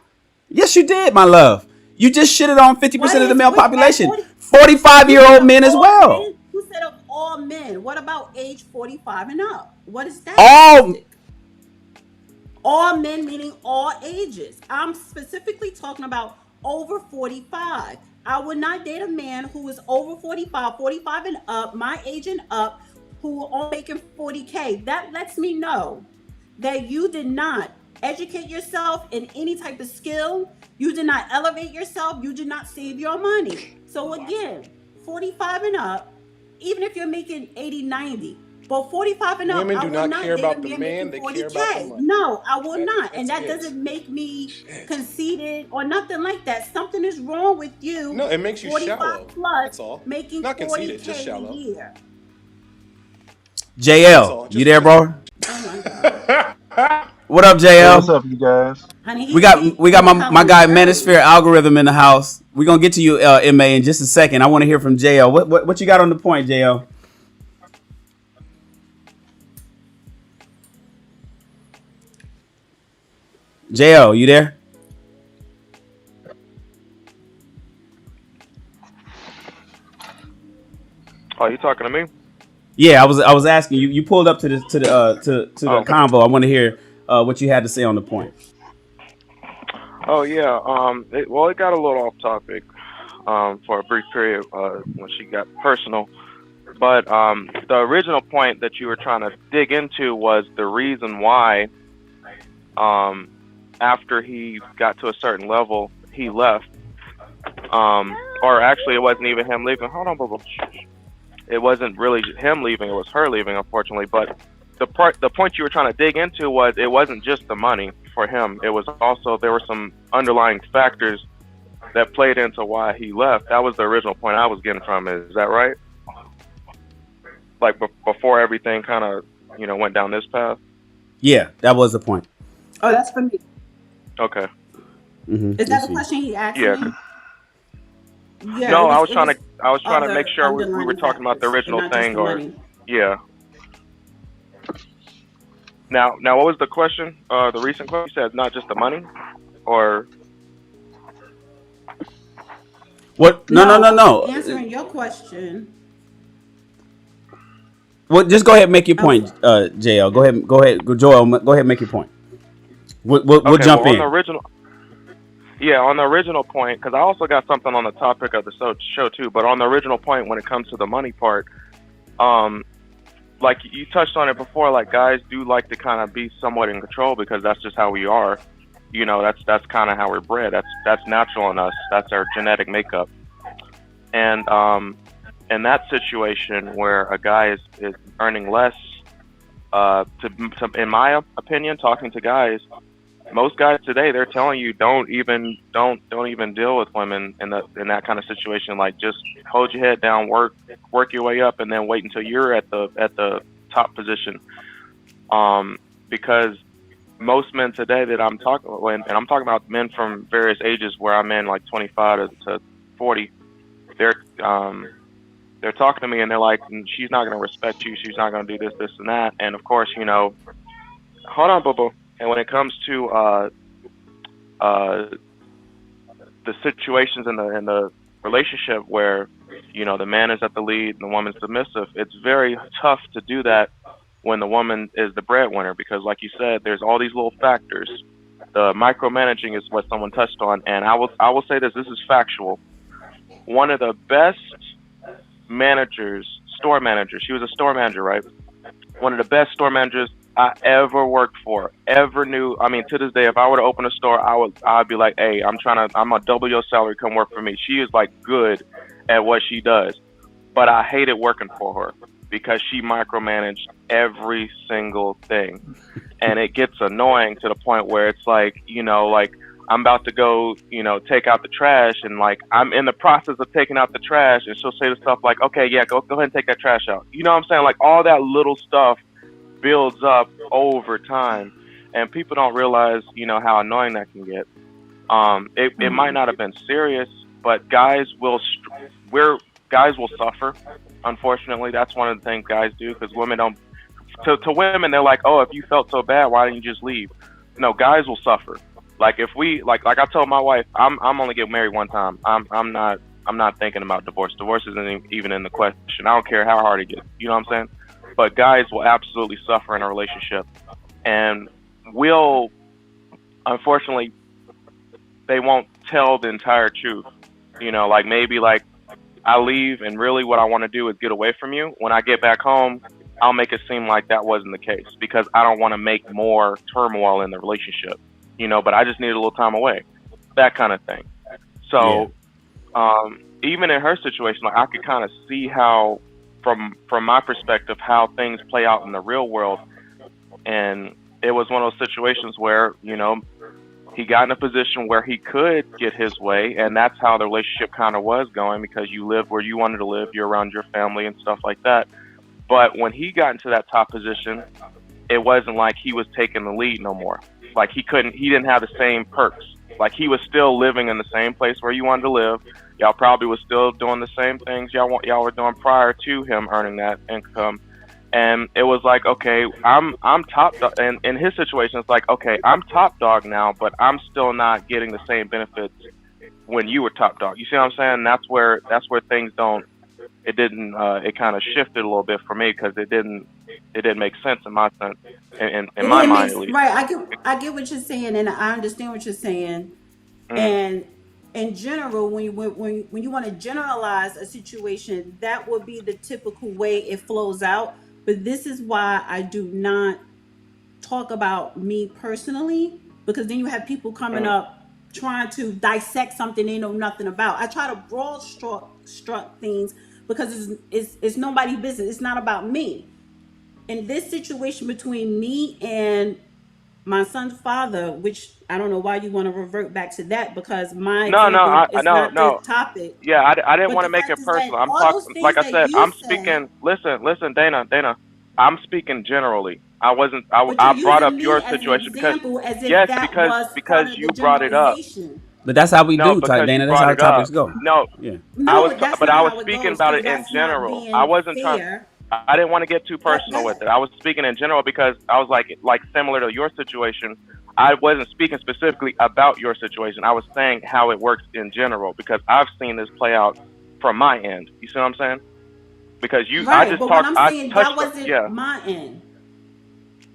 Yes, you did, my love. You just shitted on 50% of the male population. 45-year-old men as well. Men? Who said of all men? What about age 45 and up? What is that? All men meaning all ages. I'm specifically talking about over 45. I would not date a man who is over 45, 45 and up, my age and up, who are making 40K. That lets me know that you did not educate yourself in any type of skill. You did not elevate yourself. You did not save your money. So again, 45 and up, even if you're making 80, 90, but 45 and up, women I do will not care about the man, they care about the money. No, I will not. And that doesn't make me conceited or nothing like that. Something is wrong with you. No, it makes you 45 shallow. Plus, that's all. Making not conceited, 40K just shallow. a year. JL, you there, bro? What up, JL? Hey, what's up, you guys? Honey, we got my guy Manosphere Algorithm in the house. We're gonna get to you, MA, in just a second. I want to hear from JL. What you got on the point, JL? JL, you there? Oh, you talking to me? Yeah, I was asking you. You pulled up to the combo. I want to hear what you had to say on the point. Oh yeah. It got a little off topic for a brief period when she got personal. But the original point that you were trying to dig into was the reason why after he got to a certain level, he left. Or actually, it wasn't even him leaving. Hold on, blah, blah. It wasn't really him leaving. It was her leaving, unfortunately. But the point you were trying to dig into was it wasn't just the money for him. It was also there were some underlying factors that played into why he left. That was the original point I was getting from it. Is that right? Like before everything kind of went down this path. Yeah, that was the point. Oh, that's for me. Okay. Mm-hmm. Is that the question he asked yeah. me? Yeah. No, I was trying to make sure we were talking about the original thing, or money. Yeah. Now, what was the question? The recent question you said not just the money, or what? No. Answering your question. Well, just go ahead and make your point, JL. Go ahead, Joel. Go ahead and make your point. We'll jump in. On the original point, because I also got something on the topic of the show too. But on the original point, when it comes to the money part, like you touched on it before, like guys do like to kind of be somewhat in control because that's just how we are. That's kind of how we're bred. That's natural in us. That's our genetic makeup. And in that situation where a guy is earning less, in my opinion, talking to guys, most guys today, they're telling you don't even deal with women in that kind of situation. Like, just hold your head down, work your way up, and then wait until you're at the top position. Because most men today that I'm talking, and I'm talking about men from various ages, where I'm in like 25 to 40, they're talking to me and they're like, she's not going to respect you, she's not going to do this and that. And of course, hold on, boo-boo. And when it comes to the situations in the relationship where the man is at the lead and the woman's submissive, it's very tough to do that when the woman is the breadwinner, because like you said, there's all these little factors. The micromanaging is what someone touched on, and I will say this is factual. One of the best store managers, she was a store manager, right? One of the best store managers I ever worked for, ever knew. I mean, to this day, if I were to open a store, I'd be like, hey, I'm gonna double your salary, come work for me. She is like good at what she does, but I hated working for her because she micromanaged every single thing, and it gets annoying to the point where it's like, like I'm about to go, take out the trash, and like I'm in the process of taking out the trash, and she'll say the stuff like, okay, yeah, go ahead and take that trash out. You know what I'm saying? Like all that little stuff builds up over time, and people don't realize, how annoying that can get. It might not have been serious, but guys will suffer. Unfortunately, that's one of the things guys do, because women don't. To women, they're like, oh, if you felt so bad, why didn't you just leave? No, guys will suffer. Like if we like I told my wife, I'm only getting married one time. I'm not thinking about divorce. Divorce isn't even in the question. I don't care how hard it gets. You know what I'm saying? But guys will absolutely suffer in a relationship, and unfortunately, they won't tell the entire truth. Like maybe like I leave, and really what I want to do is get away from you. When I get back home, I'll make it seem like that wasn't the case, because I don't want to make more turmoil in the relationship. But I just need a little time away, that kind of thing. So, even in her situation, like I could kind of see how, from my perspective, how things play out in the real world. And it was one of those situations where, he got in a position where he could get his way, and that's how the relationship kind of was going, because you lived where you wanted to live, you're around your family and stuff like that. But when he got into that top position, it wasn't like he was taking the lead no more. Like he didn't have the same perks. Like he was still living in the same place where you wanted to live. Y'all probably was still doing the same things y'all were doing prior to him earning that income. And it was like, okay, I'm top dog. And in his situation, it's like, okay, I'm top dog now, but I'm still not getting the same benefits when you were top dog. You see what I'm saying? That's where things don't. It didn't. It kind of shifted a little bit for me, because it didn't make sense in my sense, in my mind at least. Right. I get what you're saying, and I understand what you're saying. And in general, when you want to generalize a situation, that would be the typical way it flows out. But this is why I do not talk about me personally, because then you have people coming up trying to dissect something they know nothing about. I try to broad struck things, because it's nobody's business. It's not about me. In this situation between me and my son's father, which I don't know why you want to revert back to that, because my not the topic. Yeah, I didn't want to make it personal. I'm talking, like I said, I'm speaking. Listen, Dana. I'm speaking generally. I wasn't. I brought up your situation because you brought it up. But that's how we do, Dana. That's how topics go. No, yeah. I was speaking about it in general. I wasn't trying. I didn't want to get too personal with it. I was speaking in general, because I was like similar to your situation. I wasn't speaking specifically about your situation. I was saying how it works in general, because I've seen this play out from my end. You see what I'm saying? Because right, I just talked. That wasn't my end.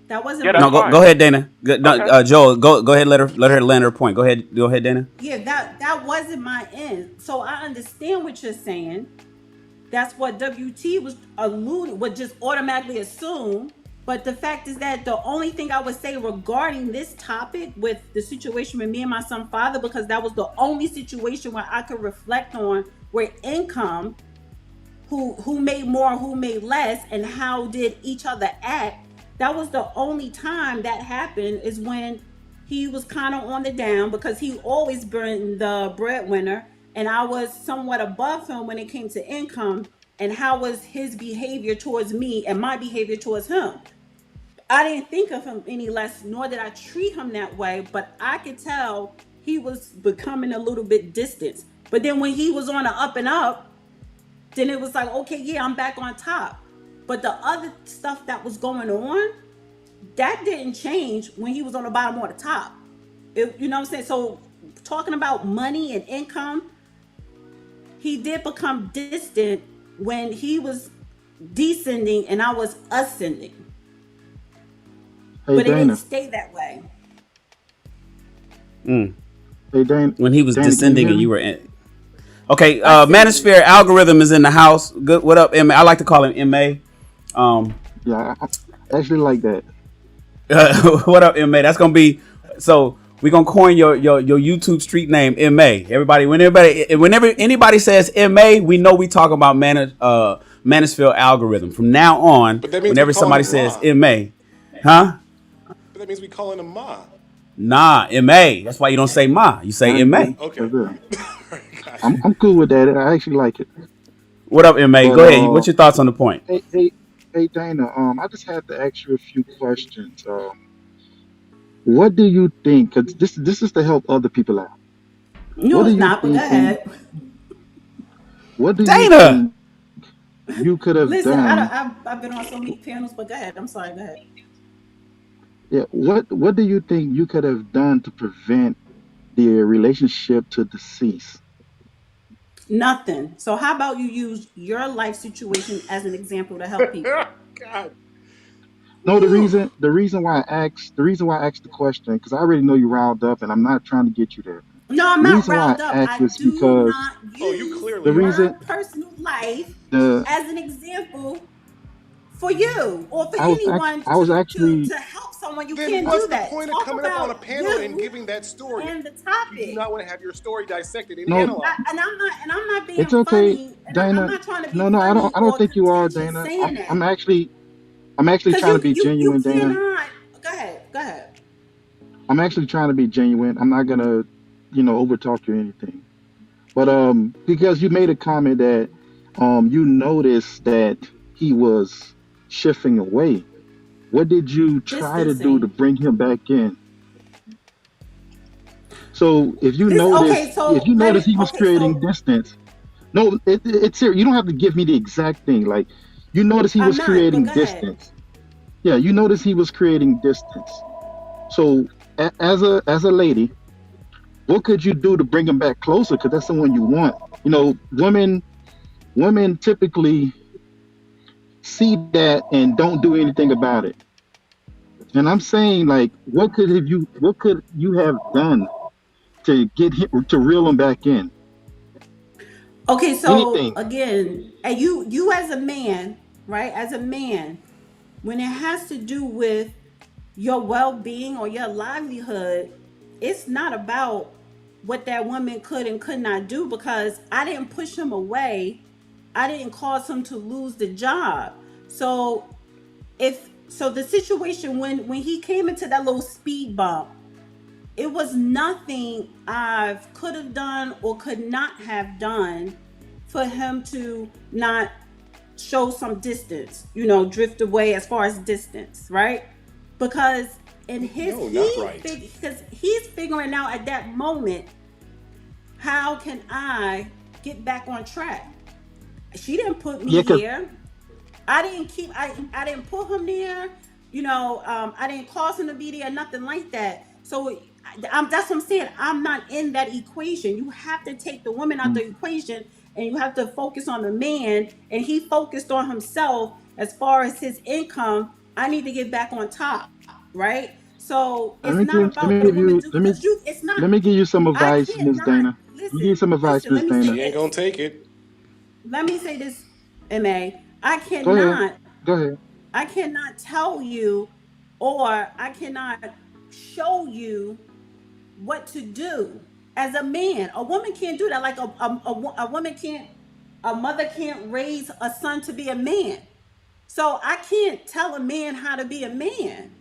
That wasn't. Yeah, no, go ahead, Dana. Okay. Joel, go ahead. Let her land her point. Go ahead, Dana. Yeah, that wasn't my end. So I understand what you're saying. That's what WT was alluding, would just automatically assume. But the fact is that the only thing I would say regarding this topic with the situation with me and my son's father, because that was the only situation where I could reflect on where income, who made more, who made less, and how did each other act. That was the only time that happened, is when he was kind of on the down, because he always been the breadwinner, and I was somewhat above him when it came to income. And how was his behavior towards me and my behavior towards him? I didn't think of him any less, nor did I treat him that way, but I could tell he was becoming a little bit distant. But then when he was on the up and up, then it was like, okay, yeah, I'm back on top. But the other stuff that was going on, that didn't change when he was on the bottom or the top. You know what I'm saying? So talking about money and income, he did become distant when he was descending and I was ascending. Hey, but Dana. It didn't stay that way. Hey, Dana. When he was descending and you were in. Okay, Manosphere Algorithm is in the house. Good. What up, MA? I like to call him MA. Yeah, I actually like that. What up, MA? That's gonna be so. We're gonna coin your YouTube street name, MA. Whenever anybody says MA, we know we talking about Mansfield algorithm. From now on, But that means whenever we calling somebody him says Ma. MA, huh? But that means we calling him Ma. Nah, MA. That's why you don't say Ma. You say MA. Okay. I'm cool with that. I actually like it. What up, MA? But Go ahead. What's your thoughts on the point? hey, Dana. I just had to ask you a few questions. What do you think? Because this is to help other people out. No, What do it's you not. But go think? ahead. What do you Dana. think you could have Listen, done? I've been on so many panels, but go ahead. I'm sorry. Go ahead. Yeah. What do you think you could have done to prevent the relationship to decease? Nothing. So how about you use your life situation as an example to help people? God. No, the Whew. reason why I asked the question, because I already know you riled up, and I'm not trying to get you there. No, I'm The not reason why riled I up. asked I is do because not Oh, you use clearly the are. your reason personal life the as an example for you or for I was act anyone I was actually to help someone. You Then can't what's do the that. point of Talk coming up on a about panel and you giving that story and the if you do topic. not want to have your story dissected and no. analyzed? And I'm not being It's okay, funny, and I'm Dana. not trying to be No, funny I don't or think you are, contentious Dana. saying that. I'm actually Because trying to be you genuine, Dana. cannot. Go ahead. Go ahead. I'm actually trying to be genuine. I'm not gonna, overtalk you or anything. But because you made a comment that you noticed that he was shifting away. What did you try to do to Distancing. bring him back in? So This okay. if So you let notice me. he was Okay. creating So distance. No, it's serious. You don't have to give me the exact thing. Like you notice he I'm was not. But creating go ahead. distance. Yeah, you notice he was creating distance. So as a lady, what could you do to bring him back closer? Because that's someone you want. Women typically see that and don't do anything about it. And I'm saying, like, what could you have done to get him to reel him back in? Okay. So Anything. again, and you as a man, right? As a man, when it has to do with your well-being or your livelihood, it's not about what that woman could and could not do, because I didn't push him away. I didn't cause him to lose the job. So if so the situation when he came into that little speed bump, it was nothing I could have done or could not have done for him to not show some distance, drift away as far as distance, right? Because in his No, not right. because he's figuring out at that moment, how can I get back on track? She didn't put me Yeah, because here. I didn't pull him there. I didn't cause him to be there, nothing like that. So that's what I'm saying. I'm not in that equation. You have to take the woman out the equation, and you have to focus on the man. And he focused on himself as far as his income. I need to get back on top, right? So it's not let about me what a give woman you do, because it's not. let me give you some I advice, Miss cannot Dana. Let me give you listen. some advice, Listen. Miss Let me say Dana. She ain't this. gonna take it. Let me say this, Ma. I Go ahead. cannot Go ahead. I cannot tell you, or I cannot show you what to do as a man. A woman can't do that. Like a woman can't, a mother can't raise a son to be a man. So I can't tell a man how to be a man.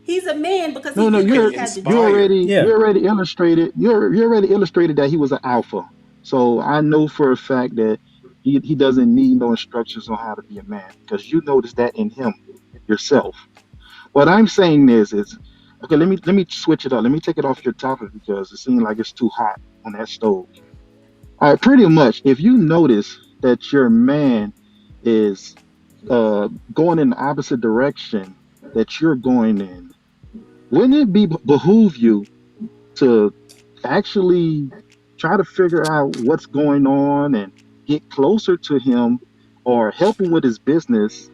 He's a man because he No, no, did what You he can had to you do. inspire. already Yeah. illustrated you already illustrated that he was an alpha. So I know for a fact that he doesn't need no instructions on how to be a man because you noticed that in him yourself. What I'm saying is okay, let me switch it up. Let me take it off your topic because it seems like it's too hot on that stove. All right, pretty much if you notice that your man is going in the opposite direction that you're going in, wouldn't it behoove you to actually try to figure out what's going on and get closer to him or help him with his business,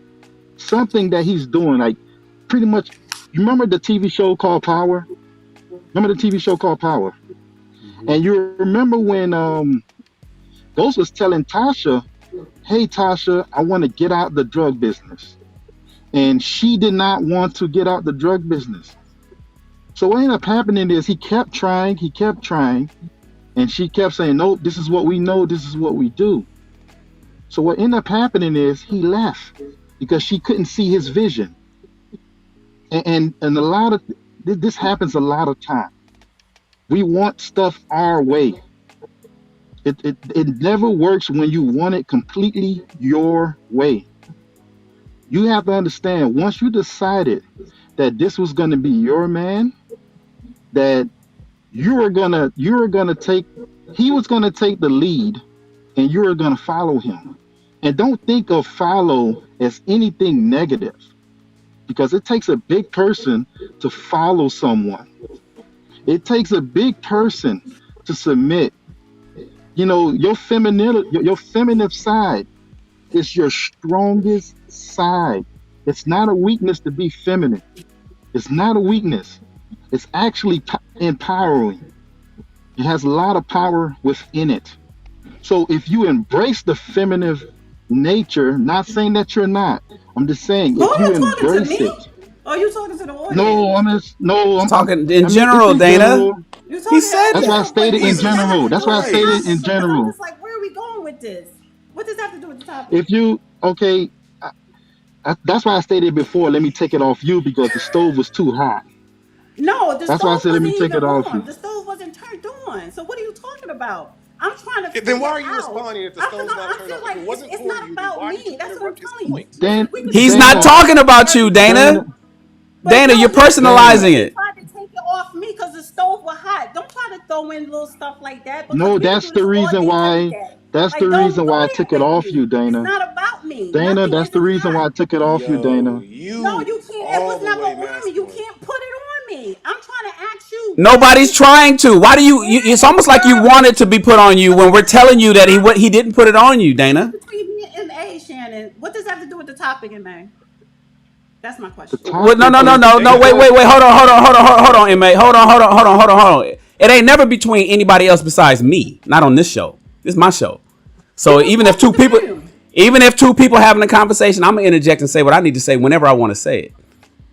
something that he's doing? Like pretty much, you remember the TV show called Power? Remember the TV show called Power? Mm-hmm. And you remember when Ghost was telling Tasha, hey Tasha, I want to get out the drug business. and she did not want to get out the drug business. So what ended up happening is he kept trying, and she kept saying, nope, this is what we know, this is what we do. So what ended up happening is he left because she couldn't see his vision. And a lot of this happens a lot of time. We want stuff our way. It never works when you want it completely your way. You have to understand, once you decided that this was going to be your man, that he was going to take the lead, and you were going to follow him. And don't think of follow as anything negative, because it takes a big person to follow someone. It takes a big person to submit. You know, your feminine side is your strongest side. It's not a weakness to be feminine. It's not a weakness. It's actually empowering. It has a lot of power within it. So if you embrace the feminine nature, not saying that you're not, I'm just saying if you embrace it. Are you talking to the audience? I'm talking in general, Dana. He said that's why I stated in general. That's why I stated in general. I'm just like, where are we going with this? What does that have to do with the topic? If you that's why I stated before. Let me take it off you because the stove was too hot. No, that's why I said let me take it off you. The stove wasn't turned on. So what are you talking about? I'm trying to. Then why are you responding if the stove's not turned on? Like it's not about me. That's what I'm telling you. He's not talking about you, Dana. Dana, you're personalizing it. Tried to take it off me because the stove was hot. Don't try to throw in little stuff like that. No, that's the reason why. That's the reason why I took it off you, Dana. It's not about me. Dana, that's the reason why I took it off you, Dana. No, you can't. It was never on me. You can't put it on me. I'm trying to ask you. Nobody's trying to. Why do you? It's almost like you want it to be put on you when we're telling you that he didn't put it on you, Dana. Between me and MA, Shannon, what does that have to do with the topic, MA? That's my question. Well, no. Wait. Hold on, MA. Hold on. It ain't never between anybody else besides me. Not on this show. This is my show. So even if two people having a conversation, I'm gonna interject and say what I need to say whenever I want to say it.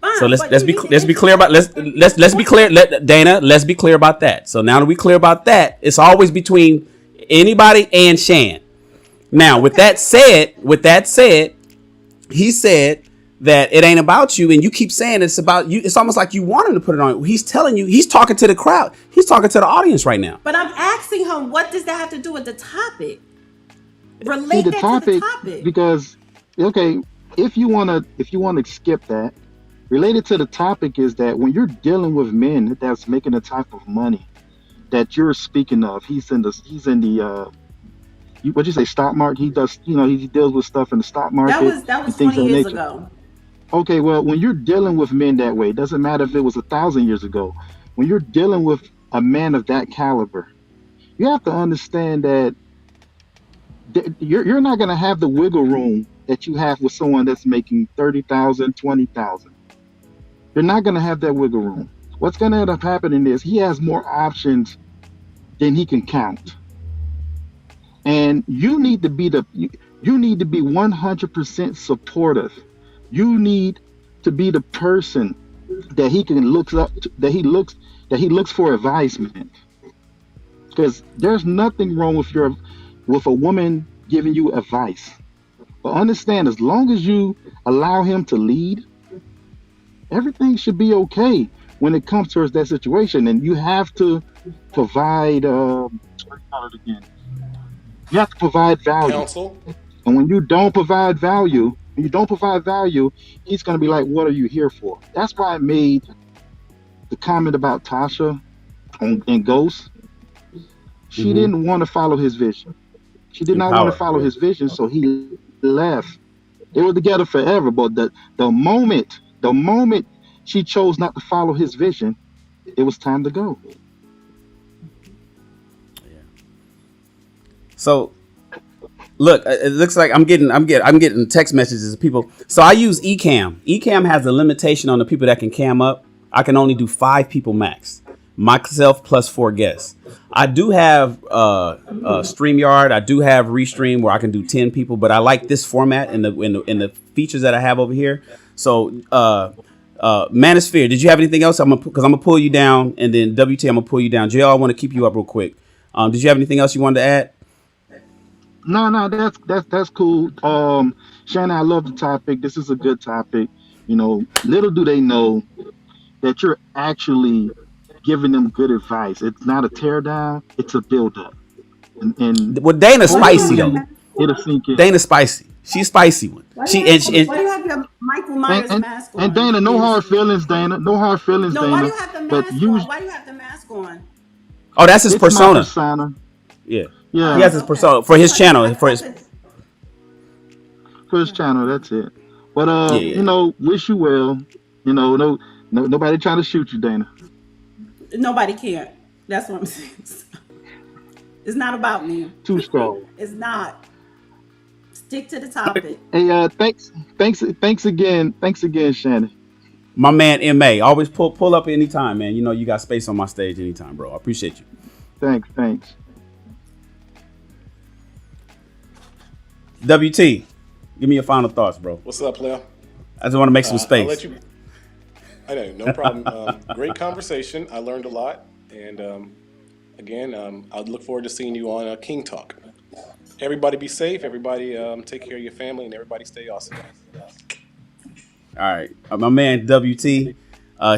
Fine, so let's be clear about let's be clear, Dana. Let's be clear about that. So now that we clear about that, it's always between anybody and Shan. Now, with that said, he said that it ain't about you, and you keep saying it's about you. It's almost like you want him to put it on. He's telling you, he's talking to the crowd. He's talking to the audience right now. But I'm asking him, what does that have to do with the topic? Relate that to the topic. Because, okay, if you wanna skip that, related to the topic is that when you're dealing with men that's making the type of money that you're speaking of, he's in the what'd you say, stock market? He does, he deals with stuff in the stock market. That was 20 years ago. Okay, well, when you're dealing with men that way, it doesn't matter if it was 1,000 years ago. When you're dealing with a man of that caliber, you have to understand that you're not going to have the wiggle room that you have with someone that's making 30,000, 20,000. You're not going to have that wiggle room. What's going to end up happening is he has more options than he can count. And you need to be 100% supportive. You need to be the person that he can look up to, that he looks for advisement. Because there's nothing wrong with a woman giving you advice. But understand, as long as you allow him to lead, everything should be okay when it comes towards that situation. And you have to provide You have to provide value. Counsel. And when you don't provide value, he's going to be like, what are you here for? That's why I made the comment about Tasha in Ghost. She didn't want to follow his vision. She did not want to follow his vision, so he left. They were together forever, but the moment she chose not to follow his vision, it was time to go. So, look, it looks like I'm getting text messages of people. So I use Ecamm. Ecamm has a limitation on the people that can cam up. I can only do 5 people max. Myself plus 4 guests. I do have StreamYard. I do have Restream where I can do 10 people, but I like this format and the features that I have over here. So Manosphere, did you have anything else? Because I'm gonna pull you down, and then WT, I'm gonna pull you down. JL, I want to keep you up real quick. Did you have anything else you wanted to add? No, that's cool. Shannon, I love the topic. This is a good topic. Little do they know that you're actually giving them good advice. It's not a tear down, it's a build up. And Well, Dana's spicy though. it'll sink in. Dana's spicy. She's spicy one. Why do She you and, have, she, why do you have your Michael Myers And, mask on? and Dana, no hard feelings, Dana. No hard feelings, No, why do Dana. you have the But mask use on? Why do you have the mask on? oh, that's his it's my persona. persona. Yeah, Yeah, he has his persona for his channel. For his for his channel. That's it. But Yeah. wish you well. No, nobody trying to shoot you, Dana. Nobody can. That's what I'm saying. It's not about me. Too strong. It's not. Stick to the topic. Hey, thanks again, Shannon. my man MA, always pull up anytime, man. You got space on my stage anytime, bro. I appreciate you. Thanks. WT, give me your final thoughts, bro. What's up, Leo? I just want to make some I'll space. let you. I know, no problem. Great conversation. I learned a lot, and again, I look forward to seeing you on King Talk. Everybody be safe. Everybody take care of your family, and everybody stay awesome. All right, my man WT,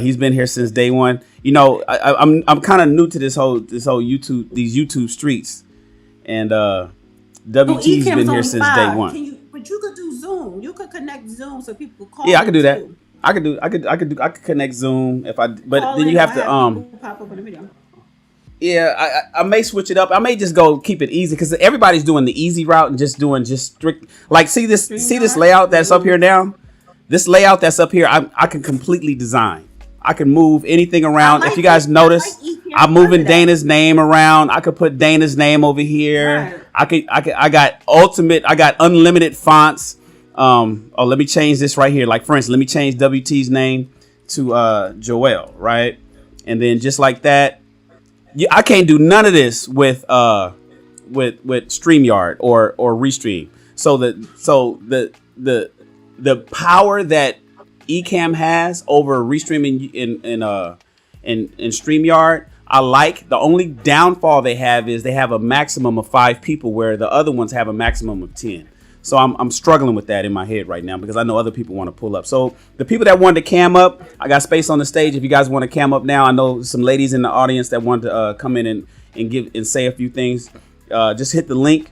he's been here since day one. I'm kind of new to this whole these YouTube streets, and WT's been here since day one. But you could do Zoom. You could connect Zoom so people call. Yeah, I could do that. too. I could connect Zoom but Call then in you have or to people pop up in the video. yeah, I may switch it up. I may just go keep it easy because everybody's doing the easy route and just doing strict. Like see this layout that's up here now. This layout that's up here, I can completely design. I can move anything around. If you guys notice, I'm moving Dana's name around. I could put Dana's name over here. Right. I got unlimited fonts. Let me change this right here. Like for instance, let me change WT's name to Joel, right? And then just like that, I can't do none of this with StreamYard or Restream. So the power that Ecamm has over Restream in StreamYard, I like. The only downfall they have is they have a maximum of 5 people, where the other ones have a maximum of 10. So I'm struggling with that in my head right now because I know other people want to pull up. So the people that wanted to cam up, I got space on the stage. If you guys want to cam up now, I know some ladies in the audience that want to come in and give and say a few things. Just hit the link.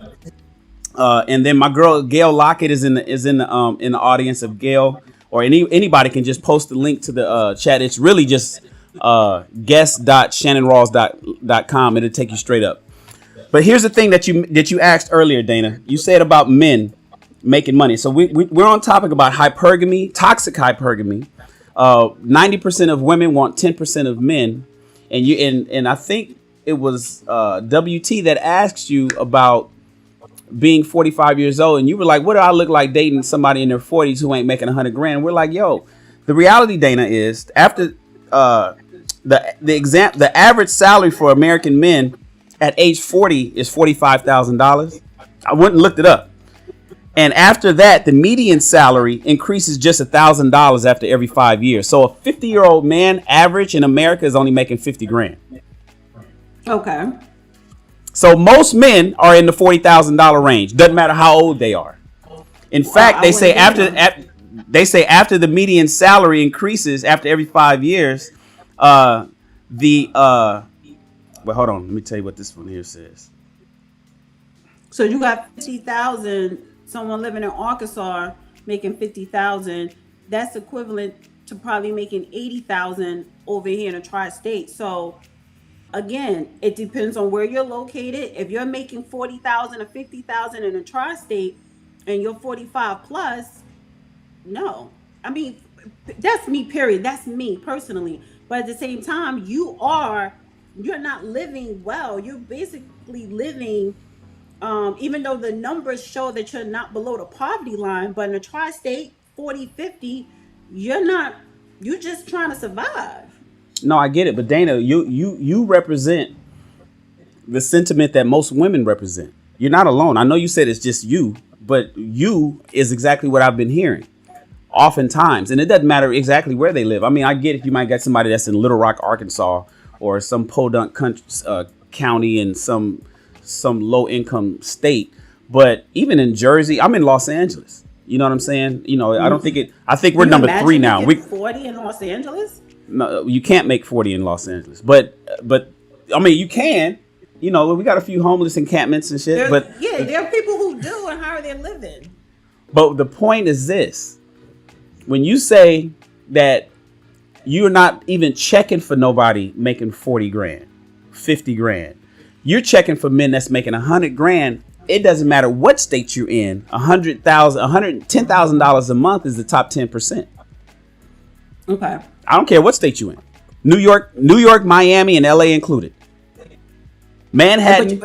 And then my girl Gail Lockett is in the audience. Of Gail or anybody can just post the link to the chat. It's really just guest.shannonrawls.com. It'll take you straight up. But here's the thing that you asked earlier, Dana. You said about men making money. So we're on topic about hypergamy, toxic hypergamy. 90% of women want 10% of men, and I think it was WT that asked you about being 45 years old, and you were like, what do I look like dating somebody in their 40s who ain't making $100,000? And we're like, yo, the reality, Dana, is after the average salary for American men at age 40 is $45,000. I went and looked it up. And after that, the median salary increases just $1,000 after every 5 years. So a 50-year-old man average in America is only making $50,000. Okay. So most men are in the $40,000 range. Doesn't matter how old they are. In fact, they say after the median salary increases after every 5 years, well, hold on. Let me tell you what this one here says. So you got 50,000. Someone living in Arkansas making 50,000. That's equivalent to probably making 80,000 over here in a tri-state. So again, it depends on where you're located. If you're making 40,000 or 50,000 in a tri-state and you're 45 plus, no. I mean, that's me, period. That's me personally. But at the same time, you're not living well. You're basically living, even though the numbers show that you're not below the poverty line, but in a tri-state, 40, 50, you're just trying to survive. No, I get it. But Dana, you represent the sentiment that most women represent. You're not alone. I know you said it's just you, but you is exactly what I've been hearing. Oftentimes, and it doesn't matter exactly where they live. I mean, I get it. You might get somebody that's in Little Rock, Arkansas, or some podunk county in some low income state. But even in Jersey, I'm in Los Angeles. You know what I'm saying? You know, I don't think it. I think we're number 3 now. We 40 in Los Angeles. No, you can't make 40 in Los Angeles, but I mean, you can. You know, we got a few homeless encampments and shit. There are people who do, and how are they living? But the point is this. When you say that you're not even checking for nobody making 40 grand, 50 grand, you're checking for men that's making 100 grand. It doesn't matter what state you're in. $110,000 a month is the top 10%. Okay. I don't care what state you're in. New York, Miami, and LA included. Manhattan,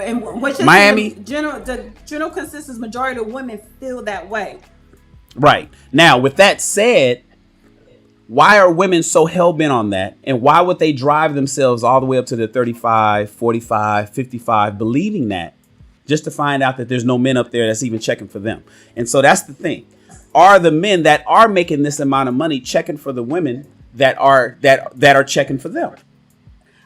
Miami. The general consensus majority of women feel that way. Right. Now, with that said, why are women so hell-bent on that? And why would they drive themselves all the way up to the 35, 45, 55, believing that, just to find out that there's no men up there that's even checking for them? And so that's the thing. Are the men that are making this amount of money checking for the women that are checking for them?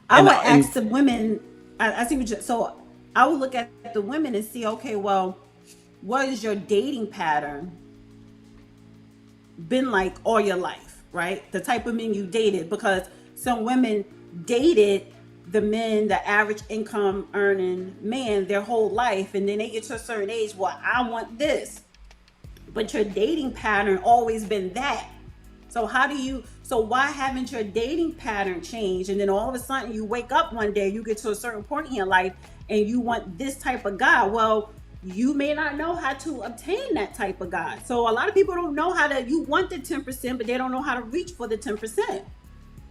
I would ask the women. I see what you. So I would look at the women and see, okay, well, what is your dating pattern been like all your life, right? The type of men you dated, because some women dated the men, the average income earning man, their whole life, and then they get to a certain age, well, I want this, but your dating pattern always been that. So why haven't your dating pattern changed? And then all of a sudden you wake up one day, you get to a certain point in your life and you want this type of guy. Well, you may not know how to obtain that type of guy. So a lot of people don't know you want the 10%, but they don't know how to reach for the 10%.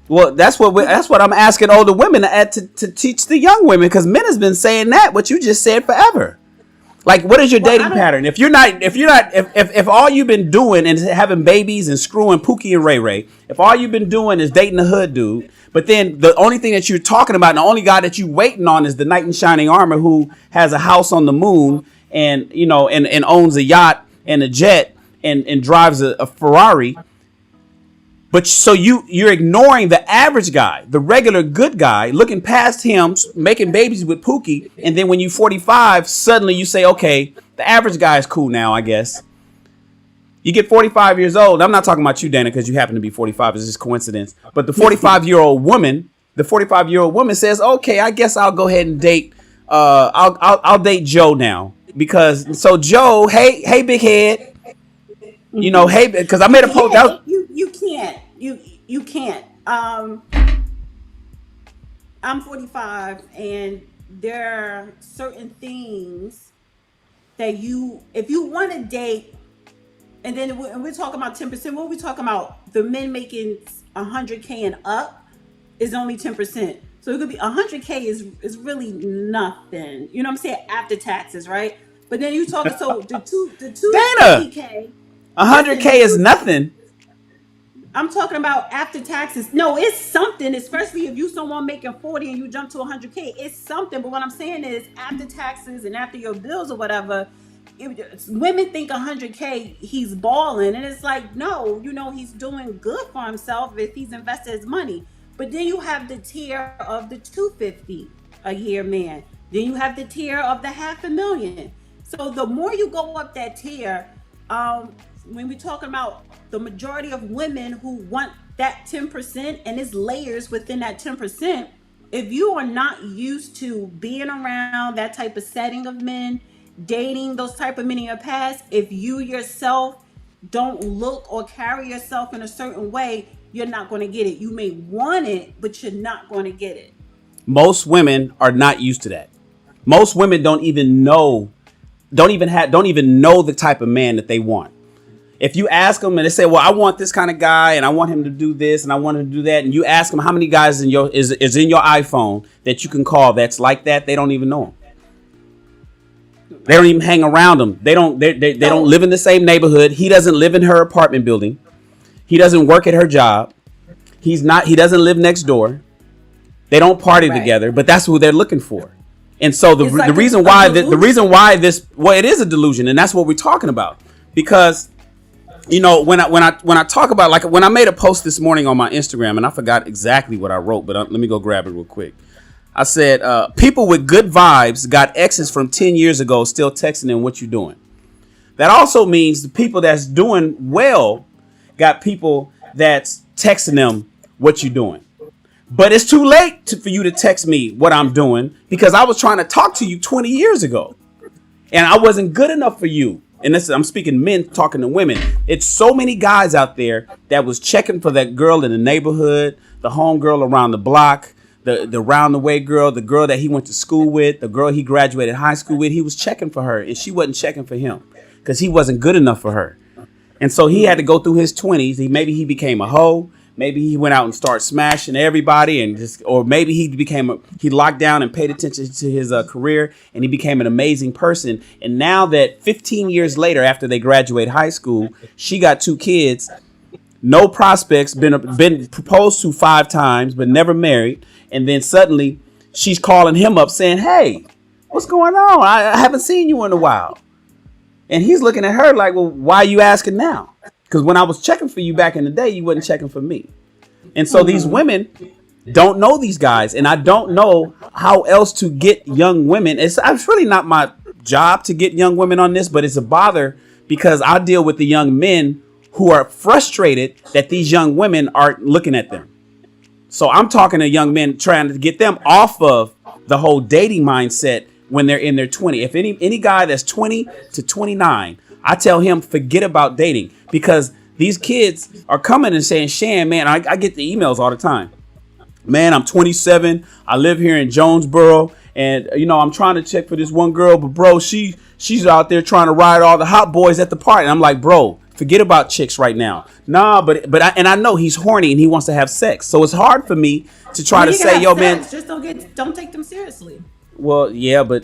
Well, that's what I'm asking older women to teach the young women, because men has been saying that, what you just said forever. Like, what is your dating pattern? If all you've been doing is having babies and screwing Pookie and Ray Ray, if all you've been doing is dating a hood dude, but then the only thing that you're talking about, and the only guy that you waiting on is the knight in shining armor who has a house on the moon and, you know, and owns a yacht and a jet and drives a Ferrari. But so you're ignoring the average guy, the regular good guy, looking past him, making babies with Pookie. And then when you're 45, suddenly you say, okay, the average guy is cool now, I guess. You get 45 years old. I'm not talking about you, Dana, because you happen to be 45. It's just coincidence. But the 45-year-old woman says, okay, I guess I'll go ahead and date. I'll date Joe now, because so Joe, hey, big head. You know, hey, because I made a post. You can't. I'm 45, and there are certain things that if you want to date, and then we're talking about 10%. What are we talking about? The men making 100K and up is only 10%. So it could be 100K is really nothing. You know what I'm saying? After taxes, right? But then you talking so the two Dana, 100K is nothing. I'm talking about after taxes. No, it's something, especially if you someone making 40 and you jump to 100K. It's something. But what I'm saying is after taxes and after your bills or whatever, women think 100K, he's balling. And it's like, no, you know, he's doing good for himself if he's invested his money. But then you have the tier of the 250 a year man. Then you have the tier of the $500,000. So the more you go up that tier, when we're talking about the majority of women who want that 10%, and it's layers within that 10%, if you are not used to being around that type of setting of men, dating those type of men in your past, if you yourself don't look or carry yourself in a certain way, you're not going to get it. You may want it, but you're not going to get it. Most women are not used to that. Most women don't even know the type of man that they want. If you ask them and they say, well, I want this kind of guy and I want him to do this and I want him to do that, and you ask them how many guys is in your iPhone that you can call that's like that, they don't even know them. They don't even hang around them. They don't live in the same neighborhood. He doesn't live in her apartment building. He doesn't work at her job. He doesn't live next door. They don't party together, but that's who they're looking for. And so the reason why this, it is a delusion, and that's what we're talking about. Because you know, when I talk about, like, when I made a post this morning on my Instagram, and I forgot exactly what I wrote, but let me go grab it real quick. I said, people with good vibes got exes from 10 years ago still texting them, what you doing? That also means the people that's doing well got people that's texting them, what you doing? But it's too late for you to text me what I'm doing, because I was trying to talk to you 20 years ago and I wasn't good enough for you. And this, I'm speaking men talking to women. It's so many guys out there that was checking for that girl in the neighborhood, the home girl around the block, the round the way girl, the girl that he went to school with, the girl he graduated high school with. He was checking for her and she wasn't checking for him because he wasn't good enough for her. And so he had to go through his 20s. Maybe he became a hoe. Maybe he went out and started smashing everybody, and just, or maybe he locked down and paid attention to his career, and he became an amazing person. And now that 15 years later, after they graduate high school, she got 2 kids, no prospects, been proposed to 5 times, but never married. And then suddenly she's calling him up saying, "Hey, what's going on? I haven't seen you in a while." And he's looking at her like, "Well, why are you asking now? Because when I was checking for you back in the day, you wasn't checking for me." And so these women don't know these guys. And I don't know how else to get young women. It's really not my job to get young women on this, but it's a bother because I deal with the young men who are frustrated that these young women aren't looking at them. So I'm talking to young men trying to get them off of the whole dating mindset when they're in their 20s. If any guy that's 20 to 29, I tell him, forget about dating, because these kids are coming and saying, "Shan, man, I get the emails all the time. Man, I'm 27. I live here in Jonesboro. And, you know, I'm trying to check for this one girl. But, bro, she's out there trying to ride all the hot boys at the party." And I'm like, "Bro, forget about chicks right now." Nah, but I know he's horny and he wants to have sex. So it's hard for me to try to say, "Yo, man, just don't take them seriously." Well, yeah, but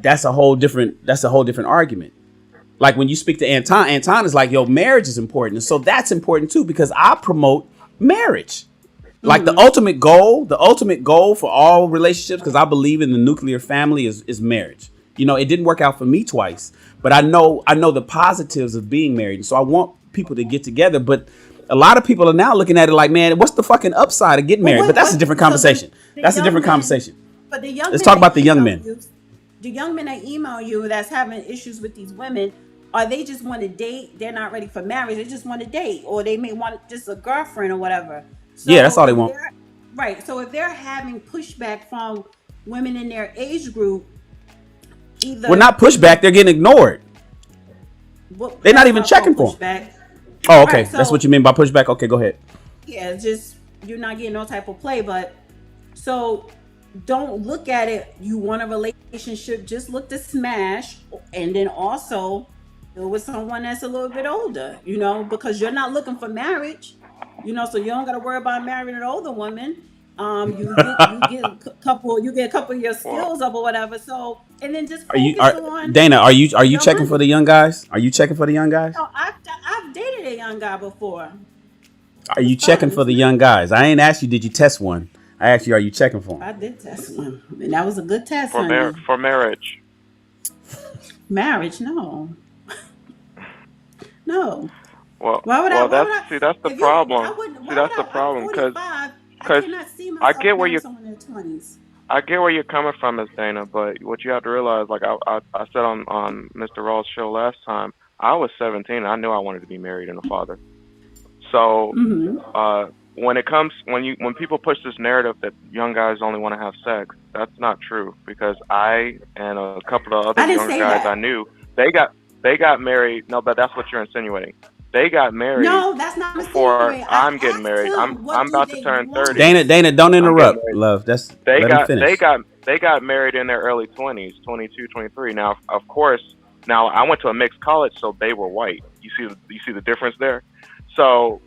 that's a whole different argument. Like when you speak to Anton is like, "Yo, marriage is important." And so that's important too, because I promote marriage. Like the ultimate goal for all relationships, because I believe in the nuclear family, is marriage. You know, it didn't work out for me twice, but I know the positives of being married. And so I want people to get together. But a lot of people are now looking at it like, "Man, what's the fucking upside of getting married?" But that's a different conversation. That's a different conversation. But the young Let's talk about the young men. The young men that email you that's having issues with these women, or they just want to date. They're not ready for marriage. They just want to date, or they may want just a girlfriend or whatever. So yeah, that's all they want. Right. So if they're having pushback from women in their age group, either well, not pushback, they're getting ignored. They're not even checking for them. Oh, okay. Right, so, that's what you mean by pushback. Okay, go ahead. Yeah, just you're not getting no type of play, but so don't look at it. You want a relationship, just look to smash, and then also with someone that's a little bit older, you know, because you're not looking for marriage, you know, so you don't got to worry about marrying an older woman. You get a couple of your skills up or whatever. So, and then just focus on Dana. Are you checking for the young guys? Are you checking for the young guys? No, I've dated a young guy before. Are you checking for the young guys? I ain't asked you, did you test one? I asked you, are you checking for them? I did test one, and that was a good test. For marriage. Marriage, no. No. Well, that's the problem. That's the problem, because I get where you're coming from, Miss Dana, but what you have to realize, like I said on Mr. Rawls' show last time, I was 17 and I knew I wanted to be married and a father. So when people push this narrative that young guys only want to have sex, that's not true, because I and a couple of other young guys I knew, they got married. No, but that's what you're insinuating. They got married. No, that's not before I'm getting married. I'm about to turn 30. Dana, don't interrupt, love. They got married in their early 20s, 22, 23. Now, of course, I went to a mixed college, so they were white. You see the difference there. So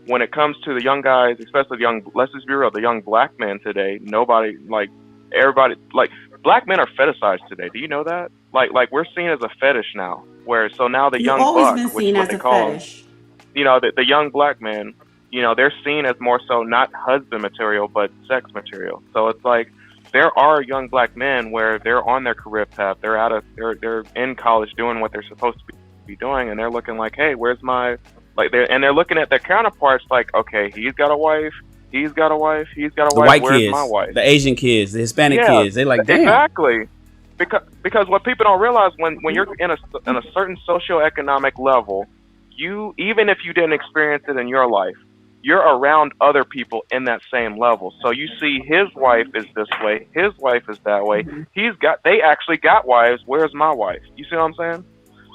when it comes to the young guys, especially let's just be real, the young black men today, everybody, black men are fetishized today. Do you know that? Like we're seen as a fetish now. So now the young buck, which is what they call them, you know, the young black men, you know, they're seen as more so not husband material, but sex material. So it's like there are young black men where they're on their career path. They're in college doing what they're supposed to be doing, and they're looking like, "Hey, where's my Like they're looking at their counterparts like, okay, he's got a wife, he's got a wife, he's got a The wife. white Where's kids, my wife? the Asian kids, the Hispanic Yeah, kids. They like, damn. exactly. Because what people don't realize when you're in a certain socioeconomic level, you, even if you didn't experience it in your life, you're around other people in that same level. So you see his wife is this way, his wife is that way. They actually got wives. Where's my wife? You see what I'm saying?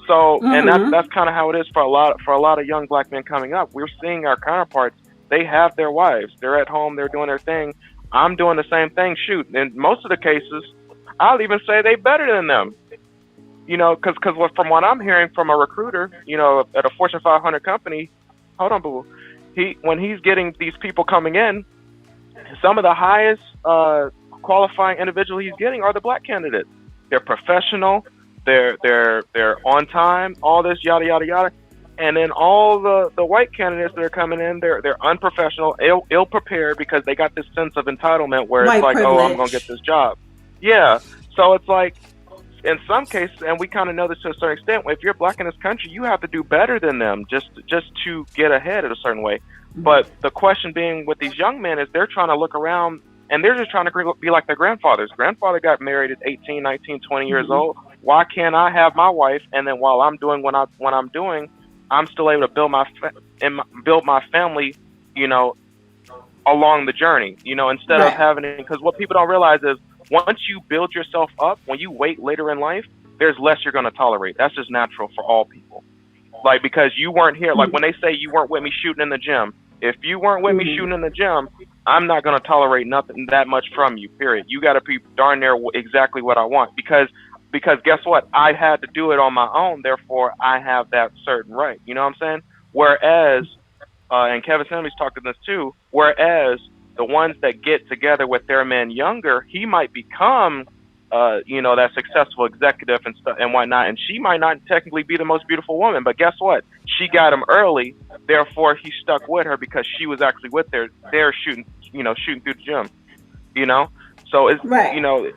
So, and that's kind of how it is for a lot of young black men coming up. We're seeing our counterparts. They have their wives. They're at home. They're doing their thing. I'm doing the same thing. Shoot, in most of the cases, I'll even say they better than them. You know, because from what I'm hearing from a recruiter, you know, at a Fortune 500 company, hold on, boo. When he's getting these people coming in, some of the highest qualifying individuals he's getting are the black candidates. They're professional, they're on time, all this yada yada yada, and then all the white candidates that are coming in, they're unprofessional, ill prepared because they got this sense of entitlement where it's like, oh, I'm gonna get this job. Yeah, so it's like, in some cases, and we kind of know this to a certain extent, if you're black in this country, you have to do better than them just to get ahead in a certain way. But the question being with these young men is they're trying to look around and they're just trying to be like their grandfathers. Grandfather got married at 18, 19, 20 years old. Why can't I have my wife? And then while I'm doing what I'm doing, I'm still able to build my family, you know, along the journey, you know, instead of having it. Because what people don't realize is, once you build yourself up, when you wait later in life, there's less you're going to tolerate. That's just natural for all people. Like, because you weren't here, like when they say you weren't with me shooting in the gym, if you weren't with me shooting in the gym, I'm not going to tolerate nothing that much from you, period. You got to be darn near exactly what I want. Because guess what? I had to do it on my own, therefore I have that certain right. You know what I'm saying? Whereas, and Kevin Samuels talked to this too, whereas the ones that get together with their men younger, he might become, you know, that successful executive and stuff and whatnot, and she might not technically be the most beautiful woman, but guess what? She got him early, therefore he stuck with her because she was actually with her. They're shooting through the gym, you know. So it's you know.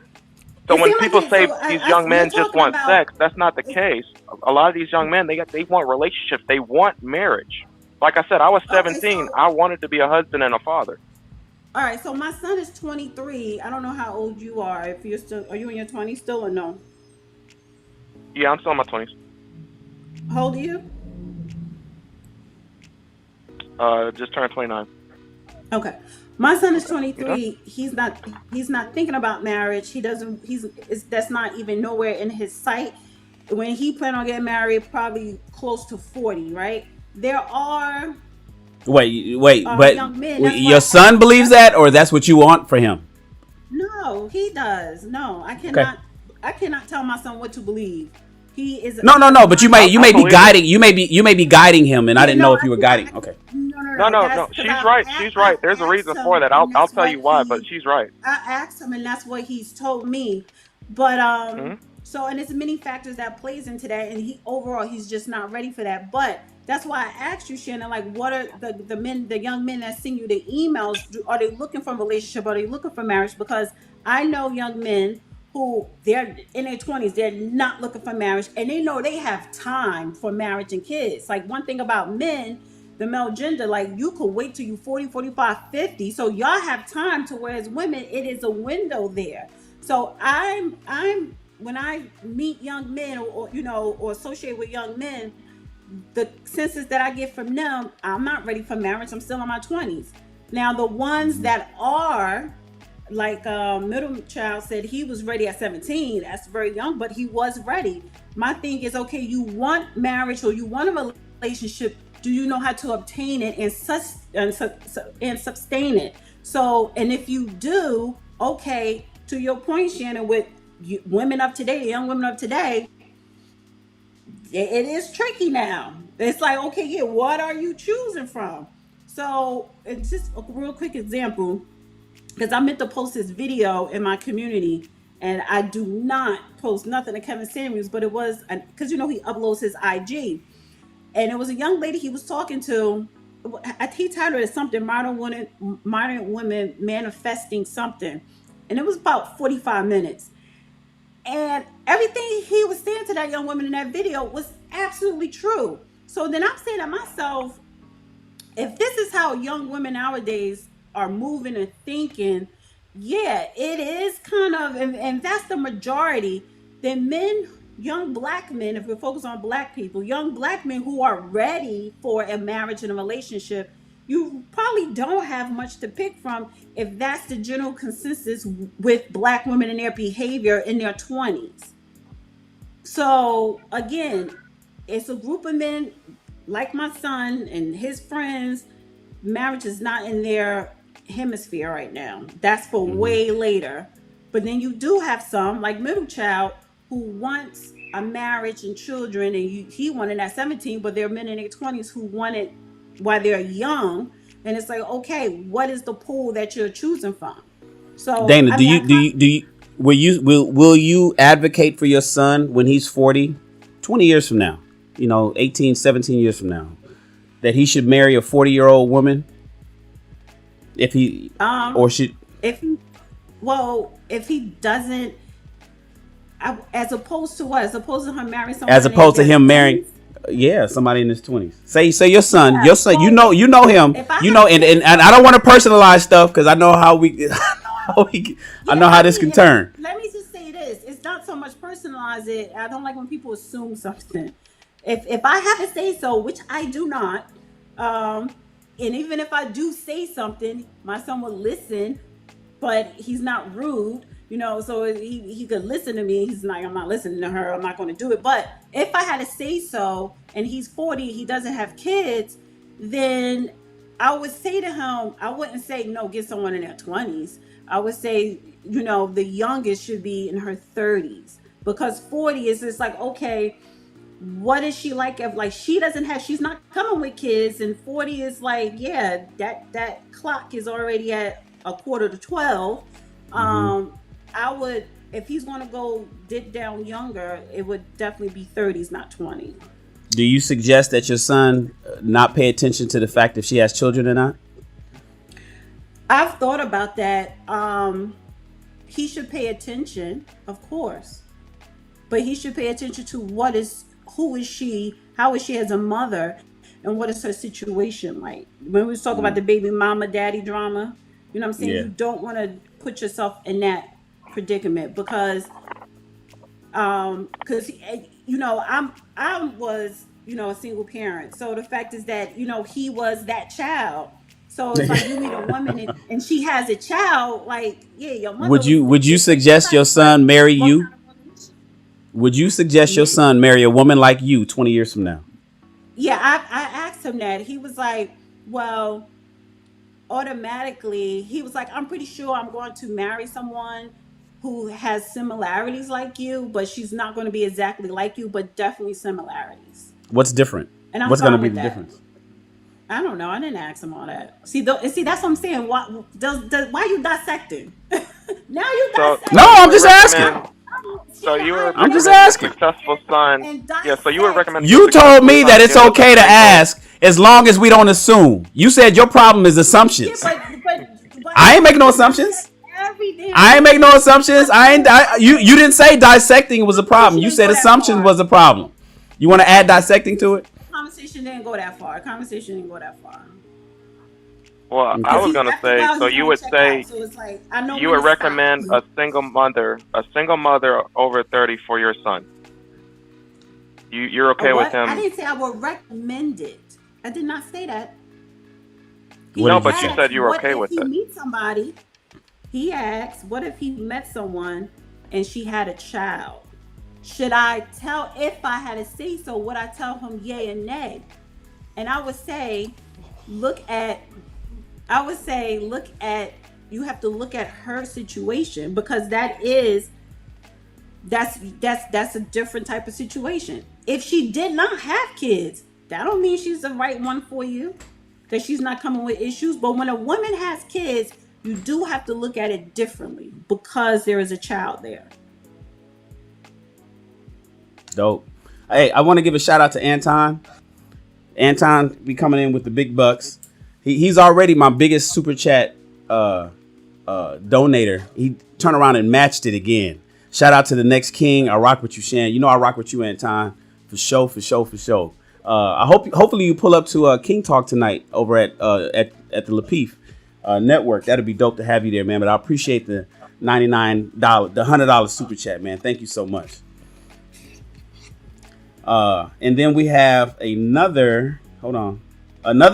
So when people say these young men just want sex, that's not the case. A lot of these young men, they want relationships. They want marriage. Like I said, I was 17. I wanted to be a husband and a father. All right, so my son is 23. I don't know how old you are. If you're still, are you in your 20s still or no? Yeah, I'm still in my 20s. How old are you? Just turned 29. Okay. My son is 23. He's not thinking about marriage. That's not even nowhere in his sight. When he planned on getting married, probably close to 40, right? There are Wait, but young men. your son believes that, or that's what you want for him? No, he does. No, I cannot. I cannot tell my son what to believe. He is no. But you may be guiding. You may be guiding him, and I didn't know if you were guiding. Okay. No. She's right. She's right. There's a reason for that. I'll tell you why, but she's right. I asked him, and that's what he's told me. But so, and there's many factors that plays into that, and he's just not ready for that. But that's why I asked you, Shannon, like, what are the young men that send you the emails? Are they looking for a relationship? Are they looking for marriage? Because I know young men who they're in their 20s, they're not looking for marriage, and they know they have time for marriage and kids. Like, one thing about men, the male gender, like, you could wait till you 40, 45, 50. So y'all have time to, whereas women, it is a window there. So I'm when I meet young men or associate with young men, the senses that I get from them, I'm not ready for marriage. I'm still in my 20s. Now, the ones that are, like middle child said, he was ready at 17. That's very young, but he was ready. My thing is, okay, you want marriage or you want a relationship. Do you know how to obtain it and sustain it? So, and if you do, okay, to your point, Shannon, with women of today, young women of today, it is tricky now. It's like, okay, yeah, what are you choosing from? So it's just a real quick example, because I meant to post this video in my community, and I do not post nothing to Kevin Samuels, but it was, because he uploads his IG, and it was a young lady he was talking to. He titled it something, modern women manifesting something, and it was about 45 minutes. And everything he was saying to that young woman in that video was absolutely true. So then I'm saying to myself, if this is how young women nowadays are moving and thinking, yeah, it is kind of, and that's the majority, then men, young black men, if we focus on black people, young black men who are ready for a marriage and a relationship, you probably don't have much to pick from if that's the general consensus with black women and their behavior in their 20s. So again, it's a group of men like my son and his friends. Marriage is not in their hemisphere right now. That's for way later. But then you do have some, like middle child, who wants a marriage and children, and he wanted at 17, but there are men in their 20s who want it while they're young. And it's like, okay, what is the pool that you're choosing from? So Dana, I do mean, you will you advocate for your son when he's 40, 20 years from now, 18, 17 years from now, that he should marry a 40-year-old woman? If he or should, if he doesn't, as opposed to what? As opposed to him marrying someone, as opposed to him marrying, somebody in his 20s. Say your son, you know him, and I don't want to personalize stuff because I know how we, I know how this can turn. Let me just say this: it's not so much personalize it. I don't like when people assume something. If I have to say so, which I do not, and even if I do say something, my son will listen, but he's not rude, so he could listen to me. He's like, I'm not listening to her. I'm not going to do it. But if I had to say so, and he's 40, he doesn't have kids, then I would say to him, I wouldn't say, no, get someone in their 20s. I would say, the youngest should be in her 30s, because 40 is just like, okay, what is she like if she's not coming with kids, and 40 is like, yeah, that clock is already at 11:45. I would, if he's going to go dig down younger, it would definitely be 30s, not 20. Do you suggest that your son not pay attention to the fact if she has children or not? I've thought about that. He should pay attention, of course, but he should pay attention to who is she, how is she as a mother, and what is her situation like. When we talk about the baby mama daddy drama, you know what I'm saying? Yeah. You don't want to put yourself in that predicament because I was a single parent. So the fact is that he was that child. So it's like you meet a woman and she has a child, like, yeah, your mother. Would you suggest your son marry you? Would you suggest your son marry a woman like you 20 years from now? Yeah, I asked him that. He was like, well, automatically, he was like, I'm pretty sure I'm going to marry someone who has similarities like you, but she's not going to be exactly like you, but definitely similarities. What's different? And I'm What's going to be fine the with that. difference? I don't know. I didn't ask him all that. See, that's what I'm saying. Why you dissecting? Now you dissecting. No, I'm just asking. So you were I'm just asking. Successful son. Yeah, so you would recommend. You told me that it's okay to ask as long as we don't assume. You said your problem is assumptions. Yeah, but I ain't making no assumptions. I ain't making no assumptions. You didn't say dissecting was a problem. You said assumptions was a problem. You want to add dissecting to it? Conversation didn't go that far. Well, I was gonna say, so you would say, so it's like, you would recommend a single mother over 30 for your son. You're okay with him? I didn't say I would recommend it. I did not say that. No, but you said you were okay with it. What if he meets somebody? He asked, what if he met someone and she had a child? Should I tell, if I had to say so, would I tell him yay and nay? And I would say, look at, you have to look at her situation, because that's a different type of situation. If she did not have kids, that don't mean she's the right one for you, because she's not coming with issues. But when a woman has kids, you do have to look at it differently because there is a child there. Dope. Hey, I want to give a shout out to Anton. Anton be coming in with the big bucks. He's already my biggest super chat donator. He turned around and matched it again. Shout out to the next king. I rock with you, Shan. You know I rock with you, Anton. For sure. Hopefully you pull up to King Talk tonight over at the Lapeef network. That'd be dope to have you there, man. But I appreciate the $99, the $100 super chat, man. Thank you so much. And then we have another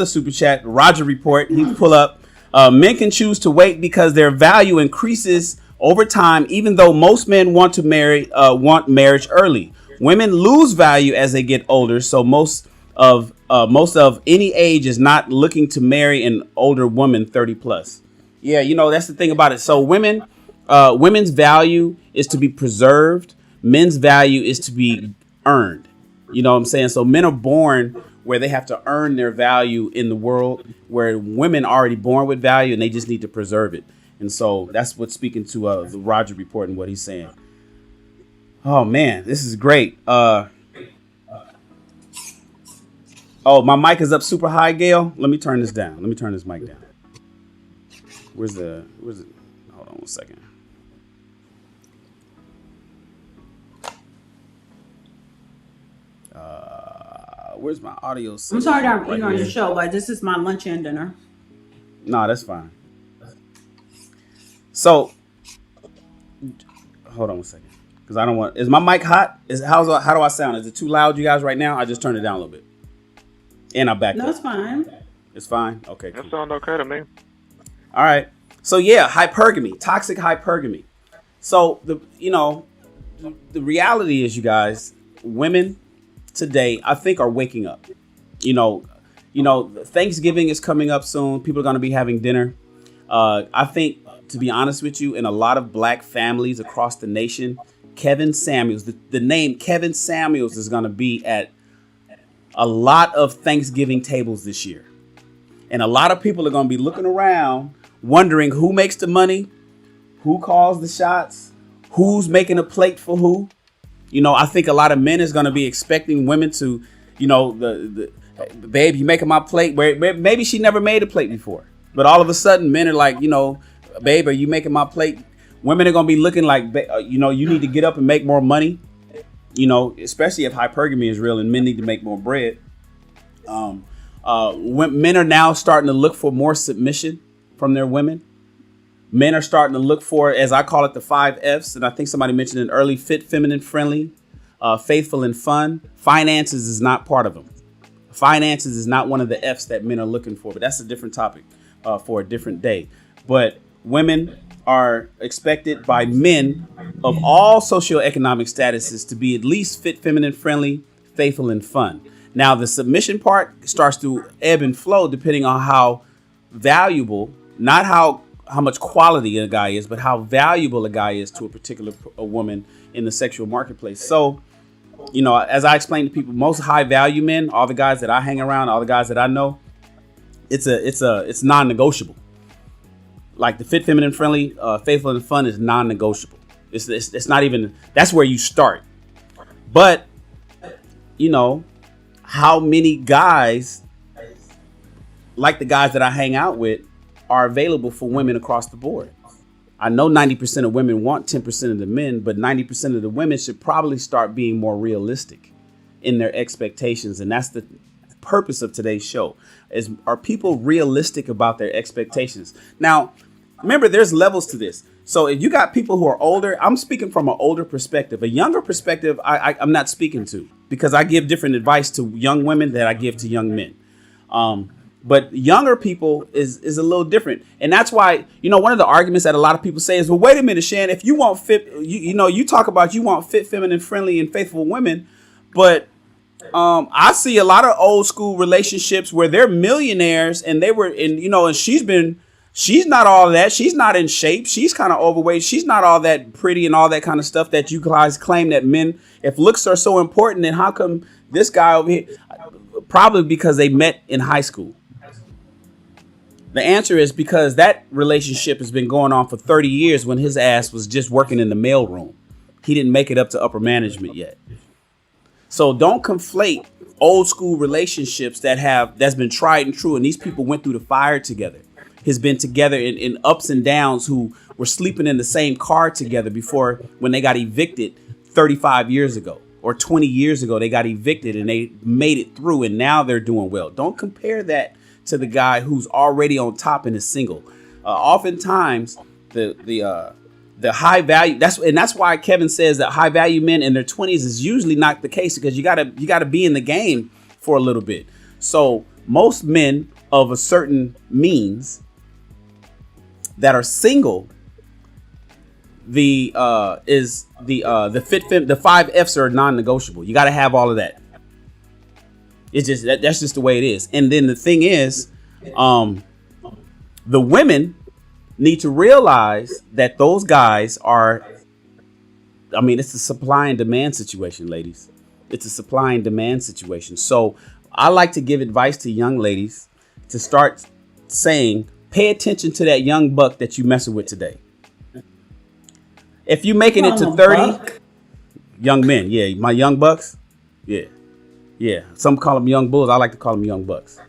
super chat. Roger Report. He pull up. Men can choose to wait because their value increases over time, even though most men want marriage early. Women lose value as they get older, so most of any age is not looking to marry an older woman 30 plus. Yeah, that's the thing about it. So women's value is to be preserved. Men's value is to be earned. You know what I'm saying? So men are born where they have to earn their value in the world, where women are already born with value and they just need to preserve it. And so that's what's speaking to the Roger Report and what he's saying. Oh man, this is great. Oh, my mic is up super high, Gail. Let me turn this down. Let me turn this mic down. Where's it? Hold on one second. Where's my audio? I'm sorry that I'm right on here. your show, but this is my lunch and dinner. No, that's fine. So, hold on one second, because I don't want. Is my mic hot? How do I sound? Is it too loud, you guys, right now? I just turned it down a little bit, and I backed up. No, it's fine. It's fine. Okay, cool. That sounds okay to me. All right. So yeah, hypergamy, toxic hypergamy. So the reality is, you guys, women today, I think, are waking up. Thanksgiving is coming up soon. People are going to be having dinner. I think, to be honest with you, in a lot of black families across the nation, Kevin Samuels, the name Kevin Samuels is going to be at a lot of Thanksgiving tables this year. And a lot of people are going to be looking around, wondering who makes the money, who calls the shots, who's making a plate for who. I think a lot of men is going to be expecting women to, babe, you making my plate, where maybe she never made a plate before. But all of a sudden, men are like, babe, are you making my plate? Women are going to be looking like, you need to get up and make more money, especially if hypergamy is real and men need to make more bread. Men are now starting to look for more submission from their women. Men are starting to look for, as I call it, the 5 F's. And I think somebody mentioned it early: fit, feminine, friendly, faithful, and fun. Finances is not part of them. Finances is not one of the F's that men are looking for, but that's a different topic for a different day. But women are expected by men of all socioeconomic statuses to be at least fit, feminine, friendly, faithful, and fun. Now, the submission part starts to ebb and flow depending on how valuable, not how much quality a guy is, but how valuable a guy is to a particular woman in the sexual marketplace. So, as I explain to people, most high value men, all the guys that I hang around, all the guys that I know, it's non-negotiable. Like the fit, feminine, friendly, faithful, and fun is non-negotiable. It's not even, that's where you start. But, how many guys, like the guys that I hang out with, are available for women across the board? I know 90% of women want 10% of the men, but 90% of the women should probably start being more realistic in their expectations. And that's the purpose of today's show, are people realistic about their expectations? Now, remember, there's levels to this. So if you got people who are older, I'm speaking from an older perspective. A younger perspective, I'm not speaking to, because I give different advice to young women that I give to young men. But younger people is a little different. And that's why, one of the arguments that a lot of people say is, well, wait a minute, Shan, if you want fit, you talk about you want fit, feminine, friendly, and faithful women. But I see a lot of old school relationships where they're millionaires and and she's not all that. She's not in shape. She's kind of overweight. She's not all that pretty and all that kind of stuff that you guys claim that men, if looks are so important, then how come this guy over here? Probably because they met in high school. The answer is because that relationship has been going on for 30 years when his ass was just working in the mailroom. He didn't make it up to upper management yet. So don't conflate old school relationships that's been tried and true. And these people went through the fire together. Has been together in ups and downs, who were sleeping in the same car together before when they got evicted 35 years ago. or 20 years ago they got evicted and they made it through and now they're doing well. Don't compare that to the guy who's already on top and is single. Oftentimes the high value, that's why Kevin says that high value men in their 20s is usually not the case, because you gotta be in the game for a little bit. So most men of a certain means that are single, the 5 F's are non-negotiable. You got to have all of that. It's just that's just the way it is. And then the thing is, the women need to realize that those guys are, I mean, it's a supply and demand situation, ladies. It's a supply and demand situation. So I like to give advice to young ladies to start saying, pay attention to that young buck that you messing with today. If you making it to 30, young men, yeah, my young bucks, yeah. Some call them young bulls. I like to call them young bucks.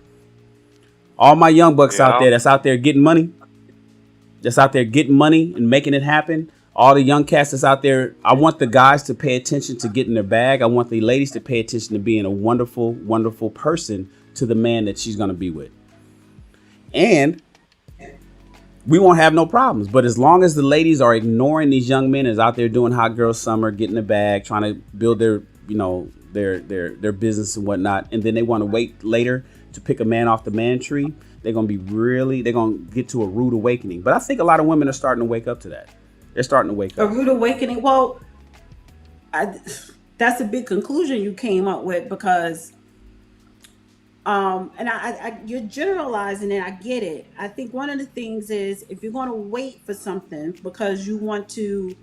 All my young bucks out there that's out there getting money, and making it happen. All the young cats that's out there, I want the guys to pay attention to getting their bag. I want the ladies to pay attention to being a wonderful, wonderful person to the man that she's going to be with. And we won't have no problems. But as long as the ladies are ignoring these young men, is out there doing hot girl summer, getting the bag, trying to build their, their business and whatnot, and then they want to wait later to pick a man off the man tree, they're going to get to a rude awakening. But I think a lot of women are starting to wake up to that. They're starting to wake up. A rude awakening. Well, that's a big conclusion you came up with, because and you're generalizing it. I get it. I think one of the things is, if you're going to wait for something because you want to,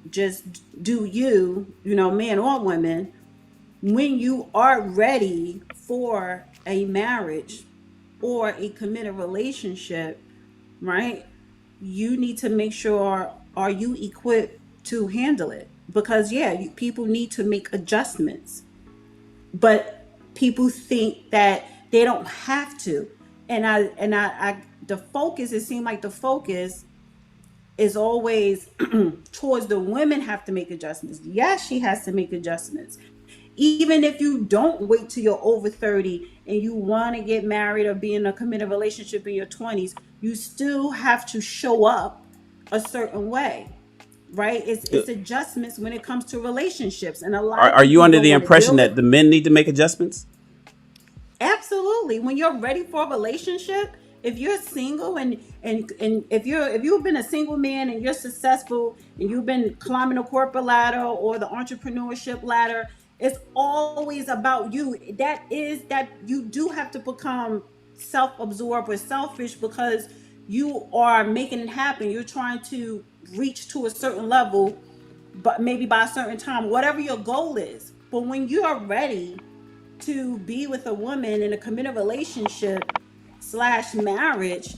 just do man or women, when you are ready for a marriage or a committed relationship, right? You need to make sure, are you equipped to handle it? Because people need to make adjustments, but people think that they don't have to. And the focus, it seemed like the focus is always towards the women have to make adjustments. Yes, she has to make adjustments. Even if you don't wait till you're over 30 and you want to get married or be in a committed relationship in your 20s, you still have to show up a certain way, right? It's adjustments when it comes to relationships. And a lot are you under the impression that the men need to make adjustments? Absolutely. When you're ready for a relationship, if you're single and if you've been a single man and you're successful and you've been climbing the corporate ladder or the entrepreneurship ladder, it's always about you. That you do have to become self-absorbed or selfish, because you are making it happen. You're trying to reach to a certain level, but maybe by a certain time, whatever your goal is. But when you are ready to be with a woman in a committed relationship / marriage,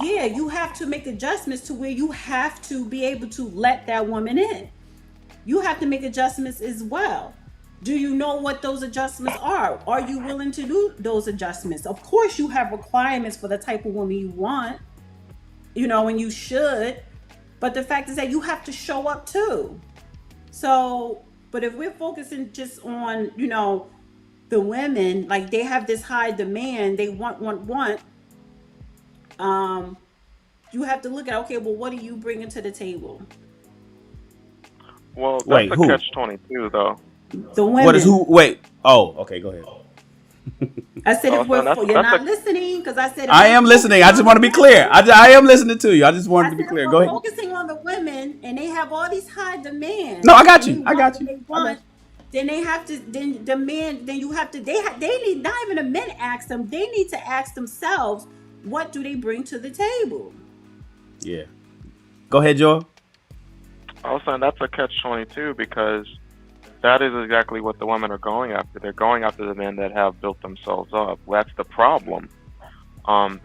you have to make adjustments to where you have to be able to let that woman in. You have to make adjustments as well. Do you know what those adjustments are? Are you willing to do those adjustments? Of course, you have requirements for the type of woman you want, and you should. But the fact is that you have to show up too. So, but if we're focusing just on, the women, like they have this high demand, they want. You have to look at, okay, well, what are you bringing to the table? Well, that's a catch-22 though. The women. What is who? Wait. Oh, okay. Go ahead. I said you're not listening, because I said I am listening. I just want to be clear. I am listening to you. I just wanted to be clear. Go ahead. Focusing on the women, and they have all these high demands. No, I got you. Then they have to. Then the men. Then you have to. They need, not even the men ask them. They need to ask themselves, what do they bring to the table? Yeah. Go ahead, Joel. I was saying that's a catch-22, because that is exactly what the women are going after. They're going after the men that have built themselves up. That's the problem.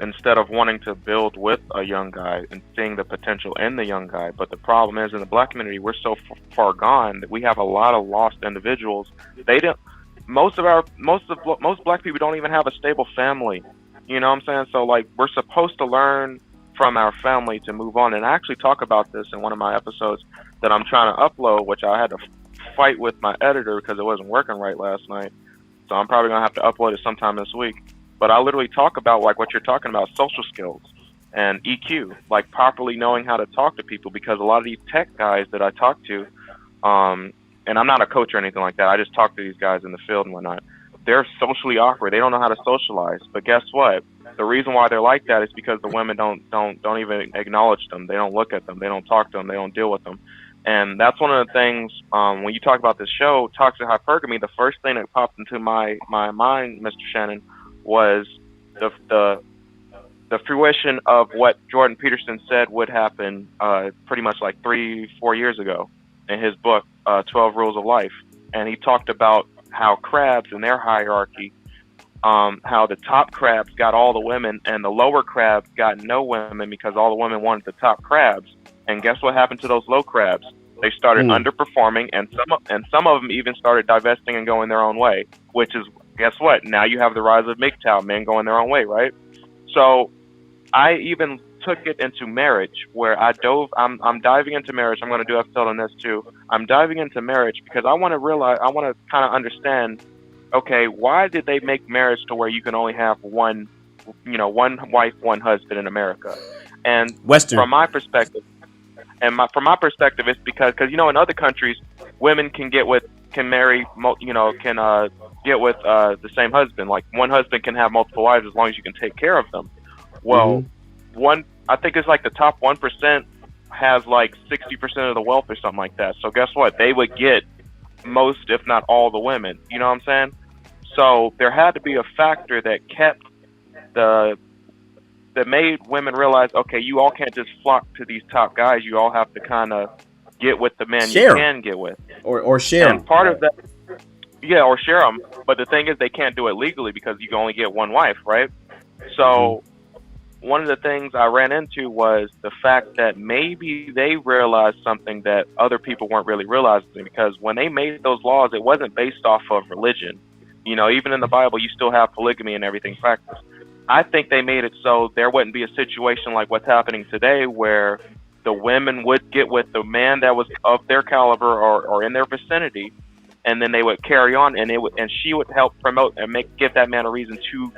Instead of wanting to build with a young guy and seeing the potential in the young guy. But the problem is, in the black community, we're so far gone that we have a lot of lost individuals. Most black people don't even have a stable family. You know what I'm saying? So, like, we're supposed to learn from our family to move on. And I actually talk about this in one of my episodes that I'm trying to upload, which I had to fight with my editor because it wasn't working right last night. So I'm probably going to have to upload it sometime this week. But I literally talk about like what you're talking about, social skills and EQ, like properly knowing how to talk to people, because a lot of these tech guys that I talk to, and I'm not a coach or anything like that, I just talk to these guys in the field and whatnot. They're socially awkward. They don't know how to socialize. But guess what? The reason why they're like that is because the women don't even acknowledge them. They don't look at them. They don't talk to them. They don't deal with them. And that's one of the things, when you talk about this show, Toxic Hypergamy, the first thing that popped into my mind, Mr. Shannon, was the fruition of what Jordan Peterson said would happen pretty much like 3-4 years ago in his book, 12 Rules of Life. And he talked about how crabs in their hierarchy, how the top crabs got all the women and the lower crabs got no women because all the women wanted the top crabs. And guess what happened to those low crabs? They started underperforming, and some of them even started divesting and going their own way, which is, guess what? Now you have the rise of MGTOW, men going their own way, right? So I even took it into marriage, where I'm diving into marriage. I'm going to do an episode on this too. I'm diving into marriage because I want to kind of understand, okay, why did they make marriage to where you can only have one wife, one husband in America? And Western. From my perspective, it's because in other countries, women can get with the same husband. Like one husband can have multiple wives as long as you can take care of them. Well, I think it's like the top 1% has like 60% of the wealth or something like that. So guess what? They would get most, if not all, the women. You know what I'm saying? So there had to be a factor that kept that made women realize, okay, you all can't just flock to these top guys. You all have to kind of get with the men you can get with, or share. And part of that, or share them. But the thing is, they can't do it legally because you can only get one wife, right? So one of the things I ran into was the fact that maybe they realized something that other people weren't really realizing, because when they made those laws, it wasn't based off of religion. Even in the Bible, you still have polygamy and everything practiced. I think they made it so there wouldn't be a situation like what's happening today, where the women would get with the man that was of their caliber or in their vicinity, and then they would carry on, and she would help promote and give that man a reason to,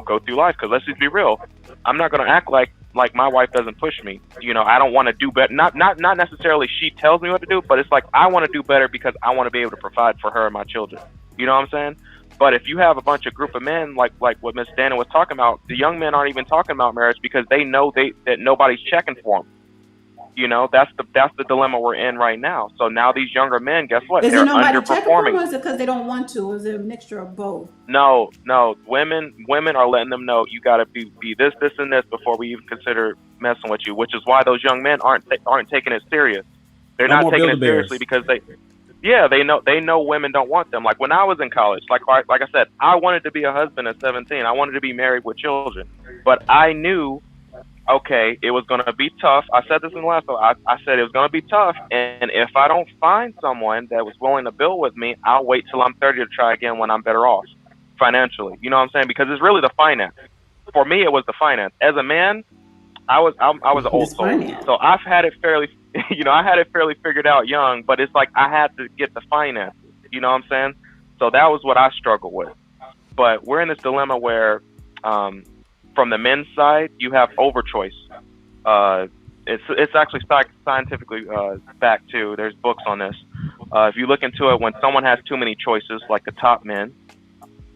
go through life. Because let's just be real, I'm not going to act like my wife doesn't push me. I don't want to do better. Not necessarily she tells me what to do, but it's like I want to do better because I want to be able to provide for her and my children. You know what I'm saying? But if you have a bunch of group of men, like what Miss Dana was talking about, the young men aren't even talking about marriage because they know that nobody's checking for them. That's the dilemma we're in right now. So now these younger men, guess what? Is They're it nobody checking for them, underperforming. or is it because they don't want to? Or is it a mixture of both? No. Women are letting them know you got to be this, and this before we even consider messing with you. Which is why those young men aren't taking it serious. They're not taking it seriously because they know women don't want them. Like when I was in college, like I said, I wanted to be a husband at 17. I wanted to be married with children, but I knew, okay, it was going to be tough. I said this in the last one. I said it was going to be tough, and if I don't find someone that was willing to build with me, I'll wait till I'm 30 to try again when I'm better off financially. You know what I'm saying? Because it's really the finance. For me, it was the finance. As a man, I was an old soul, so I've had it fairly. I had it fairly figured out young, but it's like I had to get the finances. You know what I'm saying? So that was what I struggled with. But we're in this dilemma where, from the men's side, you have overchoice. It's actually scientifically backed too. There's books on this. If you look into it, when someone has too many choices, like the top men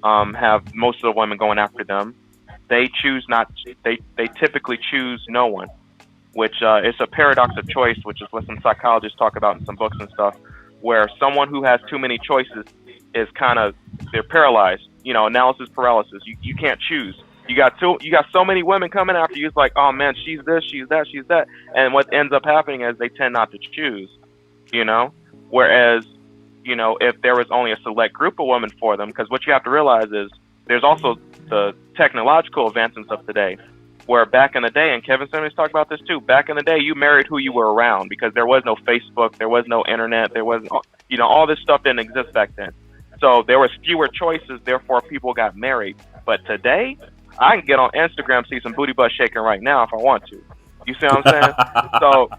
have most of the women going after them, they typically choose no one. Which it's a paradox of choice, which is what some psychologists talk about in some books and stuff, where someone who has too many choices is they're paralyzed, analysis paralysis. You can't choose. You got so many women coming after you. It's like, oh man, she's this, she's that, she's that. And what ends up happening is they tend not to choose, whereas, if there was only a select group of women for them, because what you have to realize is there's also the technological advancements of today. Where back in the day, and Kevin Simmons talked about this too, back in the day, you married who you were around because there was no Facebook, there was no internet, there wasn't, all this stuff didn't exist back then. So there was fewer choices, therefore people got married. But today, I can get on Instagram, see some booty butt shaking right now if I want to. You see what I'm saying? So,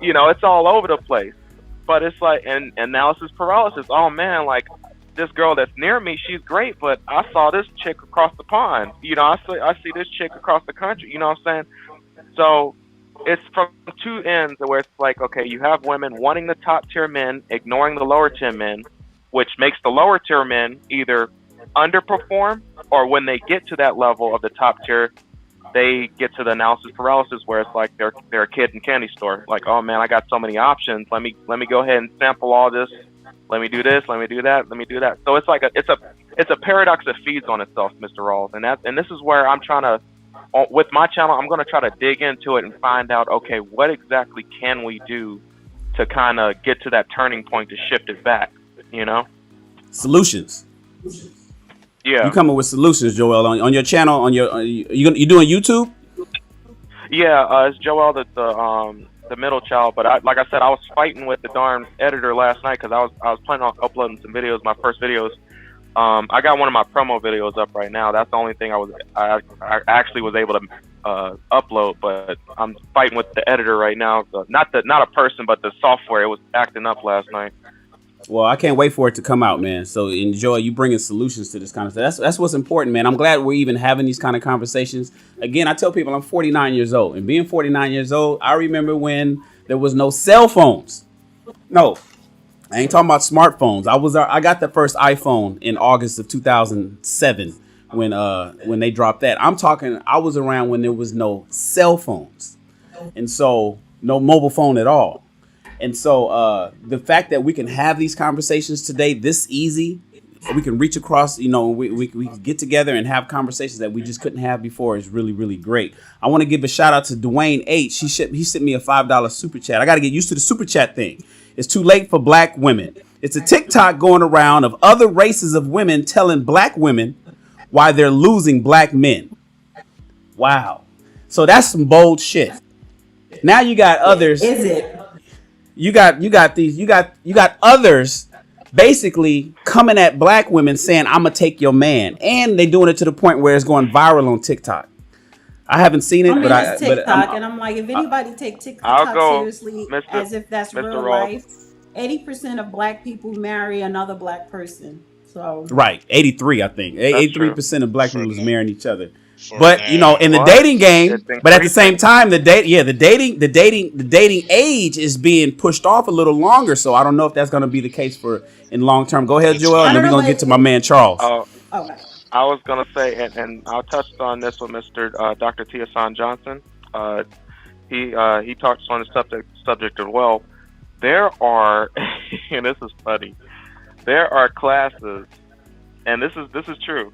it's all over the place. but it's like, and analysis paralysis. Oh man, like this girl that's near me, she's great, but I saw this chick across the pond. You know, I see this chick across the country. You know what I'm saying? So it's from two ends where it's like, okay, you have women wanting the top tier men, ignoring the lower tier men, which makes the lower tier men either underperform, or when they get to that level of the top tier, they get to the analysis paralysis where it's like they're a kid in a candy store. Like, oh man, I got so many options. Let me go ahead and sample all this. Let me do this. Let me do that. Let me do that. So it's like it's a paradox that feeds on itself, Mr. Rawls. And this is where I'm trying to, with my channel, I'm going to try to dig into it and find out, okay, what exactly can we do to kind of get to that turning point to shift it back, you know? Solutions. Yeah. You coming with solutions, Joel, on your channel, on your you doing YouTube? Yeah, it's Joel, the middle child. But like I said, I was fighting with the darn editor last night because I was planning on uploading some videos, my first videos. I got one of my promo videos up right now. That's the only thing I actually was able to upload. But I'm fighting with the editor right now. Not a person, but the software. It was acting up last night. Well, I can't wait for it to come out, man. So enjoy you bringing solutions to this kind of stuff. That's what's important, man. I'm glad we're even having these kind of conversations. Again, I tell people I'm 49 years old, and being 49 years old, I remember when there was no cell phones. No, I ain't talking about smartphones. I got the first iPhone in August of 2007 when they dropped that. I'm talking, I was around when there was no cell phones, and so no mobile phone at all. And so the fact that we can have these conversations today this easy, we can reach across, you know, we can get together and have conversations that we just couldn't have before is really, really great. I want to give a shout out to Dwayne H. He sent me a $5 super chat. I got to get used to the super chat thing. It's too late for black women. It's a TikTok going around of other races of women telling black women why they're losing black men. Wow. So that's some bold shit. Now you got others. Is it? You got others basically coming at black women saying, I'm gonna take your man, and they doing it to the point where it's going viral on TikTok. I haven't seen it, it's TikTok, and I'm like, if anybody take TikTok seriously, as if that's Mr. real Rawls. life, 80% of black people marry another black person. So right, 83, I think 83% of black people is marrying each other. For But now. you know, in the dating game, but at the same time, the dating age is being pushed off a little longer. So I don't know if that's going to be the case for in long term. Go ahead, Joel, and then we're going to get to my man Charles. okay. I was gonna say, and I'll touch on this with Mr. Dr. Tiasan Johnson. He touched on the subject as well. There are, and this is funny. There are classes, and this is true,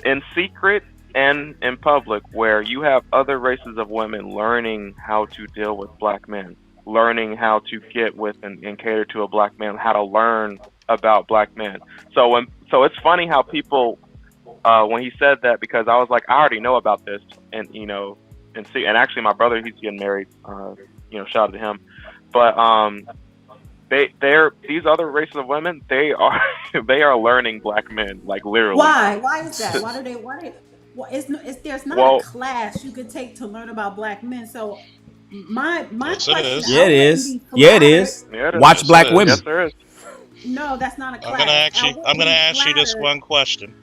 in secret and in public, where you have other races of women learning how to deal with black men, learning how to get with and cater to a black man, how to learn about black men. So it's funny how people, when he said that, because I was like, I already know about this, and and actually my brother, he's getting married, shout out to him, but these other races of women, they are learning black men, like literally. Why is that? Why do they want it? Well, there's not a class you could take to learn about black men. So my Yes, question, it is. Yeah, it is. Yeah, it is. Yeah, it is. Watch black women. Yes, there is. No, that's not a class. I'm gonna ask you this one question.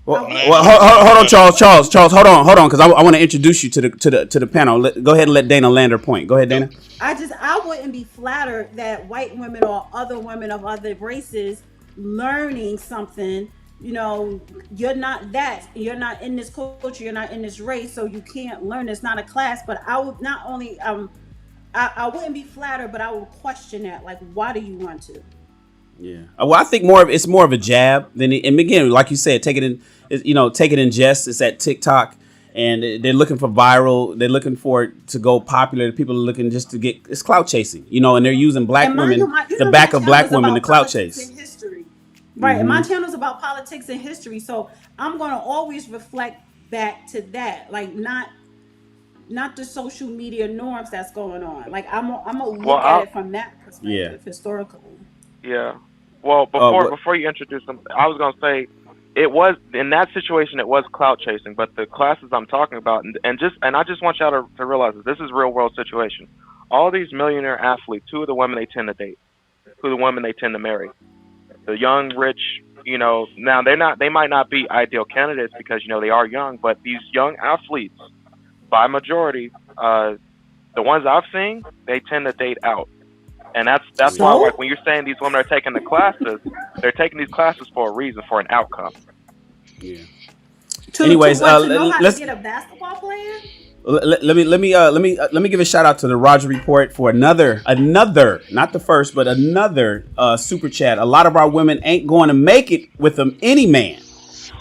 Well, hold on, Charles, hold on, because I want to introduce you to the panel. Go ahead and let Dana land her point. Go ahead, Dana. I wouldn't be flattered that white women or other women of other races learning something. You're not in this culture, you're not in this race, so you can't learn. It's not a class. But I would not only I wouldn't be flattered, but I would question that. Like, why do you want to? Yeah. Well, I think it's more of a jab than and again, like you said, take it in jest. It's at TikTok, and they're looking for viral. They're looking for it to go popular. People are looking just to get, it's clout chasing, and they're using black women, the back of black women to clout chase. Right, and my channel is about politics and history, so I'm going to always reflect back to that, like not the social media norms that's going on. Like I'm gonna look at it from that perspective, historically. Yeah. Well, before you introduce them, I was gonna say it was in that situation. It was clout chasing, but the classes I'm talking about, and I just want y'all to realize that this is real world situation. all these millionaire athletes, who are the women they tend to date? Who are the women they tend to marry? The young, rich, now they might not be ideal candidates because, they are young, but these young athletes, by majority, the ones I've seen, they tend to date out. And that's why, like, when you're saying these women are taking the classes, they're taking these classes for a reason, for an outcome. Yeah. Anyways, to know how to get a basketball player. Let me give a shout out to the Roger Report for another, not the first, but another super chat. A lot of our women ain't going to make it with any man.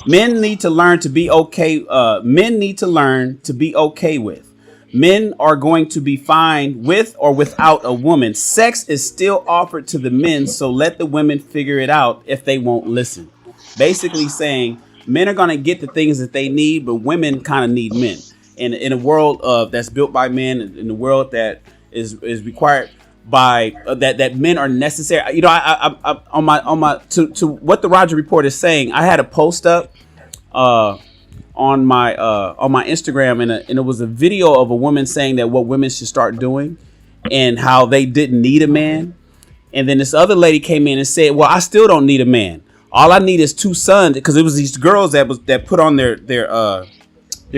Men need to learn to be okay. Men need to learn to be okay with. Men are going to be fine with or without a woman. Sex is still offered to the men, so let the women figure it out if they won't listen. Basically saying men are going to get the things that they need, but women kind of need men. In a world that's built by men, in a world that is required by that men are necessary. I on my to what the Roger Report is saying. I had a post up on my Instagram, and it was a video of a woman saying that what women should start doing and how they didn't need a man. And then this other lady came in and said, well, I still don't need a man. All I need is 2 sons, because it was these girls that put on their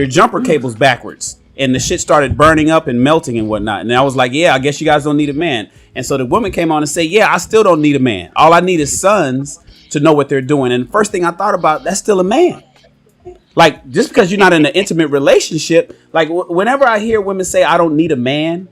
jumper cables backwards, and the shit started burning up and melting and whatnot. And I was like, yeah, I guess you guys don't need a man. And so the woman came on and said, yeah, I still don't need a man. All I need is sons to know what they're doing. And the first thing I thought about, that's still a man. Like, just because you're not in an intimate relationship, like whenever I hear women say, I don't need a man,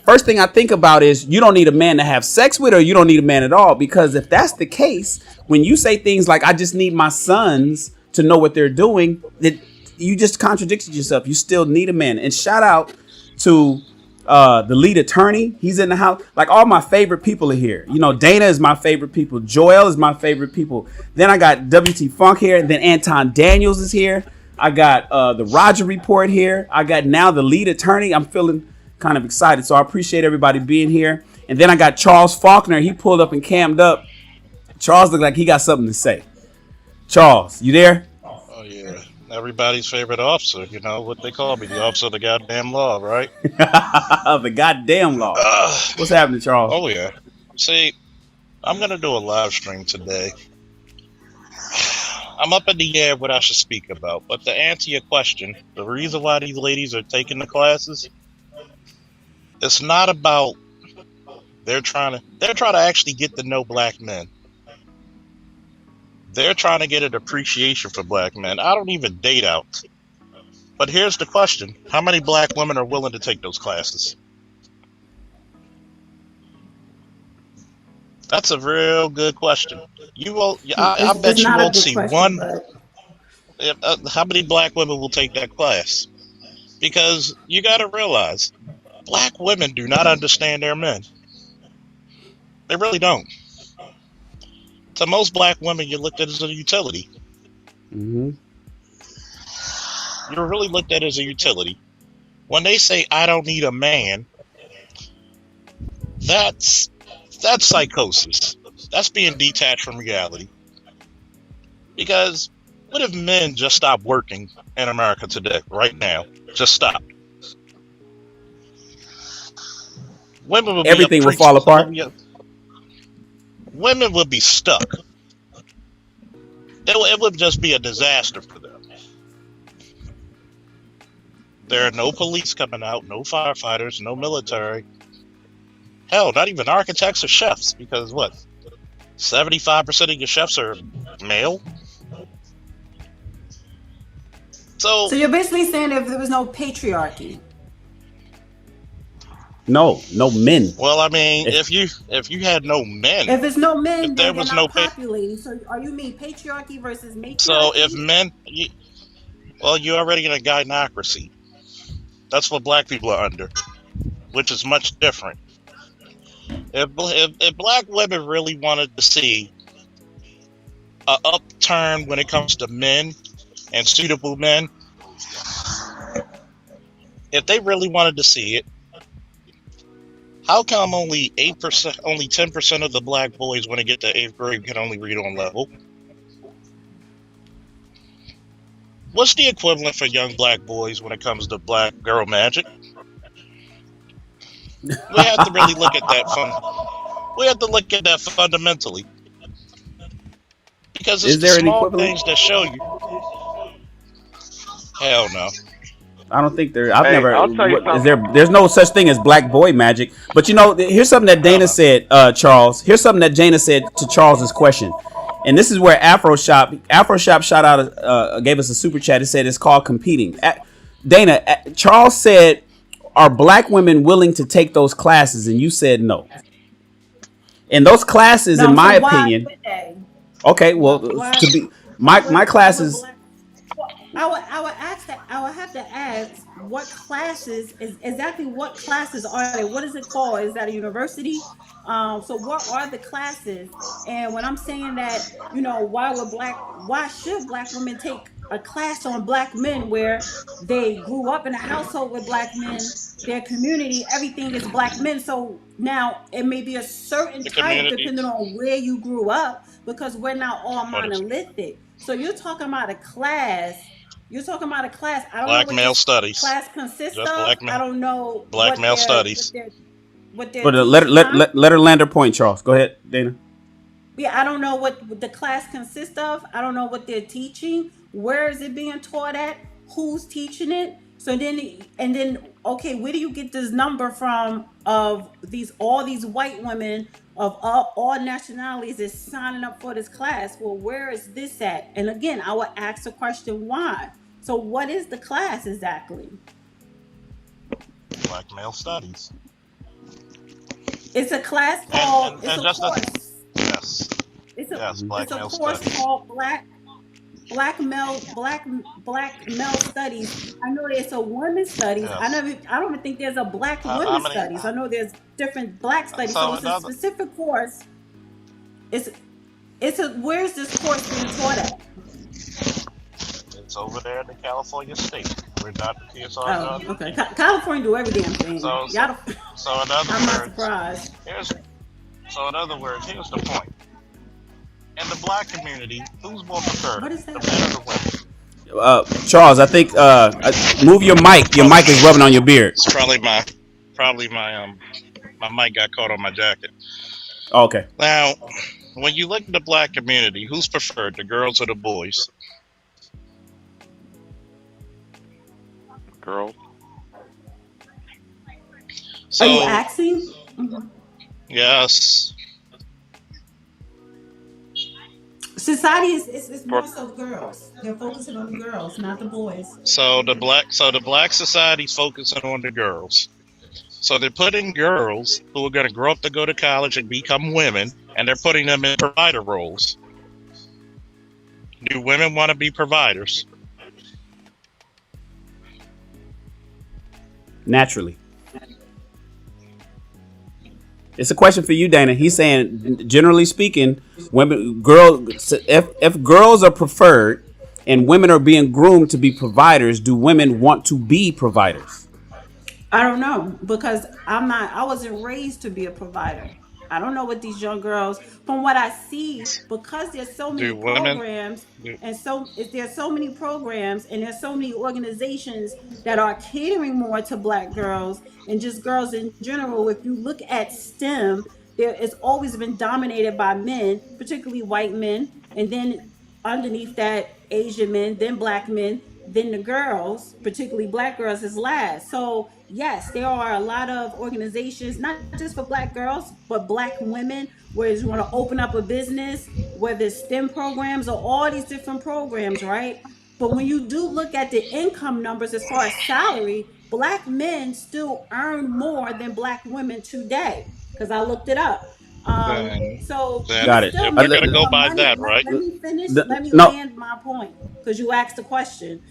first thing I think about is you don't need a man to have sex with, or you don't need a man at all. Because if that's the case, when you say things like, I just need my sons to know what they're doing, that you just contradicted yourself. You still need a man. And shout out to the lead attorney. He's in the house. Like, all my favorite people are here. Dana is my favorite people. Joel is my favorite people. Then I got WT Funk here. And then Anton Daniels is here. I got the Roger Report here. I got now the lead attorney. I'm feeling kind of excited. So I appreciate everybody being here. And then I got Charles Faulkner. He pulled up and cammed up. Charles looked like he got something to say. Charles, you there? Oh, yeah. Everybody's favorite officer, what they call me, the officer of the goddamn law, right? The goddamn law. What's happening, Charles? Oh, yeah. See, I'm going to do a live stream today. I'm up in the air what I should speak about, but to answer your question, the reason why these ladies are taking the classes, it's not about they're trying to actually get to know black men. They're trying to get an appreciation for black men. I don't even date out. But here's the question. How many black women are willing to take those classes? That's a real good question. You will. I bet you won't see one. How many black women will take that class? Because you got to realize, black women do not understand their men. They really don't. To most black women, you're looked at as a utility. Mm-hmm. You're really looked at as a utility. When they say, I don't need a man, that's psychosis. That's being detached from reality. Because what if men just stopped working in America today, right now? Just stop. Women would Everything will fall apart. Women would be stuck. It would just be a disaster for them. There are no police coming out, no firefighters, no military. Hell, not even architects or chefs, because what? 75% of your chefs are male? So you're basically saying if there was no patriarchy. No men. Well, I mean, if you had no men, if there's no men, if there then was they're no not populating. So are you mean patriarchy versus matriarchy? So if men, you're already in a gynocracy. That's what black people are under, which is much different. If black women really wanted to see an upturn when it comes to men and suitable men, if they really wanted to see it, how come only 8%, only 10% of the black boys when they get to 8th grade can only read on level? What's the equivalent for young black boys when it comes to black girl magic? We have to really look at that we have to look at that fundamentally. Because it's Is the there an small equivalent? things that show you. Hell no. I don't think there. I've Hey, never. I'll tell you Is something. there? There's no such thing as black boy magic. But you know, here's something that Hell Dana no. said. Charles. Here's something that Dana said to Charles's question, and this is where Afro Shop shout out. Gave us a super chat. It said it's called competing. Dana. Charles said, "Are black women willing to take those classes?" And you said no. And those classes, in No, so my why opinion, would they? okay. Well, Why? to be my Why would classes. black? Well, I would ask that. I would have to ask what classes is exactly what classes are they? What is it called? Is that a university? So what are the classes? And when I'm saying that, why should black women take a class on black men where they grew up in a household with black men, their community, everything is black men. So now it may be a certain The type community. depending on where you grew up because we're not all What is monolithic. So you're talking about a class. You're talking about a class. I don't know black what male this studies? class consists Just of. I don't know black male studies. what they're But let, teaching, huh? let her land her point, Charles. Go ahead, Dana. Yeah, I don't know what the class consists of. I don't know what they're teaching. Where is it being taught at? Who's teaching it? So then okay, where do you get this number from of these all these white women of all nationalities is signing up for this class? Well, where is this at? And again, I would ask the question why. So what is the class exactly? Black male studies. It's a class And, called. and, It's and a just a, course. yes, It's a yes, black it's a male course studies. called black male studies. I know there's a women's studies. Yes. I don't even think there's a black How women's many? studies. I know there's different black studies. So So it's a another, specific course. It's where's this course being taught at? it's over there in the California state. We're not the TSR Oh, done. okay. California do every damn thing. So, so, Y'all don't, so in other I'm not words, surprised. here's here's the point. In the black community, who's more preferred, What is the that? men or the women? Charles, I think move your mic. Your mic is rubbing on your beard. It's probably my mic got caught on my jacket. Oh, okay. Now, when you look at the black community, who's preferred, the girls or the boys? Girls. Are you So asking? Mhm. yes, Society is For more so girls. They're focusing on the girls, not the boys. so the black society's focusing on the girls. So they're putting girls who are going to grow up to go to college and become women, and they're putting them in provider roles. Do women want to be providers? Naturally. It's a question for you, Dana. He's saying, generally speaking, if girls are preferred and women are being groomed to be providers, do women want to be providers? I don't know because I wasn't raised to be a provider. I don't know what these young girls, from what I see, because there's so many Do women? programs Do, there's so many programs and there's so many organizations that are catering more to black girls and just girls in general. If you look at STEM, there it's always been dominated by men, particularly white men, and then underneath that Asian men, then black men, then the girls, particularly black girls, is last. So yes, there are a lot of organizations, not just for black girls, but black women, where you want to open up a business, whether it's STEM programs or all these different programs, right? But when you do look at the income numbers as far as salary, black men still earn more than black women today, because I looked it up. then, So you then Got it. still if we're making going to go more by money. that, right? Let me finish. Let me No. land my point because you asked the question.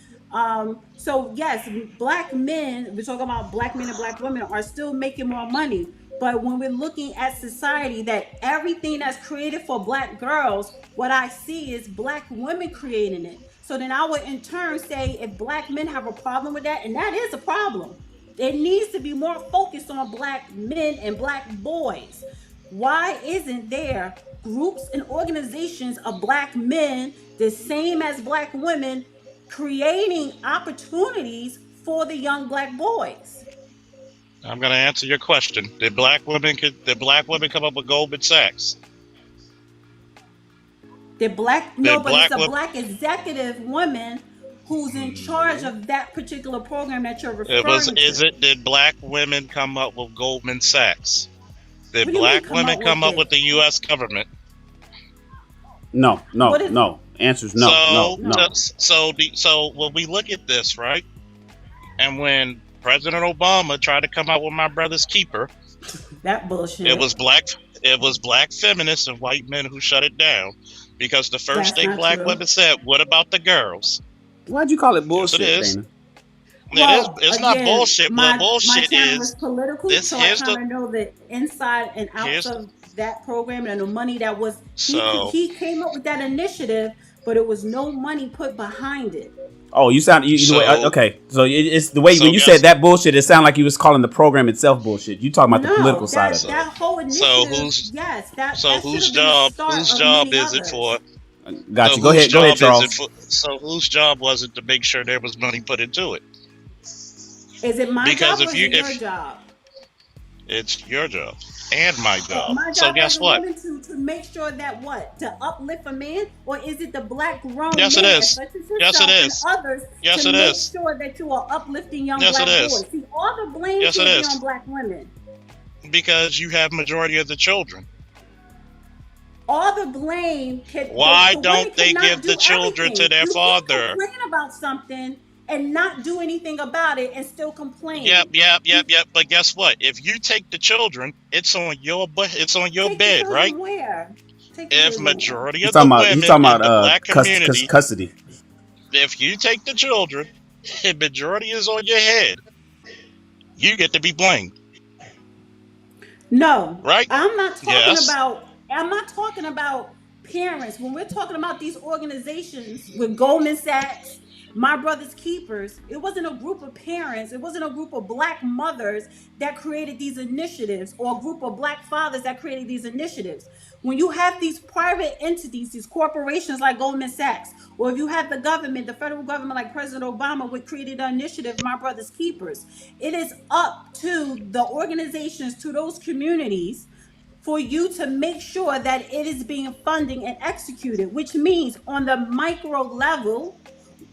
So yes, black men, we're talking about black men and black women are still making more money. But when we're looking at society, that everything that's created for black girls, what I see is black women creating it. So then I would in turn say if black men have a problem with that, and that is a problem, it needs to be more focused on black men and black boys. Why isn't there groups and organizations of black men, the same as black women, creating opportunities for the young black boys? I'm going to answer your question. Did black women come up with Goldman Sachs? But it's a women, black executive woman who's in charge of that particular program that you're referring to. Did black women come up with Goldman Sachs? Did What do you mean black women come up with the U.S. government? No. Answer's no. So when we look at this, right, and when President Obama tried to come out with My Brother's Keeper, that bullshit. It was black feminists and white men who shut it down, because the first thing black women said, "What about the girls?" Why'd you call it bullshit, yes, it is. Dana? Well, it's not bullshit. My bullshit channel is political, so I kind of know the inside and outs of that program and the money that was. He came up with that initiative, but it was no money put behind it. Oh, okay. So it's the way when you said that bullshit, it sounded like you was calling the program itself bullshit. You talking about the political side of it. That whole initiative. Whose job is it for? Got you. Go ahead, Charles. So whose job was it to make sure there was money put into it? Is it my job or is it your job? It's your job and my job. My job so guess what? To make sure that to uplift a man, or is it the black grown yes, man, it is. Yes, it is. And others yes, to it make is. sure that you are uplifting young yes, black it is. boys? See, all the blame yes, should be on black women. Because you have majority of the children. All the blame Why don't they give the children to their father? Complain about something and not do anything about it and still complain. Yep. But guess what? If you take the children, it's on your bed, right? Where? If majority of the women in the black community, custody. If you take the children, the majority is on your head. You get to be blamed. No, right? I'm not talking about parents. When we're talking about these organizations with Goldman Sachs, My Brother's Keepers, it wasn't a group of parents, it wasn't a group of black mothers that created these initiatives, or a group of black fathers that created these initiatives. When you have these private entities, these corporations like Goldman Sachs, or if you have the government, the federal government like President Obama, which created an initiative, My Brother's Keepers, it is up to the organizations, to those communities, for you to make sure that it is being funded and executed, which means on the micro level,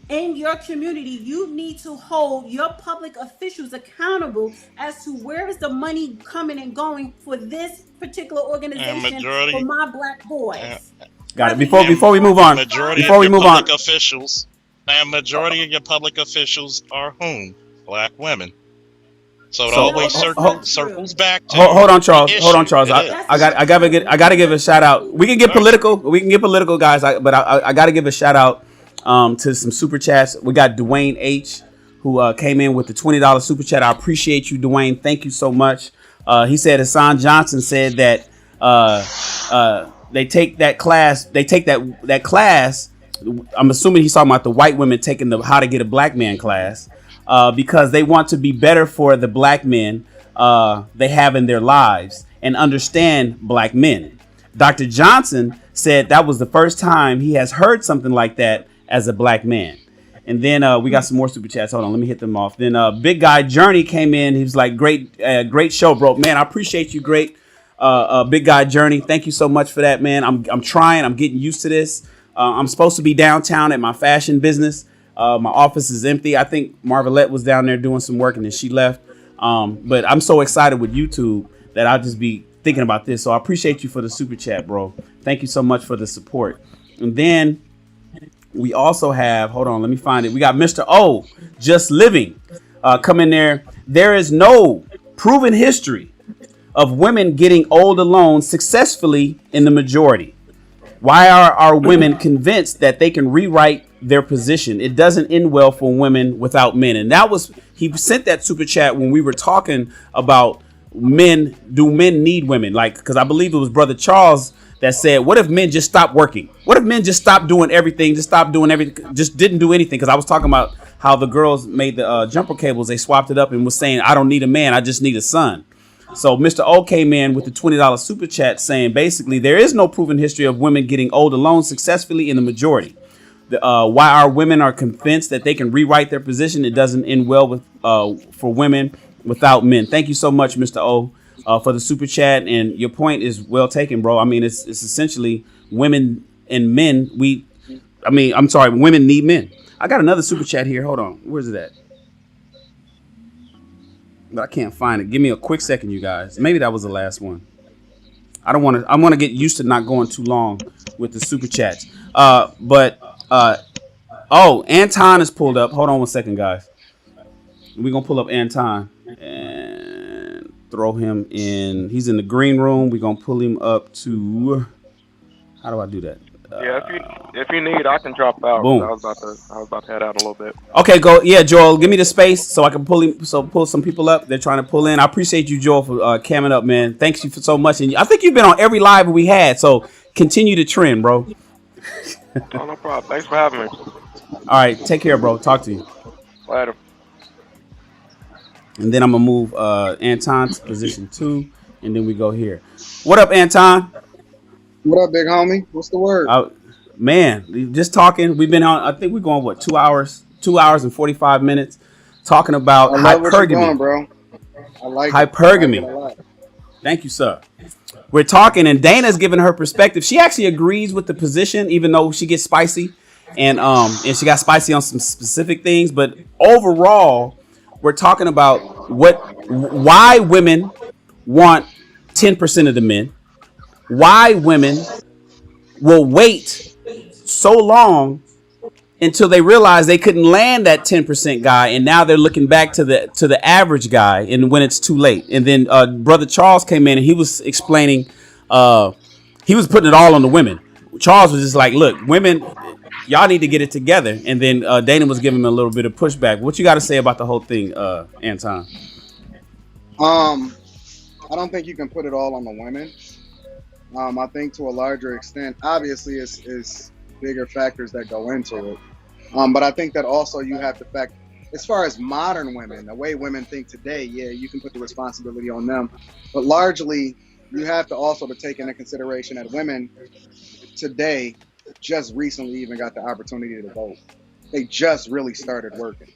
in your community, you need to hold your public officials accountable as to where is the money coming and going for this particular organization for my black boys. Got it. Before we move on, officials, and majority of your public officials are whom? Black women. So it always circles back to hold on, Charles. I gotta give a shout out. We can get political, guys. But I gotta give a shout out to some super chats. We got Dwayne H, who came in with the $20 super chat. I appreciate you, Dwayne. Thank you so much. He said Hassan Johnson said that they take that class. I'm assuming he's talking about the white women taking the How to Get a Black Man class because they want to be better for the black men they have in their lives and understand black men. Dr. Johnson said that was the first time he has heard something like that as a black man. And then we got some more super chats. Hold on, let me hit them off. Then Big Guy Journey came in. He was like, great show, bro. Man, I appreciate you. Great. Big Guy Journey. Thank you so much for that, man. I'm trying. I'm getting used to this. I'm supposed to be downtown at my fashion business. My office is empty. I think Marvelette was down there doing some work and then she left. But I'm so excited with YouTube that I'll just be thinking about this. So I appreciate you for the super chat, bro. Thank you so much for the support. And then we also have, hold on, let me find it. We got Mr. O, Just Living, come in there. There is no proven history of women getting old alone successfully in the majority. Why are our women convinced that they can rewrite their position? It doesn't end well for women without men. And he sent that super chat when we were talking about men. Do men need women? Because I believe it was Brother Charles that said, what if men just stopped working? What if men just stopped doing everything, just didn't do anything? Because I was talking about how the girls made the jumper cables. They swapped it up and was saying, I don't need a man, I just need a son. So Mr. O came in with the $20 super chat saying, basically, there is no proven history of women getting old alone successfully in the majority. Why our women are convinced that they can rewrite their position, it doesn't end well for women without men. Thank you so much, Mr. O, for the super chat, and your point is well taken, bro. I mean, it's essentially women and men. Women need men. I got another super chat here. Hold on, where's it at? But I can't find it. Give me a quick second, you guys. Maybe that was the last one. I want to get used to not going too long with the super chats. Anton is pulled up. Hold on one second, guys. We're going to pull up Anton and throw him in. He's in the green room. We're going to pull him up to... How do I do that? Yeah, if you need, I can drop out. Boom. I was about to head out a little bit. Okay, go. Yeah, Joel, give me the space so I can pull some people up. They're trying to pull in. I appreciate you, Joel, for camming up, man. Thanks you for so much. And I think you've been on every live we had, so continue to trend, bro. Oh, no problem. Thanks for having me. All right, take care, bro. Talk to you. Later. And then I'm going to move Anton to position 2, and then we go here. What up, Anton? What up, big homie? What's the word? Man, just talking. We've been on, I think we're going, 2 hours? 2 hours and 45 minutes talking about hypergamy. Going, bro. I like hypergamy. It. I like it. Thank you, sir. We're talking, and Dana's giving her perspective. She actually agrees with the position, even though she gets spicy, and she got spicy on some specific things. But overall, we're talking about why women want 10% of the men, why women will wait so long until they realize they couldn't land that 10% guy, and now they're looking back to the average guy, and when it's too late. And then Brother Charles came in and he was explaining, he was putting it all on the women. Charles was just like, look, women, y'all need to get it together. And then Dana was giving him a little bit of pushback. What you got to say about the whole thing, Anton? I don't think you can put it all on the women. I think to a larger extent, obviously it's bigger factors that go into it. But I think that also you have to factor, as far as modern women, the way women think today, yeah, you can put the responsibility on them. But largely, you have to also to take into consideration that women today just recently even got the opportunity to vote. They just really started working.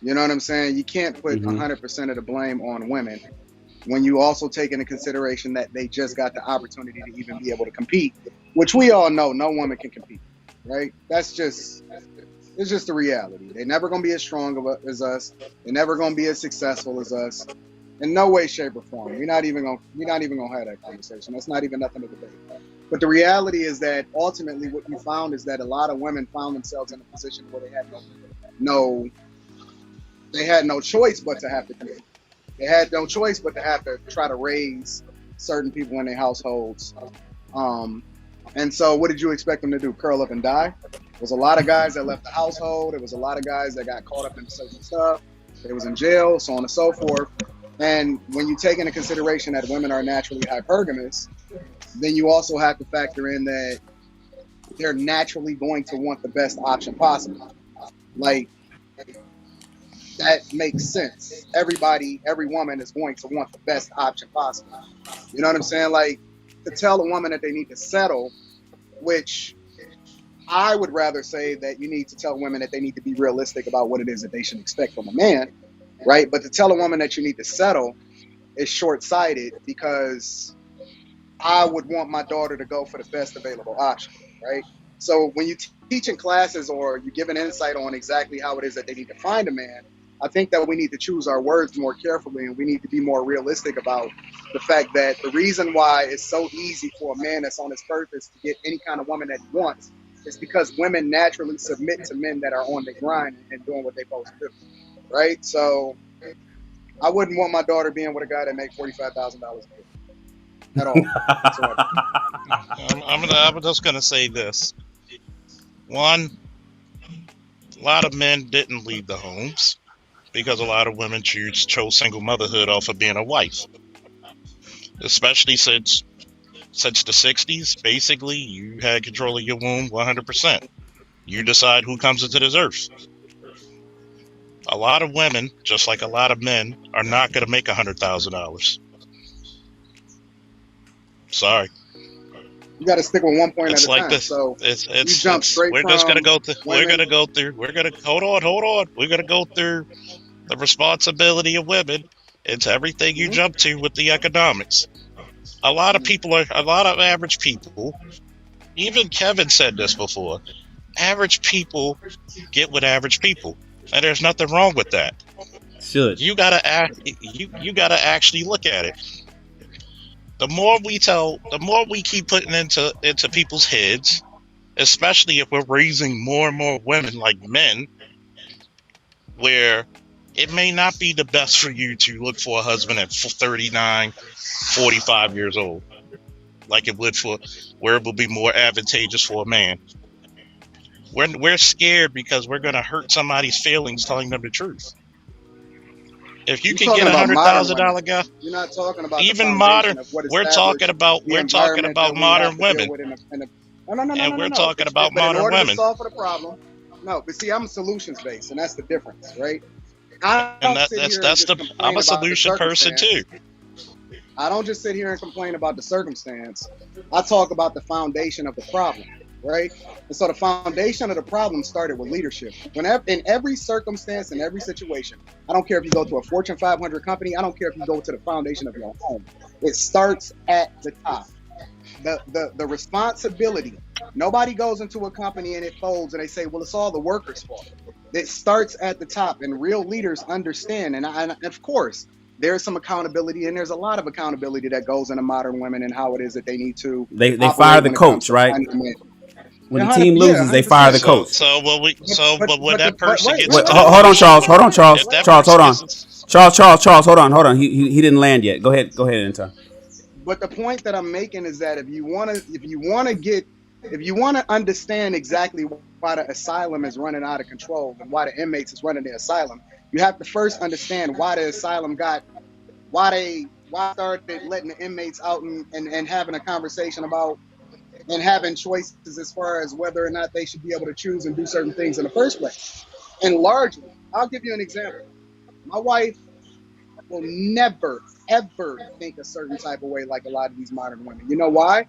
You know what I'm saying? You can't put 100% of the blame on women when you also take into consideration that they just got the opportunity to even be able to compete, which we all know no woman can compete, right? It's just the reality. They're never going to be as strong as us. They're never going to be as successful as us. In no way, shape, or form. We're not even gonna have that conversation. That's not even nothing to debate. But the reality is that ultimately what you found is that a lot of women found themselves in a position where they had no choice but to have to compete. They had no choice but to have to try to raise certain people in their households. And so what did you expect them to do? Curl up and die? There was a lot of guys that left the household. There was a lot of guys that got caught up in certain stuff. They was in jail, so on and so forth. And when you take into consideration that women are naturally hypergamous, then you also have to factor in that they're naturally going to want the best option possible. Like, that makes sense. Every woman is going to want the best option possible. You know what I'm saying? Like, to tell a woman that they need to settle, which I would rather say that you need to tell women that they need to be realistic about what it is that they should expect from a man, right? But to tell a woman that you need to settle is short-sighted, because I would want my daughter to go for the best available option, right? So when you teach in classes or you give an insight on exactly how it is that they need to find a man, I think that we need to choose our words more carefully, and we need to be more realistic about the fact that the reason why it's so easy for a man that's on his purpose to get any kind of woman that he wants is because women naturally submit to men that are on the grind and doing what they're supposed to do, right? So I wouldn't want my daughter being with a guy that makes $45,000 a year at all. I'm just going to say this. One, a lot of men didn't leave the homes because a lot of women chose single motherhood off of being a wife. Especially since the 60s, basically, you had control of your womb 100%. You decide who comes into this earth. A lot of women, just like a lot of men, are not going to make $100,000. Sorry. You got to stick with one point it's at like a time. This. So you jump straight. We're just going to go through. We're going to go through. Hold on. We're going to go through the responsibility of women It's everything you jump to with the economics. A lot of average people, even Kevin said this before, average people get with average people. And there's nothing wrong with that. Should. You gotta actually look at it. The more we keep putting into people's heads, especially if we're raising more and more women like men, where it may not be the best for you to look for a husband at 39, 45 years old, like it would where it will be more advantageous for a man. We're scared because we're going to hurt somebody's feelings telling them the truth. If you can get $100,000 guy, you're not talking about even modern. We're talking about modern women. No. We're talking about but modern in order women. To solve for the problem, no. But see, I'm solutions based, and that's the difference, right? I'm a solution person too. I don't just sit here and complain about the circumstance. I talk about the foundation of the problem, right? And so the foundation of the problem started with leadership. Whenever, in every circumstance, in every situation, I don't care if you go to a Fortune 500 company, I don't care if you go to the foundation of your home. It starts at the top. The responsibility. Nobody goes into a company and it folds and they say, well, it's all the workers' fault. It starts at the top, and real leaders understand. And of course, there's some accountability, and there's a lot of accountability that goes into modern women and how it is that they need to. They fire the coach, right? When the team loses, they fire the coach. So when that person gets hold on, Charles. Hold on, Charles. Charles, hold on. Charles, hold on. He didn't land yet. Go ahead, Inter. But the point that I'm making is that if you want to understand exactly why the asylum is running out of control and why the inmates is running the asylum, you have to first understand why the asylum why started letting the inmates out and having a conversation about and having choices as far as whether or not they should be able to choose and do certain things in the first place. And largely, I'll give you an example. My wife will never, ever think a certain type of way like a lot of these modern women. You know why?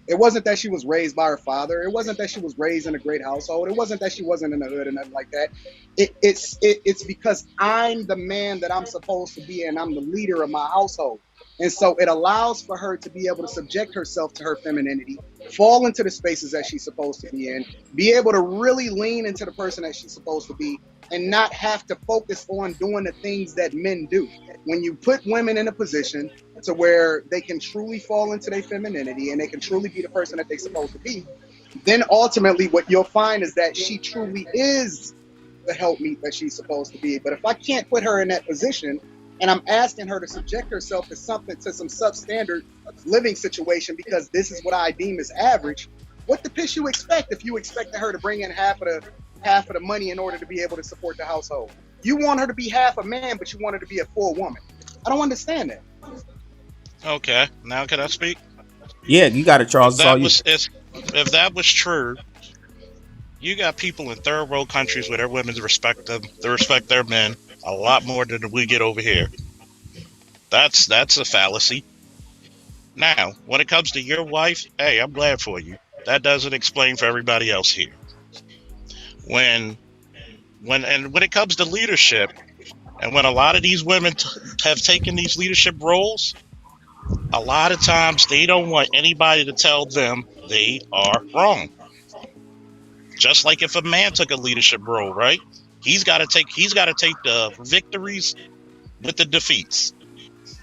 It wasn't that she was raised by her father. It wasn't that she was raised in a great household. It wasn't that she wasn't in the hood and nothing like that. It's because I'm the man that I'm supposed to be, and I'm the leader of my household. And so it allows for her to be able to subject herself to her femininity, fall into the spaces that she's supposed to be in, be able to really lean into the person that she's supposed to be, and not have to focus on doing the things that men do. When you put women in a position to where they can truly fall into their femininity and they can truly be the person that they're supposed to be, then ultimately what you'll find is that she truly is the helpmeet that she's supposed to be. But if I can't put her in that position and I'm asking her to subject herself to some substandard living situation because this is what I deem as average, what the piss you expect if you expect her to bring in half of the money in order to be able to support the household? You want her to be half a man, but you want her to be a full woman. I don't understand that. Okay, now can I speak? Yeah, you got it, Charles. If that was true, you got people in third world countries where their women respect them, they respect their men a lot more than we get over here. That's a fallacy. Now, when it comes to your wife, hey, I'm glad for you. That doesn't explain for everybody else here. When it comes to leadership, and when a lot of these women have taken these leadership roles, a lot of times they don't want anybody to tell them they are wrong. Just like if a man took a leadership role, right? He's got to take the victories with the defeats.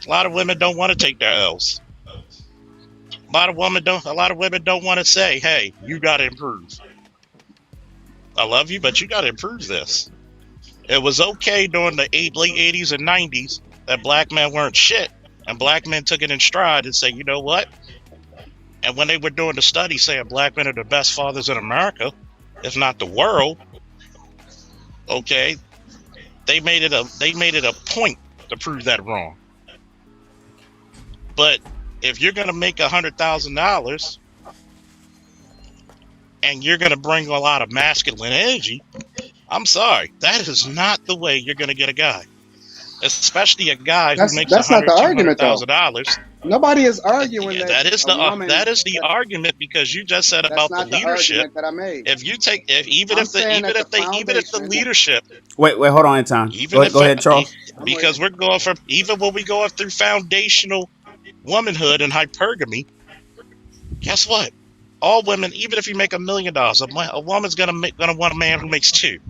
A lot of women don't want to take their L's. A lot of women don't want to say, "Hey, you got to improve. I love you, but you got to improve this." It was okay during the late 80s and 90s that black men weren't shit, and black men took it in stride and say, "You know what?" And when they were doing the study saying black men are the best fathers in America, if not the world, okay, they made it a point to prove that wrong. But if you're gonna make $100,000 and you're gonna bring a lot of masculine energy, I'm sorry, that is not the way you're gonna get a guy, especially a guy who makes $100,000, $200,000. Nobody is arguing Yeah, that a woman. that is the argument, because you just said That's about the not the leadership. argument that I made. If you take, I'm saying that the even if the foundation. leadership, Wait, hold on in time. even if Go ahead, Charles. I'm because waiting. we're going from, even when we go through foundational womanhood and hypergamy, guess what? All women, even if you make $1 million, a woman's gonna want a man who makes $2.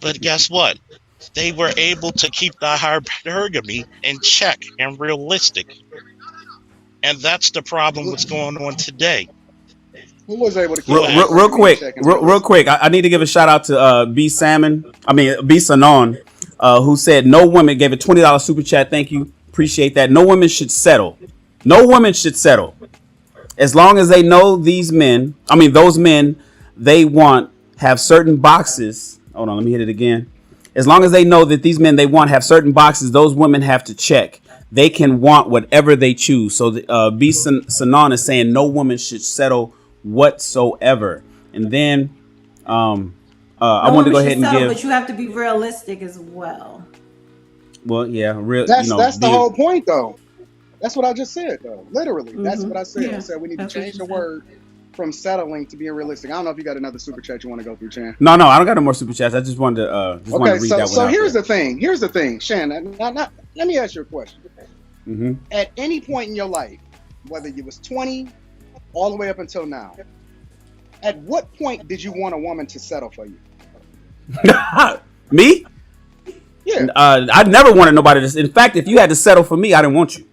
But guess what? They were able to keep the hypergamy in check and realistic, and that's the problem. What's going on today? Who was able to keep Real quick. I need to give a shout out to B Sanon, who said no woman, gave a $20 super chat. Thank you, appreciate that. No women should settle. No woman should settle, as long as they know those men they want have certain boxes. Hold on, let me hit it again. As long as they know that these men they want have certain boxes, those women have to check. They can want whatever they choose. So B Sanon is saying no woman should settle whatsoever. And then I want to go ahead and give. But you have to be realistic as well. Well, yeah, that's the whole point, though. That's what I just said, though. Literally, that's what I said. Yeah, I said we need to change the word from settling to being realistic. I don't know if you got another super chat you want to go through, Chan. No, I don't got no more super chats. I just wanted to read that one. So here's the thing. Here's the thing, Shannon. Let me ask you a question. Mm-hmm. At any point in your life, whether you was 20 all the way up until now, at what point did you want a woman to settle for you? Me? Yeah. I never wanted nobody to. In fact, if you had to settle for me, I didn't want you.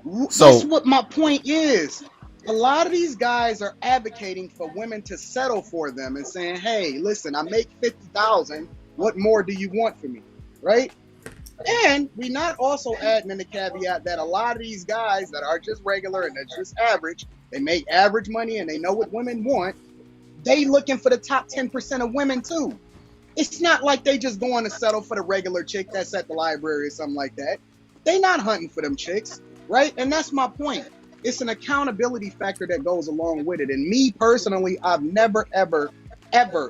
That's what my point is. A lot of these guys are advocating for women to settle for them and saying, "Hey, listen, I make $50,000. What more do you want from me?" Right? And we not also adding in the caveat that a lot of these guys that are just regular and they're just average, they make average money and they know what women want. They looking for the top 10% of women too. It's not like they just going to settle for the regular chick that's at the library or something like that. They not hunting for them chicks, right? And that's my point. It's an accountability factor that goes along with it. And me personally, I've never, ever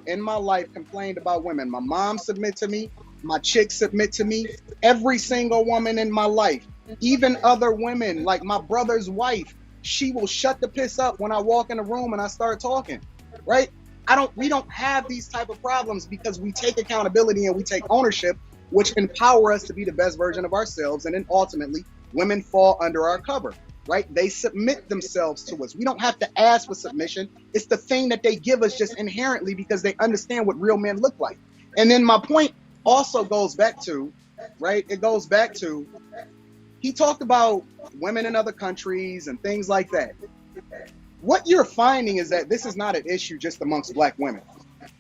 in my life complained about women. My mom submit to me. My chicks submit to me. Every single woman in my life, even other women, like my brother's wife, she will shut the piss up when I walk in the room and I start talking, right? We don't have these type of problems because we take accountability and we take ownership, which empower us to be the best version of ourselves. And then ultimately, women fall under our cover, right? They submit themselves to us. We don't have to ask for submission. It's the thing that they give us just inherently because they understand what real men look like. And then my point also goes back to, right? It goes back to, he talked about women in other countries and things like that. What you're finding is that this is not an issue just amongst black women.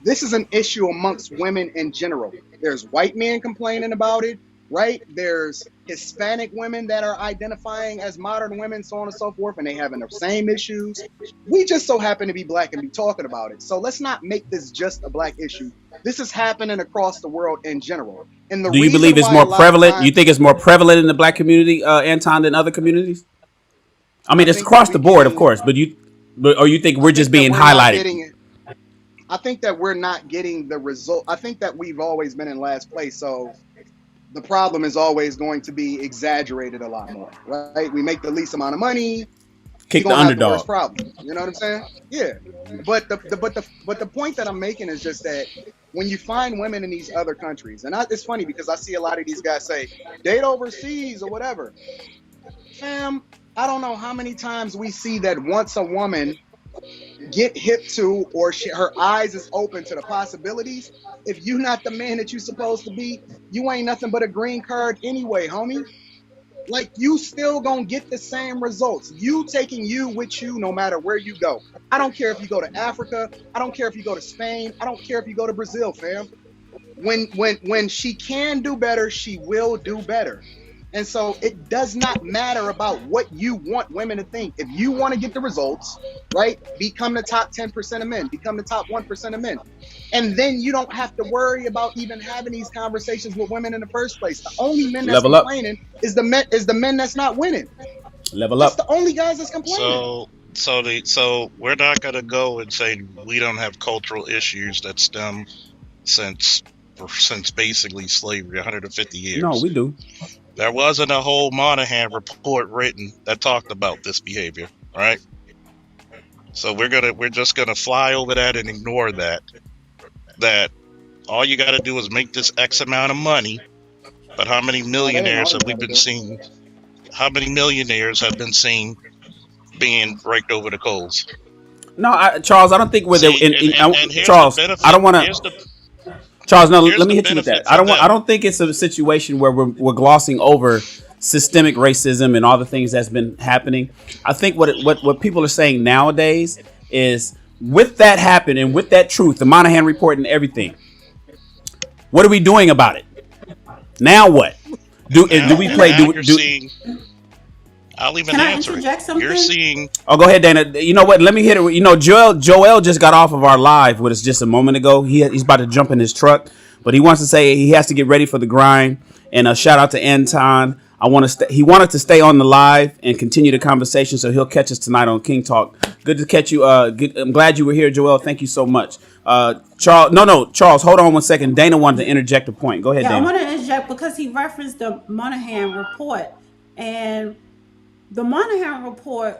This is an issue amongst women in general. There's white men complaining about it, right? There's Hispanic women that are identifying as modern women, so on and so forth, and they having the same issues. We just so happen to be black and be talking about it. So let's not make this just a black issue. This is happening across the world in general. And do you believe it's more prevalent? You think it's more prevalent in the black community, Anton, than other communities? I mean, it's across the board, of course, or you think we're just being highlighted? I think that we're not getting the result. I think that we've always been in last place. So the problem is always going to be exaggerated a lot more, right? We make the least amount of money. Kick the underdog. The worst problem. You know what I'm saying? Yeah. But the point that I'm making is just that when you find women in these other countries, and it's funny because I see a lot of these guys say date overseas or whatever. Fam, I don't know how many times we see that once a woman get hip to or her eyes is open to the possibilities, if you're not the man that you're supposed to be, you ain't nothing but a green card anyway, homie. Like, you still gonna get the same results. You taking you with you no matter where you go. I don't care if you go to Africa. I don't care if you go to Spain. I don't care if you go to Brazil, fam. When she can do better, she will do better. And so it does not matter about what you want women to think. If you want to get the results, right, become the top 10% of men, become the top 1% of men. And then you don't have to worry about even having these conversations with women in the first place. The only men that's complaining is the men that's not winning. Level up. That's the only guys that's complaining. So we're not going to go and say we don't have cultural issues that stem since basically slavery, 150 years. No, we do. There wasn't a whole Monahan report written that talked about this behavior, right? So we're just gonna fly over that and ignore that. That all you got to do is make this X amount of money. But how many millionaires have we been seeing? How many millionaires have been seen being raked over the coals? No, Charles, I don't think we're there. And Charles, I don't want to. Charles, no, let me hit you with that. benefit for them. I don't think it's a situation where we're glossing over systemic racism and all the things that's been happening. I think what people are saying nowadays is, with that happen and with that truth, the Monahan report and everything, what are we doing about it? Now what? Do we play? I'll even Can I answer interject it. something? You're seeing. Oh, go ahead, Dana. You know what? Let me hit it. You know, Joel just got off of our live with us just a moment ago. He's about to jump in his truck, but he wants to say he has to get ready for the grind. And a shout out to Anton. He wanted to stay on the live and continue the conversation, so he'll catch us tonight on King Talk. Good to catch you. I'm glad you were here, Joel. Thank you so much. Charles, hold on one second. Dana wanted to interject a point. Go ahead, Dana. I want to interject because he referenced the Monahan report, and the Monahan report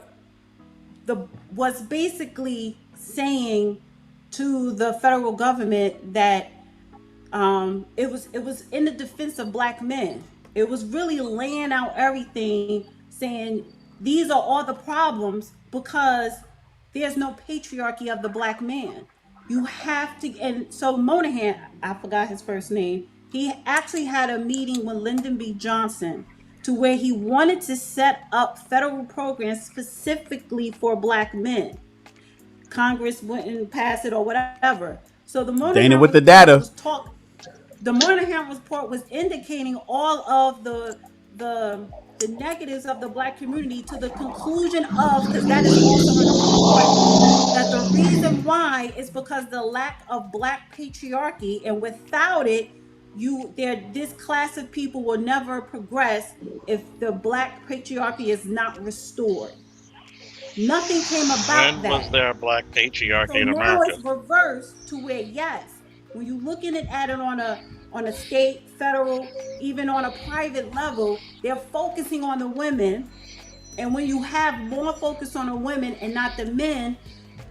was basically saying to the federal government that it was in the defense of black men. It was really laying out everything, saying these are all the problems because there's no patriarchy of the black man. You have to, and so Monahan, I forgot his first name, he actually had a meeting with Lyndon B. Johnson to where he wanted to set up federal programs specifically for black men. Congress wouldn't pass it or whatever. So the Monahan Dana with the data. The Monahan report was indicating all of the negatives of the black community to the conclusion of, because that is also in the report, that the reason why is because the lack of black patriarchy, and without it, this class of people will never progress if the black patriarchy is not restored. Nothing came about When was there a black patriarchy in now America? it's reversed to where, yes, when you're looking at it on a state, federal, even on a private level, they're focusing on the women. And when you have more focus on the women and not the men,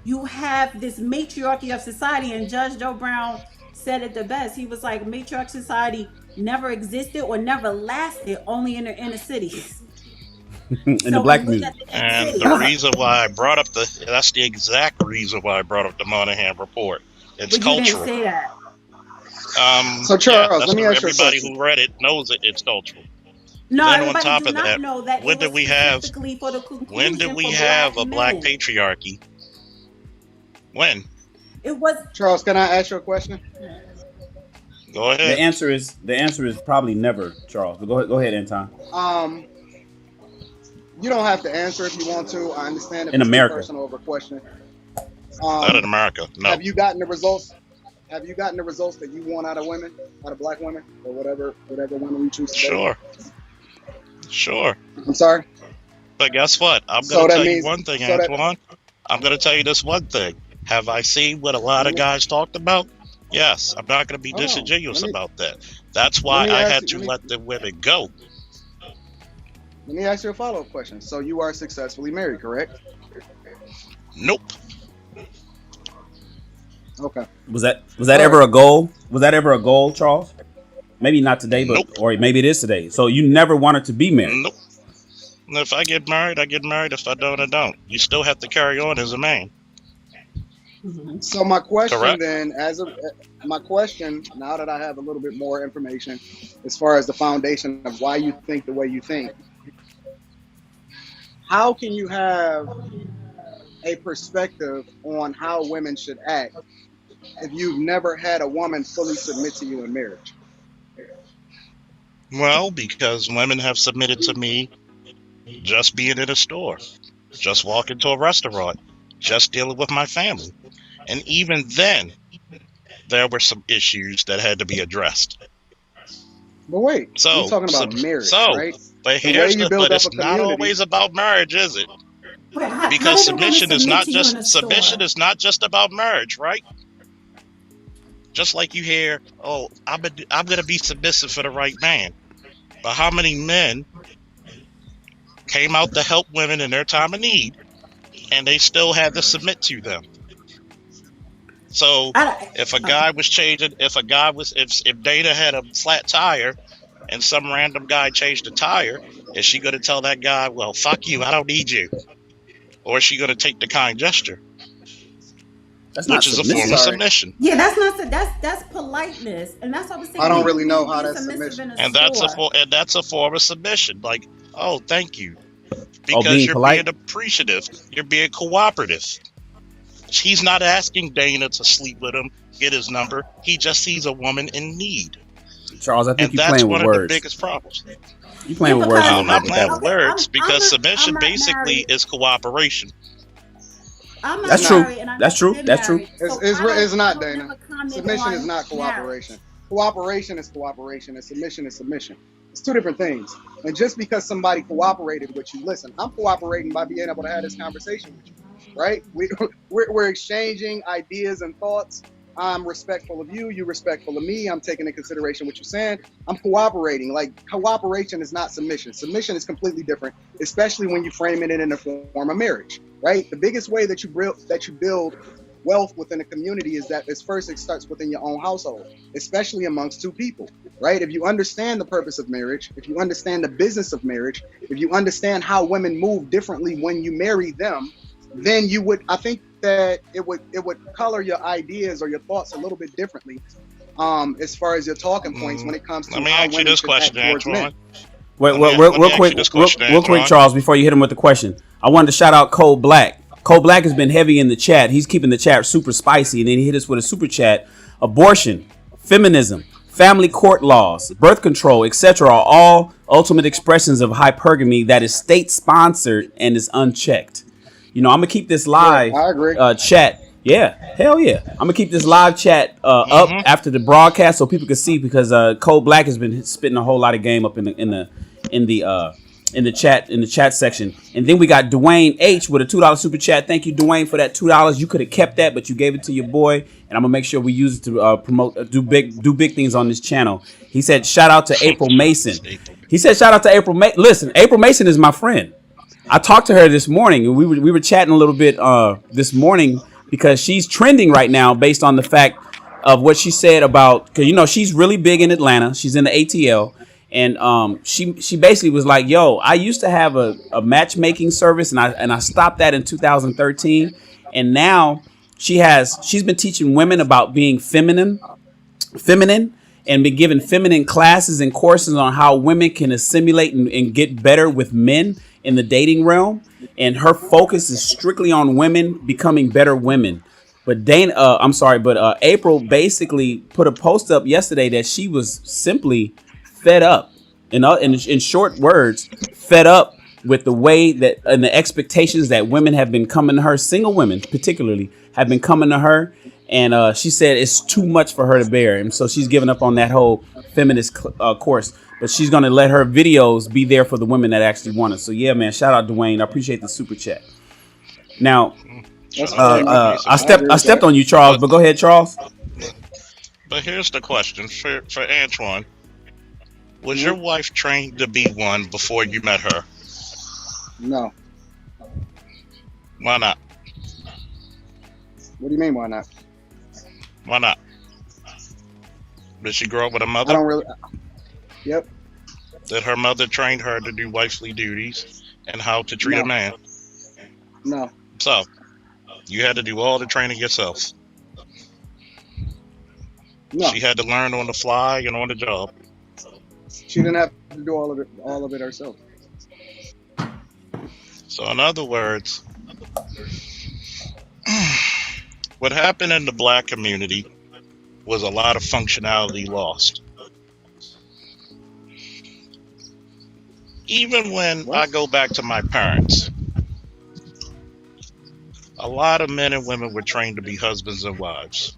you have this matriarchy of society. And Judge Joe Brown said it the best. He was like, matriarch society never existed or never lasted, only in the inner cities. In the black community. And the reason why I brought up that's the exact reason why I brought up the Monahan report. It's but cultural. You didn't say that. So Charles, let me ask you a everybody question. who read it knows it's cultural. No, then everybody on top do of not that, know that. when did we have a black patriarchy? When? It was. Charles, can I ask you a question? Go ahead. The answer is probably never, Charles. But go ahead, Anton. You don't have to answer if you want to. I understand if In it's America. too personal of a question. Not in America. No. Have you gotten the results? Have you gotten the results that you want out of women, out of black women, or whatever women you choose to date? Sure. I'm sorry. But guess what? I'm going to tell you one thing, Antoine. I'm going to tell you this one thing. Have I seen what a lot of guys talked about? Yes. I'm not going to be disingenuous about that. That's why I had to let the women go. Let me ask you a follow-up question. So you are successfully married, correct? Nope. Okay. Was that ever a goal? Was that ever a goal, Charles? Maybe not today, but or maybe it is today. So you never wanted to be married? Nope. If I get married, I get married. If I don't, I don't. You still have to carry on as a man. So my question Correct. then, now that I have a little bit more information as far as the foundation of why you think the way you think, how can you have a perspective on how women should act if you've never had a woman fully submit to you in marriage? Well, because women have submitted to me just being in a store, just walking to a restaurant, just dealing with my family. And even then, there were some issues that had to be addressed. But wait, So, you're talking about marriage, so, right? but The way here's you build but up it's a not community- always about marriage, is it? Wait, how Because did a woman submission is submit not to you in a just store? submission is not just about marriage, right? Just like you hear, oh, I'm gonna be submissive for the right man. But how many men came out to help women in their time of need, and they still had to submit to them? So if a guy was changing, if Dana had a flat tire and some random guy changed the tire, is she going to tell that guy, well, fuck you, I don't need you? Or is she going to take the kind gesture? Which is a form of submission. Yeah, that's politeness, and that's what I was saying. I don't really know how that's submission. And that's a form of submission. Like, oh, thank you, because you're polite? Being appreciative. You're being cooperative. He's not asking Dana to sleep with him, get his number. He just sees a woman in need. Charles, I think you're playing with words. And that's one of the biggest problems. You playing with words? I'm not playing with words because submission basically is cooperation. That's true. That's true. That's true. It's not, Dana. Submission is not cooperation. Cooperation is cooperation, and submission is submission. It's two different things. And just because somebody cooperated with you, listen, I'm cooperating by being able to have this conversation with you, right? We're exchanging ideas and thoughts. I'm respectful of you. You're respectful of me. I'm taking into consideration what you're saying. I'm cooperating. Like, cooperation is not submission. Submission is completely different, especially when you frame it in the form of marriage, right? The biggest way that you build wealth within a community is that first it starts within your own household, especially amongst two people, right? If you understand the purpose of marriage, if you understand the business of marriage, if you understand how women move differently when you marry them, then you would, I think that it would color your ideas or your thoughts a little bit differently, as far as your talking points when it comes to. Let me ask you this question, Antoine. Wait, real quick, Charles, before you hit him with the question, I wanted to shout out Cole Black. Cole Black has been heavy in the chat. He's keeping the chat super spicy, and then he hit us with a super chat. Abortion, feminism, family court laws, birth control, etc. are all ultimate expressions of hypergamy that is state-sponsored and is unchecked. You know, I'm gonna keep this live chat. Yeah, hell yeah. I'm gonna keep this live chat up after the broadcast so people can see, because Cole Black has been spitting a whole lot of game up in the chat section. And then we got Dwayne H with a $2 super chat. Thank you, Dwayne, for that $2. You could have kept that, but you gave it to your boy, and I'm gonna make sure we use it to promote, do big things on this channel. He said, shout out to April Mason. Listen, April Mason is my friend. I talked to her this morning, and we were chatting a little bit this morning, because she's trending right now based on the fact of what she said about, because you know she's really big in Atlanta. She's in the ATL, and she basically was like, "Yo, I used to have a matchmaking service, and I stopped that in 2013, and now she's been teaching women about being feminine, and been giving feminine classes and courses on how women can assimilate and get better with men in the dating realm. And her focus is strictly on women becoming better women. But April basically put a post up yesterday that she was simply fed up, in short words, fed up with the way that and the expectations that women have been coming to her, single women particularly, have been coming to her. And she said it's too much for her to bear. And so she's given up on that whole feminist course. But she's going to let her videos be there for the women that actually want it. So, yeah, man, shout out Dwayne. I appreciate the super chat. Now, I stepped on you, Charles, but go ahead, Charles. But here's the question for Antoine. Was your wife trained to be one before you met her? No. Why not? What do you mean, why not? Why not? Did she grow up with a mother? I don't really. Yep. Did her mother train her to do wifely duties and how to treat a man? No. So, you had to do all the training yourself. No. She had to learn on the fly and on the job. She didn't have to do all of it herself. So, in other words, what happened in the black community was a lot of functionality lost. Even when I go back to my parents, a lot of men and women were trained to be husbands and wives.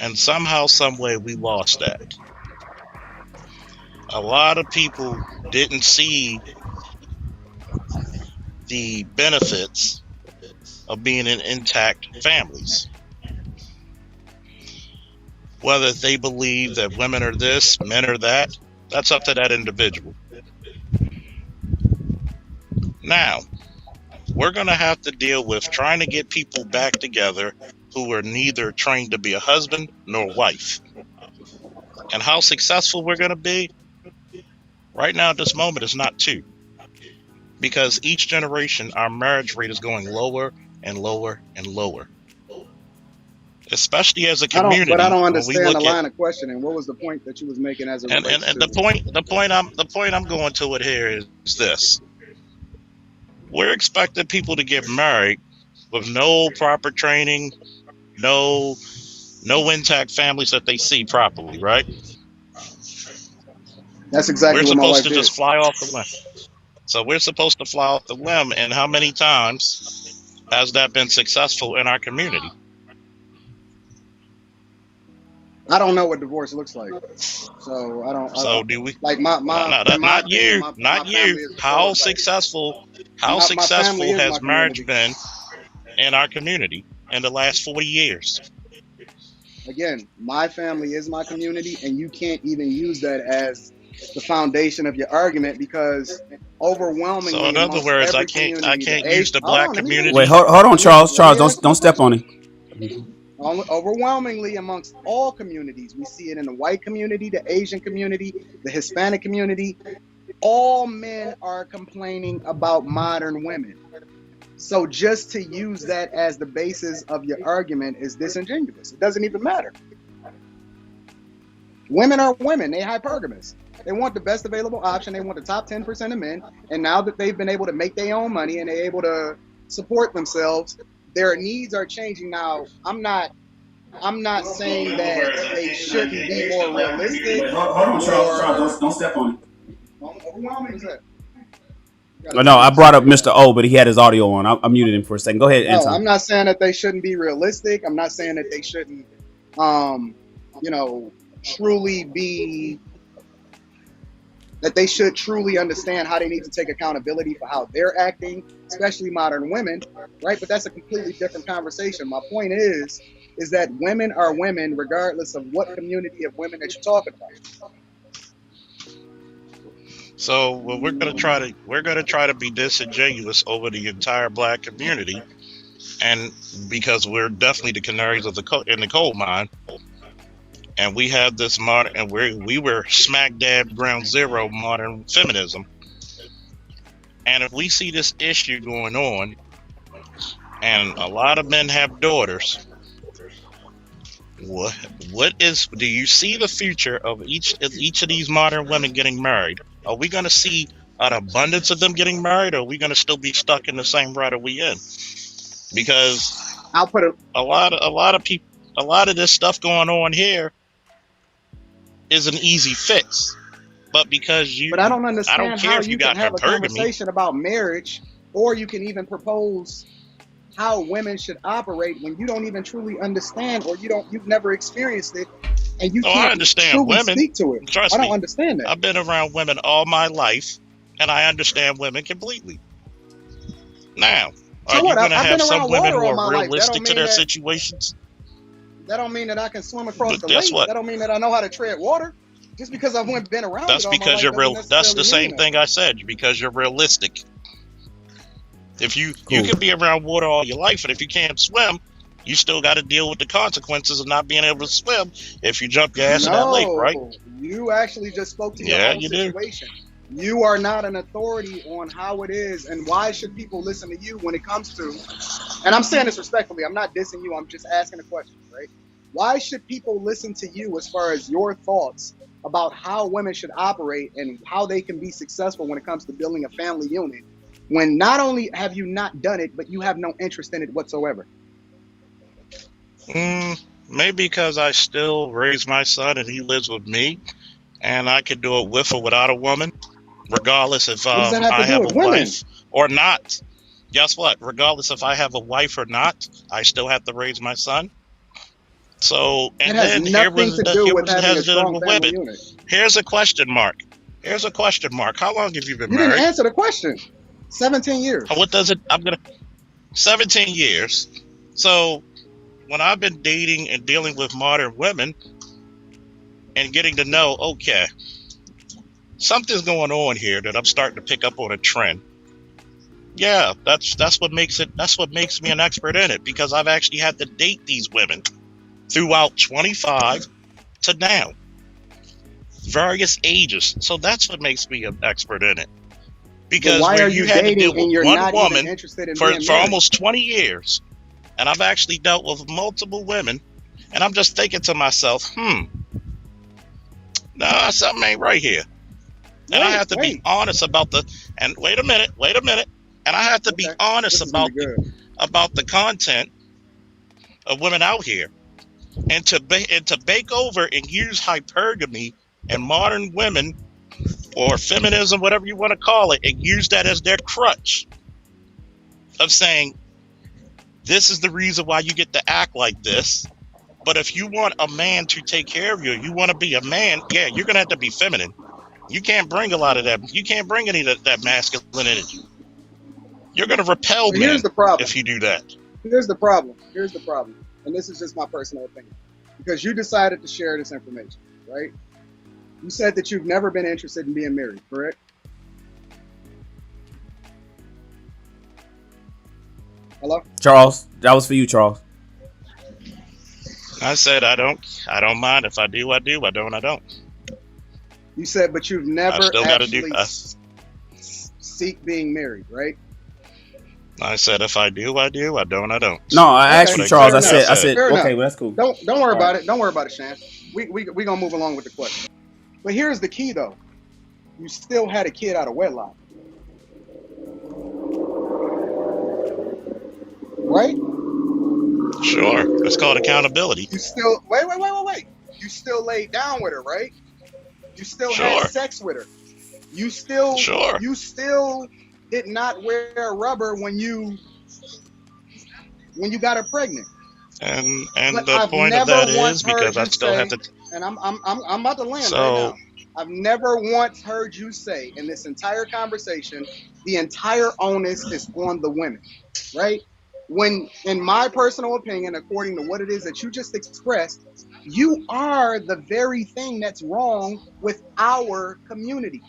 And somehow, some way, we lost that. A lot of people didn't see the benefits of being in intact families. Whether they believe that women are this, men are that, that's up to that individual. Now, we're going to have to deal with trying to get people back together who are neither trained to be a husband nor wife. And how successful we're going to be right now at this moment is not two. Because each generation, our marriage rate is going lower and lower and lower. Especially as a community. I don't understand the line of questioning. What was the point that you was making as a and the point I'm going to it here is this. We're expecting people to get married with no proper training, no intact families that they see properly, right? That's exactly what my wife did. We're supposed to just fly off the limb. So we're supposed to fly off the limb, and how many times has that been successful in our community? I don't know what divorce looks like, so I don't. So do we? Like not you. How successful has marriage been in our community in the last 40 years? Again, my family is my community, and you can't even use that as the foundation of your argument because overwhelmingly. So in other words, I can't use the black community. Wait, hold on, Charles. Charles, don't step on it. Overwhelmingly amongst all communities, we see it in the white community, the Asian community, the Hispanic community. All men are complaining about modern women. So just to use that as the basis of your argument is disingenuous. It doesn't even matter. Women are women. They're hypergamous. They want the best available option. They want the top 10% of men. And now that they've been able to make their own money and they're able to support themselves, their needs are changing. Now, I'm not saying that they shouldn't be more realistic. Hold on, Charles. Don't step on it. No, I brought up Mr. O, but he had his audio on. I muted him for a second. Go ahead, Anton. No, I'm not saying that they shouldn't be realistic. I'm not saying that they shouldn't, truly be. That they should truly understand how they need to take accountability for how they're acting, especially modern women, right? But that's a completely different conversation. My point is that women are women regardless of what community of women that you're talking about. So we're gonna try to be disingenuous over the entire black community, and because we're definitely the canaries of in the coal mine. And we have this modern, and we were smack dab ground zero modern feminism. And if we see this issue going on, and a lot of men have daughters, do you see the future of each of these modern women getting married? Are we going to see an abundance of them getting married, or are we going to still be stuck in the same rut that we in? Because I'll put it. A lot of this stuff going on here is an easy fix, but I don't understand how you can have a conversation about marriage, or you can even propose how women should operate when you don't even truly understand, or you've never experienced it, and you can't I understand women. Speak to it. Trust me, I don't me, understand that. I've been around women all my life, and I understand women completely. Now, are you going to have some women who are realistic to their situations? That don't mean that I can swim across the lake. That don't mean that I know how to tread water. Just because I've been around. That's because you're real. That's the same thing I said. Because you're realistic. If you can be around water all your life, and if you can't swim, you still got to deal with the consequences of not being able to swim if you jump your ass in that lake, right? You actually just spoke to your own situation. You are not an authority on how it is, and why should people listen to you when it comes to, and I'm saying this respectfully, I'm not dissing you, I'm just asking a question, right? Why should people listen to you as far as your thoughts about how women should operate and how they can be successful when it comes to building a family unit, when not only have you not done it, but you have no interest in it whatsoever? Maybe because I still raise my son and he lives with me, and I could do it with or without a woman. Regardless if I have a wife or not. Guess what? Regardless if I have a wife or not, I still have to raise my son. So, and then here was the women. Here's a question mark. How long have you been married? You didn't answer the question. 17 years. What does it? 17 years. So, when I've been dating and dealing with modern women, and getting to know, okay, something's going on here that I'm starting to pick up on a trend. Yeah, that's what makes me an expert in it, because I've actually had to date these women throughout 25 to now, various ages. So that's what makes me an expert in it. Because why are when you you had to dating deal and with you're one not even woman interested in for being married? almost 20 years, and I've actually dealt with multiple women, and I'm just thinking to myself, nah, something ain't right here. And I have to be honest about and wait a minute, and I have to be honest about the content of women out here, and to bake over and use hypergamy and modern women or feminism, whatever you want to call it, and use that as their crutch of saying, this is the reason why you get to act like this. But if you want a man to take care of you, you want to be a man, yeah, you're going to have to be feminine. You can't bring a lot of that. You can't bring any of that masculine energy. You're going to repel men if you do that. Here's the problem. And this is just my personal opinion. Because you decided to share this information, right? You said that you've never been interested in being married, correct? Hello? Charles, that was for you, Charles. I said I don't mind. If I do, I do. I don't. You said, but you've never actually seek being married, right? I said, if I do, I do. I don't. No, I asked you, Charles. I said, Fair okay, enough. well, that's cool. Don't worry about it. Don't worry about it, Shan. We gonna move along with the question. But here's the key, though. You still had a kid out of wedlock, right? Sure. It's called accountability. You still wait. You still laid down with her, right? You still had sex with her. You still did not wear rubber when you got her pregnant. And the point of that is because I still have to. And I'm about to land right now. I've never once heard you say in this entire conversation, the entire onus is on the women, right? When, in my personal opinion, according to what it is that you just expressed, you are the very thing that's wrong with our community,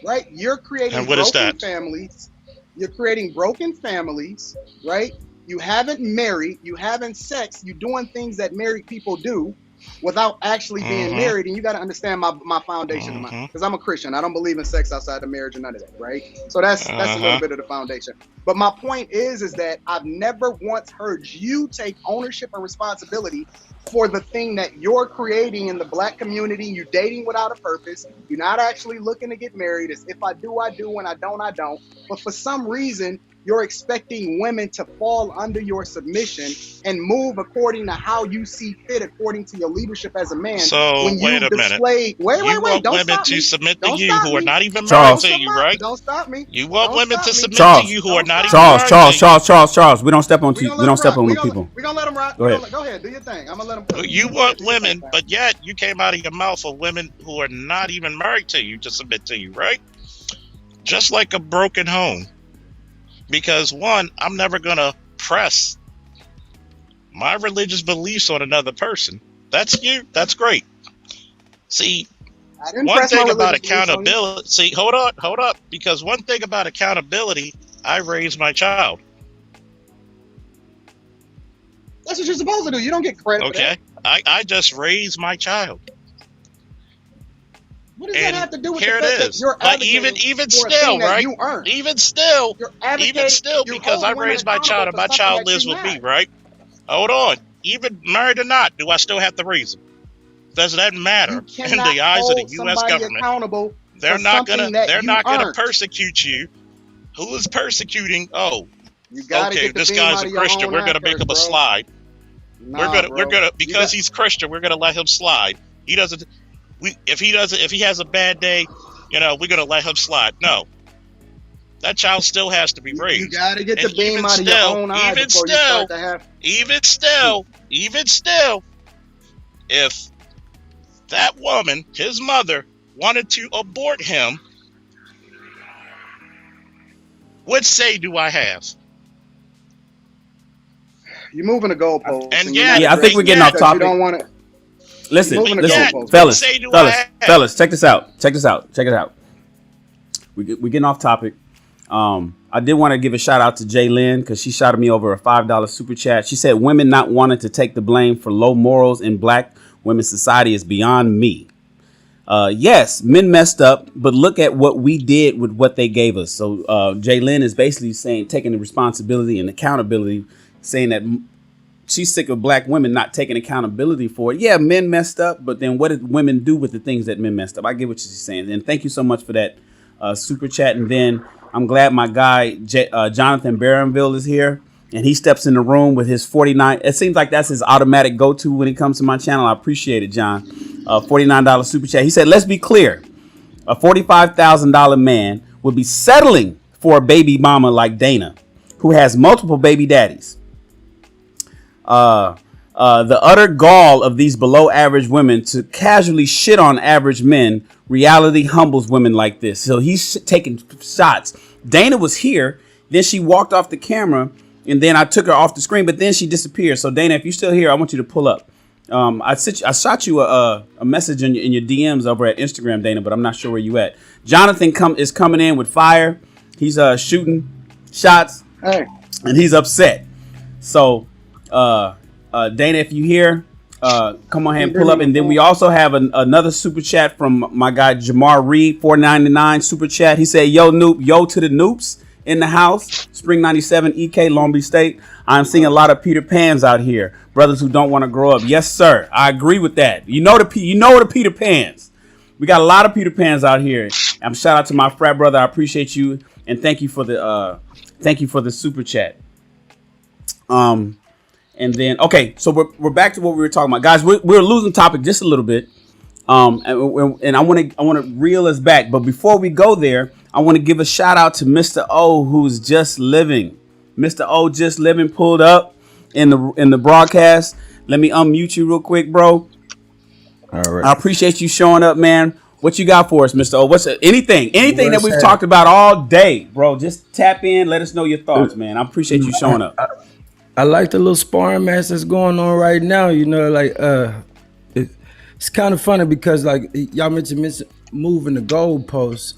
right? You're creating broken families. You're creating broken families, right? You haven't married. You haven't sex. You're doing things that married people do without actually being married. And you got to understand my foundation, because I'm a Christian. I don't believe in sex outside of marriage or none of that, right? So that's a little bit of the foundation. But my point is that I've never once heard you take ownership and responsibility for the thing that you're creating in the black community. You're dating without a purpose. You're not actually looking to get married. It's if I do, I do. When I don't, I don't. But for some reason, you're expecting women to fall under your submission and move according to how you see fit, according to your leadership as a man. So when wait a minute. Wait. You want Don't women stop to me. submit Don't to you stop who are me. not even married Charles. to you, right? Don't stop me. You want Don't women stop to me. submit Charles. to you who are not even married to you. Charles. We don't step on people. We don't step on people. We're going to let them rock. Go ahead. Go ahead. Do your thing. I'm going to let them. You want women, but yet you came out of your mouth of women who are not even married to you to submit to you, right? Just like a broken home. Because one, I'm never going to press my religious beliefs on another person. That's you. That's great. See, one thing about accountability. See, hold up. Because one thing about accountability, I raised my child. That's what you're supposed to do. You don't get credit for that. I just raised my child. What does that have to do with here the fact it that is. you're But advocating even for a still, thing that right? you earned? Even still, You're because I raised my child and my child lives with me, right? Hold on. Even married or not, do I still have to raise him? Does that matter in the eyes of the U.S. government? They're not gonna persecute you. Who is persecuting? Oh, okay, this guy's a Christian. We're gonna make him a slide. We're gonna because he's Christian. We're gonna let him slide. He doesn't. If he has a bad day, we're gonna let him slide. No, that child still has to be raised. You gotta get the beam out of your own eye before you start to have. Even still, if that woman, his mother, wanted to abort him, what say do I have? You're moving the goalposts. And I think we're getting off topic. You don't want to. Listen, moving the listen, goalposts, What bro. say do I have? fellas, check this out. Check this out. We getting off topic. I did want to give a shout out to Jay Lynn because she shouted me over a $5 super chat. She said women not wanting to take the blame for low morals in black women's society is beyond me. Yes, men messed up, but look at what we did with what they gave us. So Jay Lynn is basically saying, taking the responsibility and accountability, saying that she's sick of black women not taking accountability for it. Yeah, men messed up, but then what did women do with the things that men messed up? I get what she's saying. And thank you so much for that super chat. And then I'm glad my guy, Jonathan Barronville is here. And he steps in the room with his 49. It seems like that's his automatic go-to when it comes to my channel. I appreciate it, John. $49 super chat. He said, let's be clear. A $45,000 man would be settling for a baby mama like Dana, who has multiple baby daddies. The utter gall of these below average women to casually shit on average men. Reality humbles women like this. So he's taking shots. Dana was here. Then she walked off the camera. And then I took her off the screen, but then she disappeared. So Dana, if you're still here, I want you to pull up. I shot you a message in your DMs over at Instagram, Dana, but I'm not sure where you at. Jonathan is coming in with fire. He's shooting shots, and he's upset. So Dana, if you here, come on ahead and pull up. And then we also have another super chat from my guy Jamar Reed, $4.99 super chat. He said, "Yo Nupe, yo to the Noopes in the house, Spring 97, EK, Long Beach State. I'm seeing a lot of Peter Pans out here, brothers who don't want to grow up." Yes, sir. I agree with that. You know the Peter Pans. We got a lot of Peter Pans out here. Shout out to my frat brother. I appreciate you, and thank you for the super chat. And then so we're back to what we were talking about, guys. We're losing topic just a little bit. And I want to reel us back, but before we go there, I want to give a shout out to Mr. O, who's just living. Mr. O just living pulled up in the broadcast. Let me unmute you real quick, bro. All right. I appreciate you showing up, man. What you got for us, Mr. O? What's anything that we've talked about all day, bro? Just tap in. Let us know your thoughts, man. I appreciate you showing up. I like the little sparring match that's going on right now. You know, like it's kind of funny because like y'all mentioned moving the goalposts.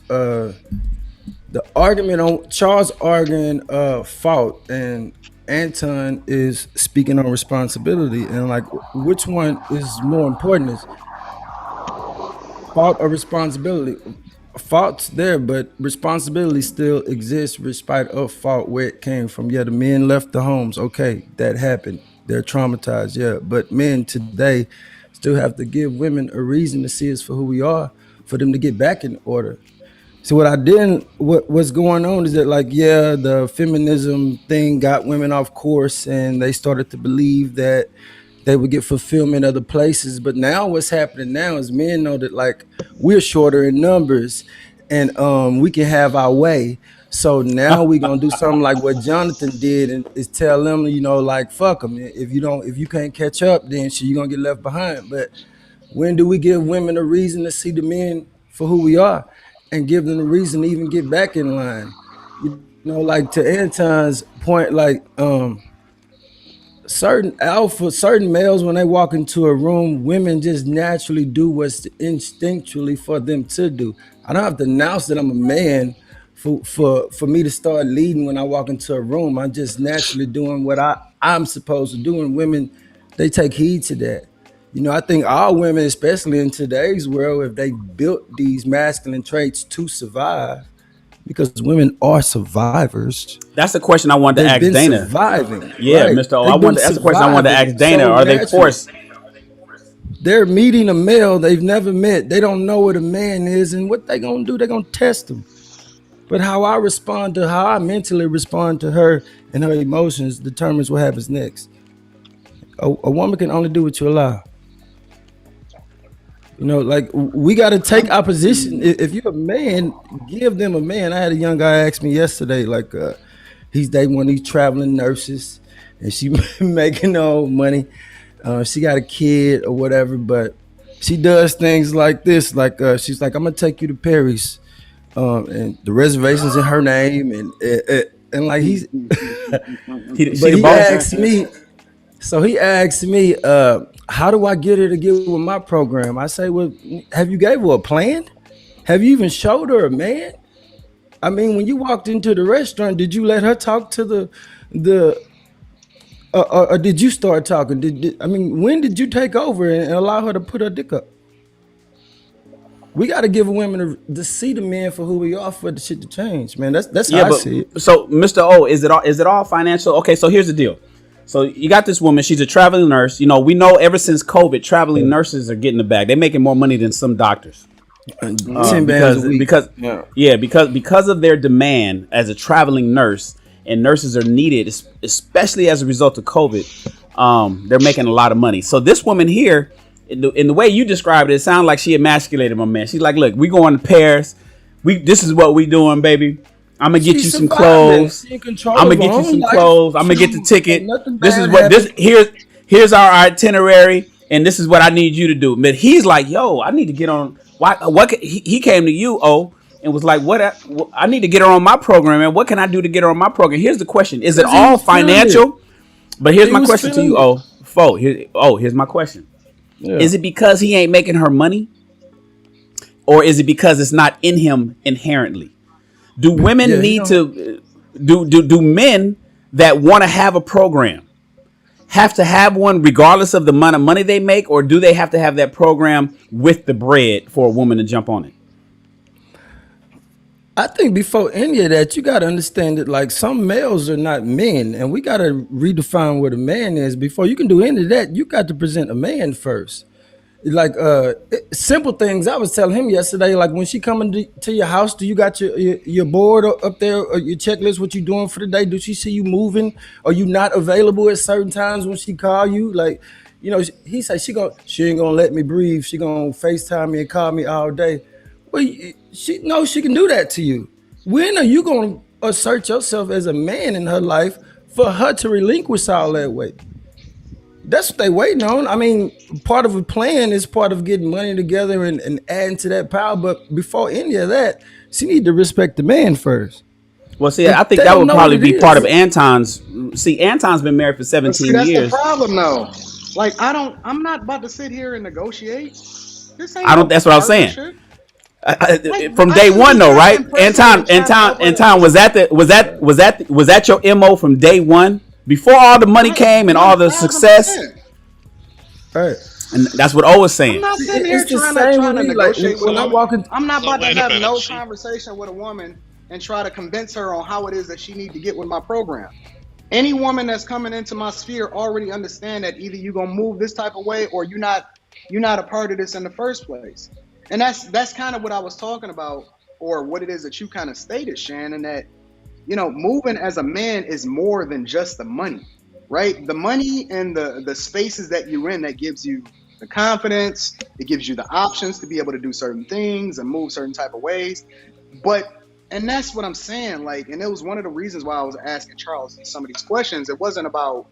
The argument on Charles arguing fault and Anton is speaking on responsibility, and like which one is more important, is fault or responsibility? Fault's there, but responsibility still exists despite of fault, where it came from. Yeah, the men left the homes. Okay, that happened. They're traumatized. Yeah, but men today still have to give women a reason to see us for who we are, for them to get back in order. So what's going on is that, like, yeah, the feminism thing got women off course and they started to believe that they would get fulfillment other places. But now what's happening now is men know that, like, we're shorter in numbers and we can have our way. So now we're gonna do something like what Jonathan did, and is tell them, you know, like, fuck them. If you can't catch up, then shit, you're gonna get left behind. But when do we give women a reason to see the men for who we are and give them a reason to even get back in line? You know, like to Anton's point, like certain males, when they walk into a room, women just naturally do what's instinctually for them to do. I don't have to announce that I'm a man for me to start leading when I walk into a room. I'm just naturally doing what I'm supposed to do, and women, they take heed to that. You know, I think all women, especially in today's world, if they built these masculine traits to survive, because women are survivors. That's the question I wanted to ask Dana. Surviving. Yeah, right. Mr. O. That's the question I wanted to ask Dana. So are they forced? They're meeting a male they've never met. They don't know what a man is, and what they gonna do, they're gonna test him. But how I mentally respond to her and her emotions determines what happens next. A woman can only do what you allow. You know, like, we got to take our position. If you're a man, give them a man. I had a young guy ask me yesterday, like, he's dating one of these traveling nurses, and she making no money. She got a kid or whatever, but she does things like this. Like, she's like, I'm gonna take you to Paris, and the reservations in her name, and like he asked me. So he asked me, how do I get her to get with my program? I say, well, have you gave her a plan? Have you even showed her a man? I mean, when you walked into the restaurant, did you let her talk to or did you start talking? When did you take over and allow her to put her dick up? We got to give women to see the men for who we are for the shit to change, man. That's how I see it. So, Mr. O, is it all financial? Okay, so here's the deal. So you got this woman. She's a traveling nurse. You know, we know ever since COVID, traveling nurses are getting the bag. They're making more money than some doctors. 10 bands a week. Because of their demand as a traveling nurse, and nurses are needed, especially as a result of COVID. They're making a lot of money. So this woman here, in the way you described it, it sounded like she emasculated my man. She's like, look, we going to Paris. This is what we doing, baby. I'm gonna get you some clothes. I'm gonna get you some clothes. I'm gonna get the ticket. Here's our itinerary, and this is what I need you to do. But he's like, yo, I need to get on. He came to you, and was like, what I need to get her on my program, and what can I do to get her on my program? Here's the question: is it all financial? But here's my question to you, here's my question: is it because he ain't making her money, or is it because it's not in him inherently? Do women need to do men that want to have a program have to have one regardless of the amount of money they make, or do they have to have that program with the bread for a woman to jump on it? I think before any of that, you got to understand that like some males are not men, and we got to redefine what a man is. Before you can do any of that, you got to present a man first. Like simple things. I was telling him yesterday, like when she coming to your house, do you got your board up there, or your checklist, what you doing for the day? Do she see you moving? Are you not available at certain times when she call you? Like, you know, he said she ain't gonna let me breathe. She gonna FaceTime me and call me all day. Well, she knows she can do that to you. When are you gonna assert yourself as a man in her life for her to relinquish all that weight? That's what they waiting on. I mean, part of a plan is part of getting money together and adding to that power. But before any of that, she need to respect the man first. Well, see, I think that would probably be part of Anton's. See, Anton's been married for 17 that's years. That's the problem, though. Like, I'm not about to sit here and negotiate. This ain't That's what I'm saying. From day one, though, right? Anton, was that your MO from day one? Before all the money came and all the success, right? And that's what O was saying. I'm not sitting here trying to negotiate with her. I'm not about to have no conversation with a woman and try to convince her on how it is that she need to get with my program. Any woman that's coming into my sphere already understand that either you gonna move this type of way or you're not a part of this in the first place. And that's kind of what I was talking about, or what it is that you kind of stated, Shannon, that, you know, moving as a man is more than just the money, right? The money and the spaces that you're in, that gives you the confidence, it gives you the options to be able to do certain things and move certain type of ways. And that's what I'm saying, like, and it was one of the reasons why I was asking Charles some of these questions. It wasn't about,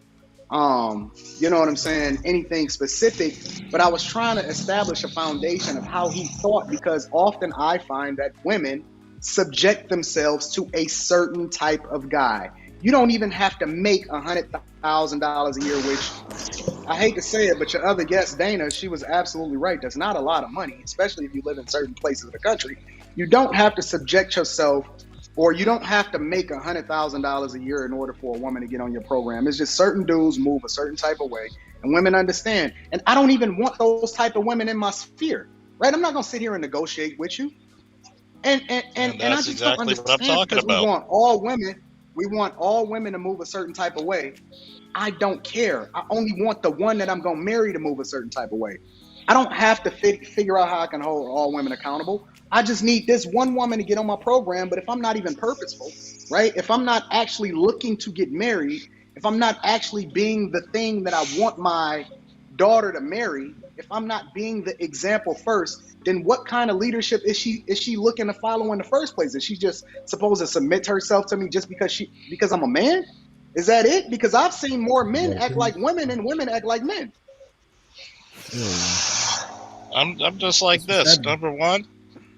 you know what I'm saying, anything specific, but I was trying to establish a foundation of how he thought, because often I find that women subject themselves to a certain type of guy. You don't even have to make $100,000 a year, which I hate to say it, but your other guest, Dana, she was absolutely right. That's not a lot of money, especially if you live in certain places of the country. You don't have to subject yourself, or you don't have to make $100,000 a year in order for a woman to get on your program. It's just certain dudes move a certain type of way, and women understand. And I don't even want those type of women in my sphere, right? I'm not gonna sit here and negotiate with you. And I just exactly don't understand, what I'm talking about. We want all women to move a certain type of way. I don't care. I only want the one that I'm gonna marry to move a certain type of way. I don't have to figure out how I can hold all women accountable. I just need this one woman to get on my program. But if I'm not even purposeful, right? If I'm not actually looking to get married, if I'm not actually being the thing that I want my daughter to marry, if I'm not being the example first, then what kind of leadership is she looking to follow in the first place? Is she just supposed to submit herself to me just because I'm a man? Is that it? Because I've seen more men act like women and women act like men. I'm just like this. Number one,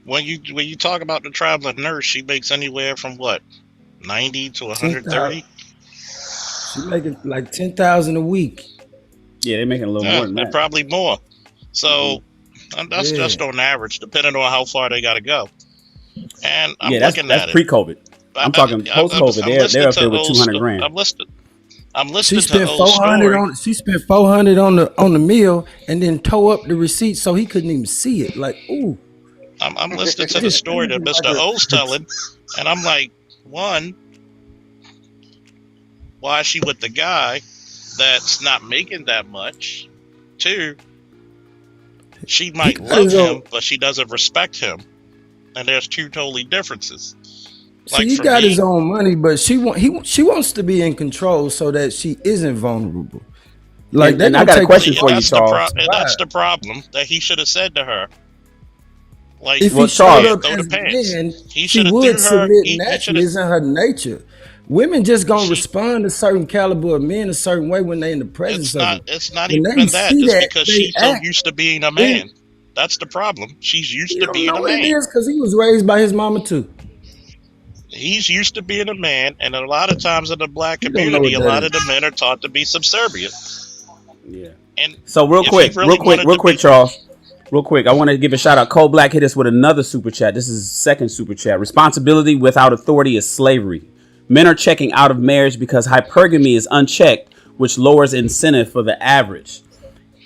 when you talk about the traveling nurse, she makes anywhere from what, 90 to 130. She making like 10,000 a week. Yeah, they're making a little more than and that. probably more. So that's just on average, depending on how far they got to go. And I'm looking that's at it. pre-COVID. I'm talking post-COVID. They're up there with 200 grand. I'm She listening to spent old 400 story. on. She spent 400 on the meal, and then tore up the receipt so he couldn't even see it. Like, ooh. I'm listening to the story that Mr. O's telling, and I'm like, one, why is she with the guy that's not making that much? Two, she might love him, but she doesn't respect him, and there's two totally differences. See, he got his own money, but she wants to be in control so that she isn't vulnerable. Like, and I got a question for you, Charles. That's the problem that he should have said to her. Like, if he showed up as a man, she would submit naturally. It's in her nature. Women just gonna respond to certain caliber of men a certain way when they're in the presence of it. It's not even that. It's because she's so used to being a man. That's the problem. She's used to being a man. It is because he was raised by his mama too. He's used to being a man, and a lot of times in the black community, a lot of the men are taught to be subservient. Yeah. And so real quick, Charles. Real quick, I want to give a shout out. Cole Black hit us with another super chat. This is his second super chat. Responsibility without authority is slavery. Men are checking out of marriage because hypergamy is unchecked, which lowers incentive for the average.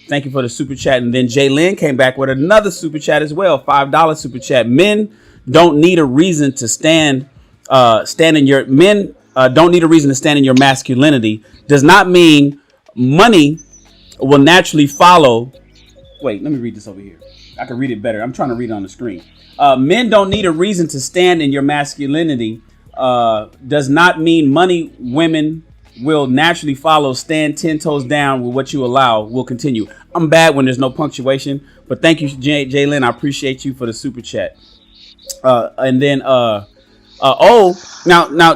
Thank you for the super chat. And then Jay Lynn came back with another super chat as well. $5 super chat. Men don't need a reason to stand in your don't need a reason to stand in your masculinity. Does not mean money will naturally follow. Wait, let me read this over here. I can read it better. I'm trying to read it on the screen. Men don't need a reason to stand in your masculinity. Does not mean money, women will naturally follow. Stand 10 toes down with what you allow. Will continue. I'm bad when there's no punctuation, but thank you, Jay Lynn. I appreciate you for the super chat. And then now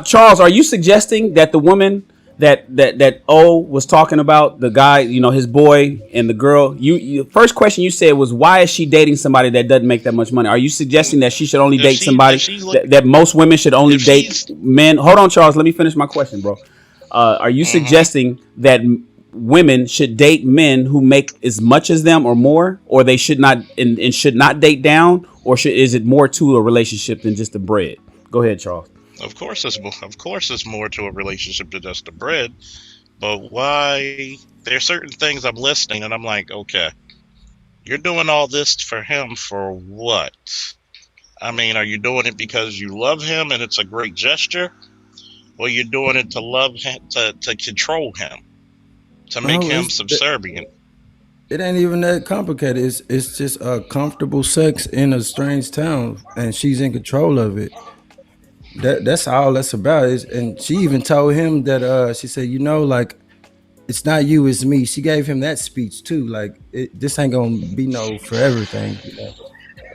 Charles, are you suggesting that the woman that O was talking about, the guy, his boy and the girl, you first question you said was, why is she dating somebody that doesn't make that much money? Are you suggesting that she should only date somebody that most women should only date men? Hold on, Charles, let me finish my question, bro. Are you suggesting that women should date men who make as much as them or more, or they should not and should not date down, or is it more to a relationship than just the bread? Go ahead, Charles. Of course, it's more to a relationship than just the bread. But why? There's certain things I'm listening, and I'm like, okay, you're doing all this for him for what? I mean, are you doing it because you love him and it's a great gesture, or you're doing it to love him, to control him, to make him subservient? It ain't even that complicated. It's just a comfortable sex in a strange town, and she's in control of it. That's all that's about. And she even told him that she said, like, it's not you, it's me. She gave him that speech too. Like, this ain't gonna be no forever thing.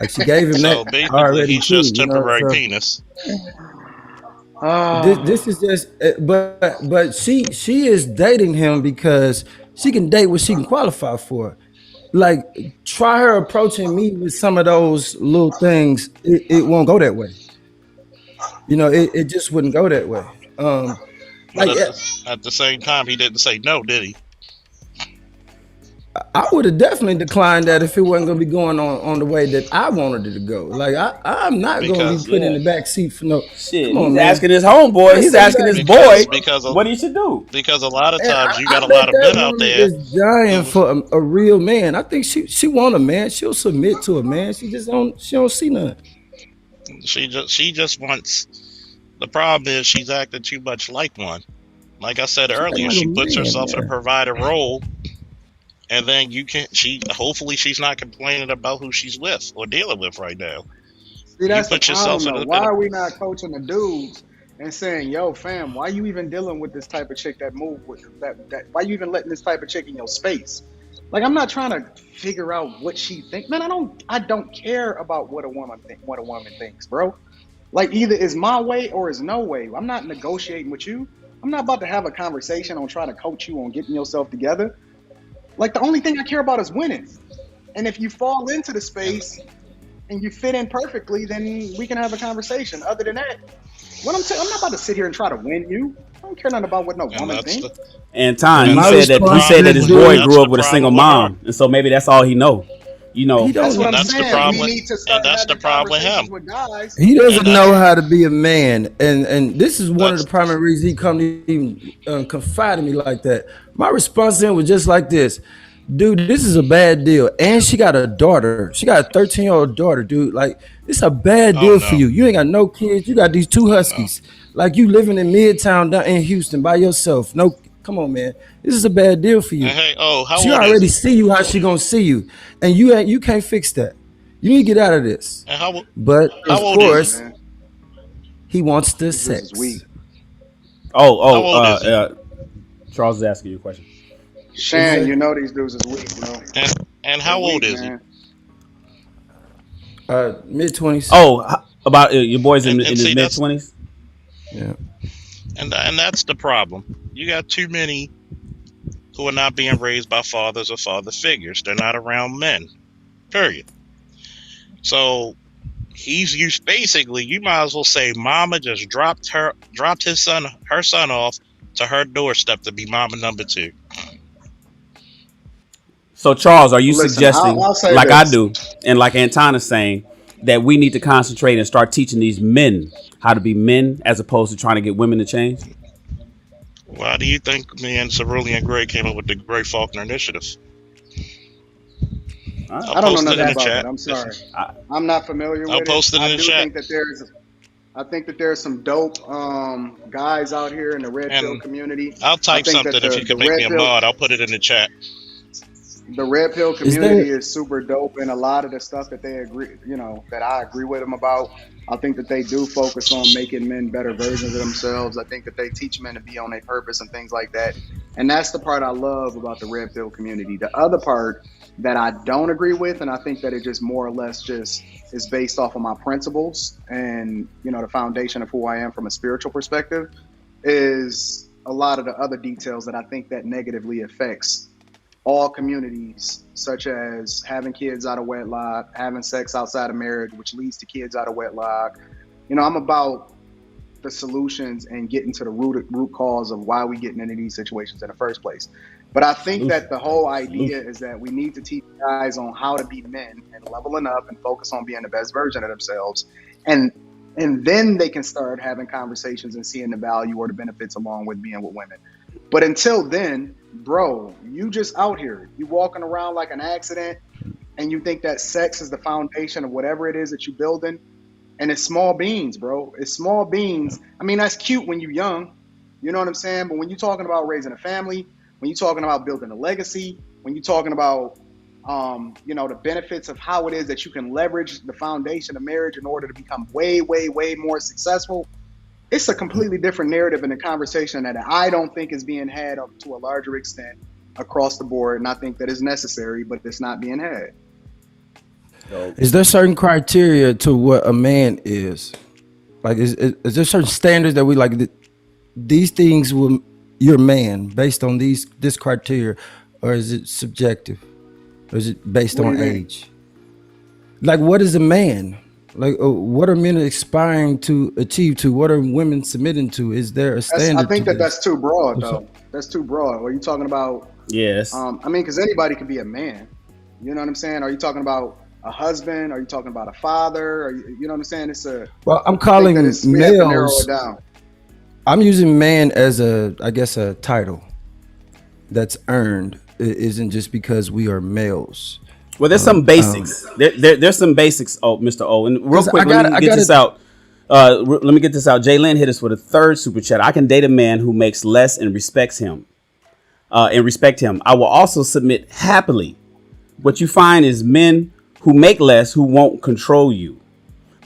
Like, she gave him that already. He's just temporary penis. This is just, but she is dating him because she can date what she can qualify for. Like, try her approaching me with some of those little things. It won't go that way. It just wouldn't go that way. At the same time, he didn't say no, did he? I would have definitely declined that if it wasn't going to be going on the way that I wanted it to go. Like, I'm not going to be put in the back seat for no shit. He's asking his homeboy. He's asking his boy what he should do. Because a lot of times you got a lot of men out there is dying for a real man. I think she want a man. She'll submit to a man. She don't see nothing. She just wants. The problem is she's acting too much like one. Like I said earlier, she puts herself in a provider role, and then hopefully she's not complaining about who she's with or dealing with right now. See, that's the problem. Why are we not coaching the dudes and saying, "Yo, fam, why you even dealing with this type of chick that move with that? Why you even letting this type of chick in your space?" Like, I'm not trying to figure out what she thinks. Man, I don't care about what a woman thinks, bro. Like, either it's my way or it's no way. I'm not negotiating with you. I'm not about to have a conversation on trying to coach you on getting yourself together. Like, the only thing I care about is winning. And if you fall into the space and you fit in perfectly, then we can have a conversation. Other than that, I'm not about to sit here and try to win you. don't care nothing about what no And woman that's think. And Time, he My said that response his is, boy that's grew up the with a single problem with her. mom, and so maybe that's all he know. You know, He That's don't. what And I'm that's the saying. problem. We need to start And that's the having problem with conversations him. with guys. He And doesn't that's know how to be a man, and this is one of the that's primary reasons he come to even confide in me like that. My response to him was just like this, dude. This is a bad deal, and she got a daughter. She got a 13-year-old daughter, dude. Like, it's a bad oh deal for no, you. You ain't got no kids. You got these two oh no. huskies. Like, you living in Midtown down in Houston by yourself. No, come on, man. This is a bad deal for And you. hey, oh, how She old is already he? see you how she gonna see you, and you can't fix that. You need to get out of this. And But how of old is course, he? Man, he wants the this dude is weak. sex. How old is he? Charles is asking you a question. Shan, you know these dudes is weak, bro. And They're how old weak, is he? man. Mid-20s. Oh, about your boy's in And his see, mid 20s. Yeah. and that's the problem. You got too many who are not being raised by fathers or father figures. They're not around men. Period. So he's used basically. You might as well say, Mama just dropped her son off to her doorstep to be Mama number 2. So Charles, are you Listen, suggesting, I'll say like I this. do, and like Antana's saying, that we need to concentrate and start teaching these men how to be men as opposed to trying to get women to change? Why do you think me and Cerulean Gray came up with the Gray Faulkner Initiative? I don't know post it nothing in the about chat. that. I'm sorry. I'm not familiar I'll with post it. it in I the do chat. think that there's some dope guys out here in the Red Pill And community. I'll I type think that something if you the can make Red me a Pill mod. I'll put it in the chat. the Red Pill Is community there is super dope, and a lot of the stuff that they agree, that I agree with them about. I think that they do focus on making men better versions of themselves. I think that they teach men to be on their purpose and things like that. And that's the part I love about the Red Pill community. The other part that I don't agree with, and I think that it just more or less just is based off of my principles and, the foundation of who I am from a spiritual perspective, is a lot of the other details that I think that negatively affects all communities, such as having kids out of wedlock, having sex outside of marriage, which leads to kids out of wedlock. I'm about the solutions and getting to the root cause of why we getting into these situations in the first place. But I think that the whole idea is that we need to teach guys on how to be men and leveling up and focus on being the best version of themselves. And then they can start having conversations and seeing the value or the benefits along with being with women. But until then, bro, you just out here, you walking around like an accident, and you think that sex is the foundation of whatever it is that you're building. And it's small beans, bro. It's small beans. I mean, that's cute when you're young. You know what I'm saying? But when you're talking about raising a family, when you're talking about building a legacy, when you're talking about, the benefits of how it is that you can leverage the foundation of marriage in order to become way, way, way more successful, it's a completely different narrative and a conversation that I don't think is being had up to a larger extent across the board. And I think that is necessary, but it's not being had. Is there certain criteria to what a man is? Like, is there certain standards that we like? These things will you're a man based on this criteria, or is it subjective, or is it based on age? Like, what is a man? Like, what are men aspiring to achieve to? What are women submitting to? Is there a standard? I think to that's too broad, though. That's too broad. Are you talking about? Yes. Because anybody can be a man. You know what I'm saying? Are you talking about a husband? Are you talking about a father? You know what I'm saying? Well, I'm calling we have to narrow males. it down. I'm using man as a title that's earned. It isn't just because we are males. Well, there's some basics. There's some basics. Oh, Mr. O, and real quick, let me get this out. Jay Lynn hit us with a third super chat. I can date a man who makes less and respects him. I will also submit happily. What you find is men who make less who won't control you.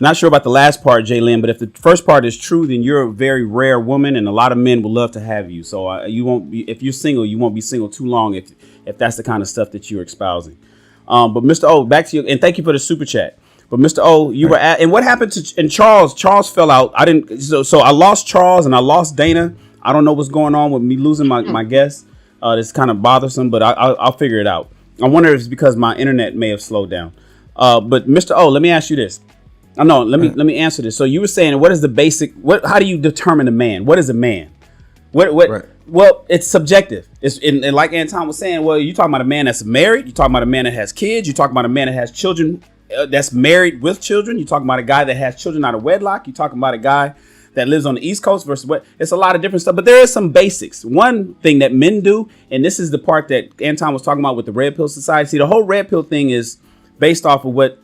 Not sure about the last part, Jay Lynn, but if the first part is true, then you're a very rare woman, and a lot of men will love to have you. So you won't be, if you're single, you won't be single too long if that's the kind of stuff that you're espousing. But Mr. O, back to you, and thank you for the super chat. But Mr. O, you were at, and what happened to Charles? Charles fell out. I didn't. So I lost Charles and I lost Dana. I don't know what's going on with me losing my guest. It's kind of bothersome, but I'll figure it out. I wonder if it's because my internet may have slowed down. But Mr. O, let me ask you this. Let me answer this. So you were saying, what is the basic? How do you determine a man? What is a man? What? Right. Well, it's subjective. It's and like Anton was saying. Well, you talking about a man that's married. You talking about a man that has kids. You talking about a man that has children. That's married with children. You talking about a guy that has children out of wedlock. You talking about a guy that lives on the East Coast versus what? It's a lot of different stuff. But there is some basics. One thing that men do, and this is the part that Anton was talking about with the Red Pill Society. See, the whole Red Pill thing is based off of what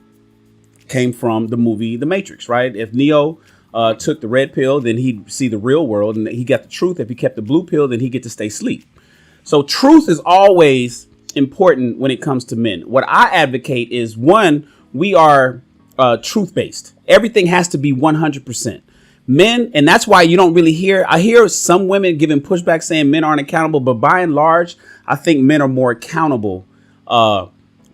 came from the movie The Matrix, right? If Neo took the red pill, then he'd see the real world and he got the truth. If he kept the blue pill, then he'd get to stay asleep. So truth is always important when it comes to men. What I advocate is, one, we are truth-based. Everything has to be 100%. Men, and that's why you don't really hear, I hear some women giving pushback saying men aren't accountable, but by and large, I think men are more accountable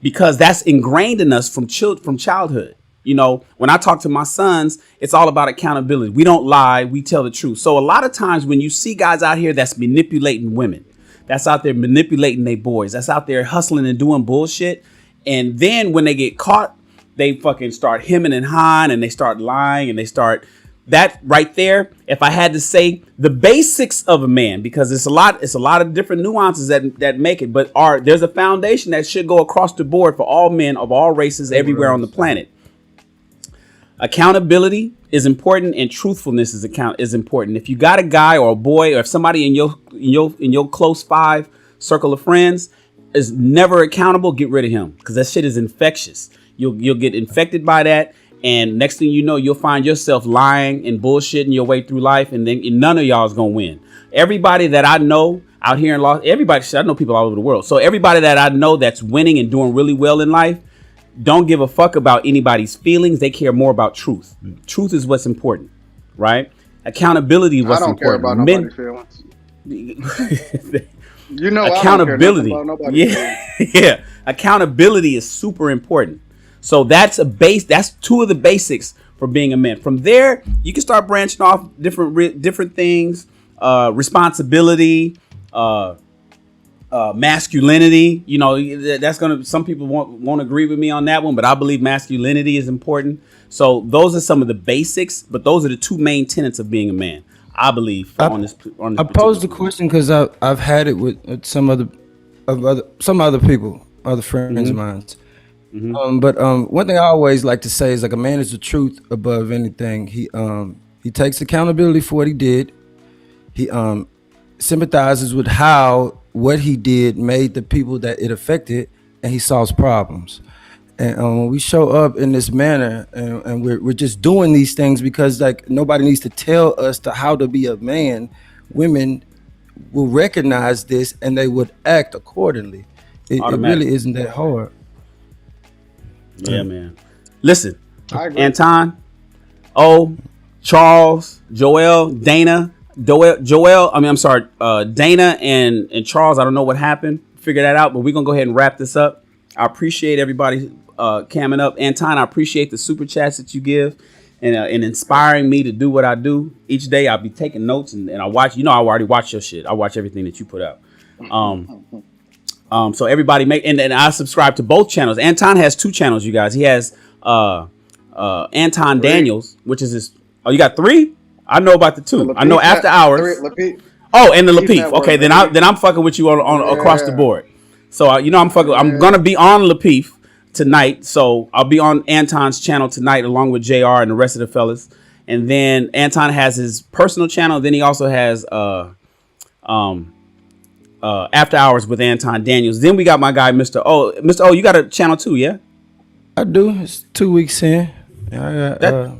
because that's ingrained in us from childhood. You know, when I talk to my sons, it's all about accountability. We don't lie. We tell the truth. So a lot of times when you see guys out here that's manipulating women, that's out there manipulating their boys, that's out there hustling and doing bullshit. And then when they get caught, they fucking start hemming and hawing and they start lying and they start that right there. If I had to say the basics of a man, because it's a lot of different nuances that make it. But there's a foundation that should go across the board for all men of all races everywhere on the planet. Accountability is important and truthfulness is important. If you got a guy or a boy or if somebody in your close 5 circle of friends is never accountable, get rid of him because that shit is infectious. You'll get infected by that, and next thing you know, you'll find yourself lying and bullshitting your way through life, and then none of y'all is gonna win. Everybody that I know out here in I know people all over the world. So everybody that I know that's winning and doing really well in life don't give a fuck about anybody's feelings. They care more about truth. Truth is what's important, right? Accountability is what's important. I don't care about nobody's feelings. You know, accountability. I don't care about nobody's feelings. Yeah. Accountability is super important. So that's that's 2 of the basics for being a man. From there, you can start branching off different things, responsibility, masculinity. You know, that's some people won't agree with me on that one, but I believe masculinity is important. So those are some of the basics, but those are the 2 main tenets of being a man, I believe. I posed the question because I've had it with some other people, other friends of mine. Mm-hmm. But one thing I always like to say is, like, a man is the truth above anything. He takes accountability for what he did. He sympathizes with how what he did made the people that it affected, and he solves problems. And when we show up in this manner and we're just doing these things because, like, nobody needs to tell us how to be a man, women will recognize this and they would act accordingly. It really isn't that hard. Yeah, man. Listen, Anton, Charles, Joel, Dana, Dana and Charles, I don't know what happened. Figure that out, but we're going to go ahead and wrap this up. I appreciate everybody camming up. Anton, I appreciate the super chats that you give and inspiring me to do what I do. Each day I'll be taking notes and I watch, I already watch your shit. I watch everything that you put out. So everybody and I subscribe to both channels. Anton has 2 channels, you guys. He has Anton 3. Daniels, which is his. Oh, you got 3? I know about the 2. I know After Hours. And the Lapeef. Okay, then I'm fucking with you on across the board. So I'm fucking. I'm gonna be on Lapeef tonight. So I'll be on Anton's channel tonight along with JR and the rest of the fellas. And then Anton has his personal channel. Then he also has After Hours with Anton Daniels. Then we got my guy Mr. O. Mr. O, you got a channel too, yeah? I do. It's 2 weeks in. I got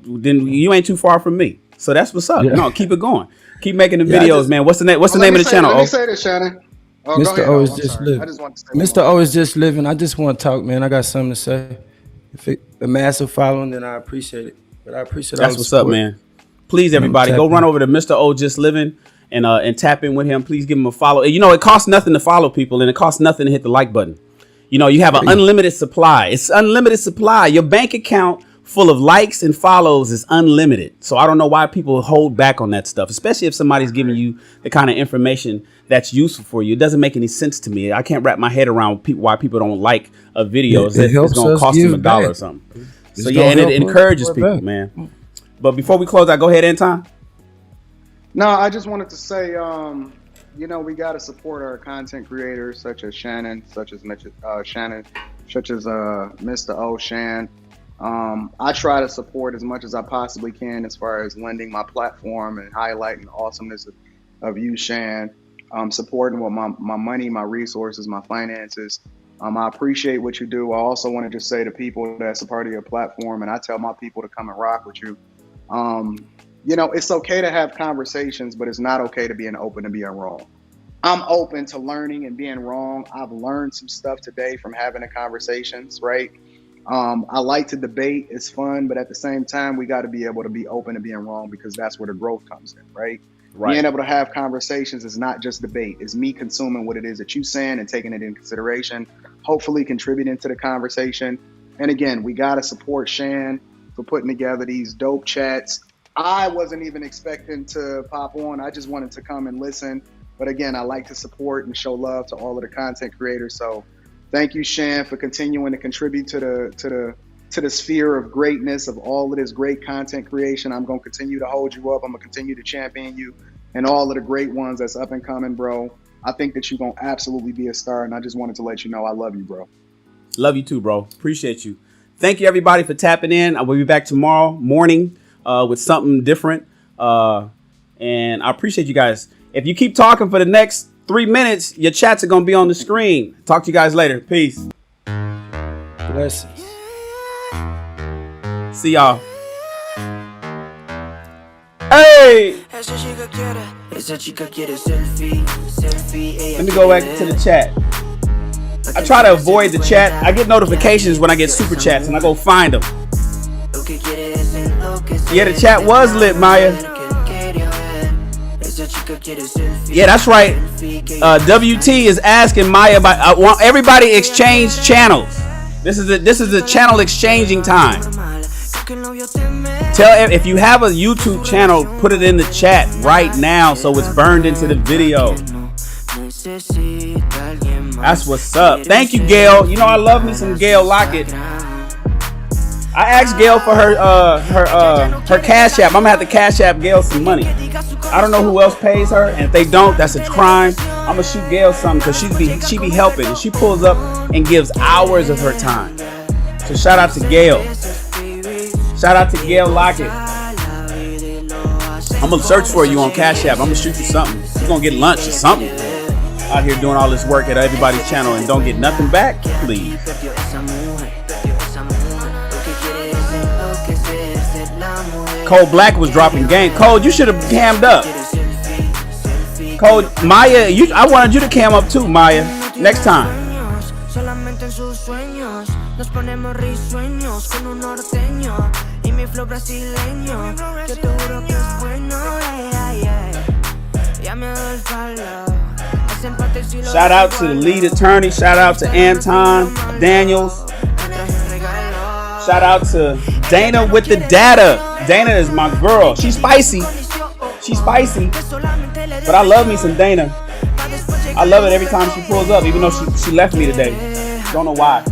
then you ain't too far from me. So that's what's up. Yeah. No, keep it going. Keep making the videos, man. What's the name of the channel? Let me say this, Shannon. Mr. O is just living. Mr. O is just living. I just want to talk, man. I got something to say. If it a massive following, then I appreciate it. But I appreciate that's what's up, man. Please, everybody, go run over to Mr. O Just Living and tap in with him. Please give him a follow. It costs nothing to follow people, and it costs nothing to hit the like button. You have an unlimited supply. It's unlimited supply. Your bank account full of likes and follows is unlimited. So I don't know why people hold back on that stuff, especially if somebody's giving you the kind of information that's useful for you. It doesn't make any sense to me. I can't wrap my head around why people don't like a video. It's going to cost them $1 or something. So yeah, and it encourages people, man. But before we close out, go ahead, Anton. No, I just wanted to say, you know, we got to support our content creators such as Shannon, such as Mr. O. Shan. I try to support as much as I possibly can as far as lending my platform and highlighting the awesomeness of you, Shan. Supporting with my money, my resources, my finances. I appreciate what you do. I also want to just say to people that's a part of your platform, and I tell my people to come and rock with you. You know, it's okay to have conversations, but it's not okay to be open to being wrong. I'm open to learning and being wrong. I've learned some stuff today from having the conversations, right? I like to debate. It's fun, but at the same time, we got to be able to be open to being wrong because that's where the growth comes in, right? Being able to have conversations is not just debate. It's me consuming what it is that you're saying and taking it into consideration, hopefully contributing to the conversation. And again, we got to support Shan for putting together these dope chats. I wasn't even expecting to pop on. I just wanted to come and listen. But again, I like to support and show love to all of the content creators. So thank you, Shan, for continuing to contribute to the sphere of greatness of all of this great content creation. I'm going to continue to hold you up. I'm going to continue to champion you and all of the great ones that's up and coming, bro. I think that you're going to absolutely be a star. And I just wanted to let you know I love you, bro. Love you too, bro. Appreciate you. Thank you, everybody, for tapping in. I will be back tomorrow morning with something different. And I appreciate you guys. If you keep talking for the next 3 minutes, your chats are going to be on the screen. Talk to you guys later. Peace. Blessings. See y'all. Hey! Let me go back to the chat. I try to avoid the chat. I get notifications when I get super chats and I go find them. Yeah, the chat was lit, Maya. Yeah, that's right. WT is asking Maya about. I want everybody exchange channels. This is a channel exchanging time. Tell if you have a YouTube channel, put it in the chat right now so it's burned into the video. That's what's up. Thank you, Gail. You know I love me some Gail Lockett. I asked Gail for her Cash App. I'm gonna have to Cash App Gail some money. I don't know who else pays her, and if they don't, that's a crime. I'm gonna shoot Gail something because she be helping, and she pulls up and gives hours of her time. So shout out to Gail. Shout out to Gail Lockett. I'm gonna search for you on Cash App. I'm gonna shoot you something. You're gonna get lunch or something. Out here doing all this work at everybody's channel and don't get nothing back, please. Cole Black was dropping game. Cole, you should have cammed up. Cole, Maya, I wanted you to cam up too, Maya. Next time. Shout out to the lead attorney. Shout out to Anton Daniels. Shout out to Dana with the data. Dana is my girl. She's spicy. She's spicy. But I love me some Dana. I love it every time she pulls up, even though she left me today. Don't know why.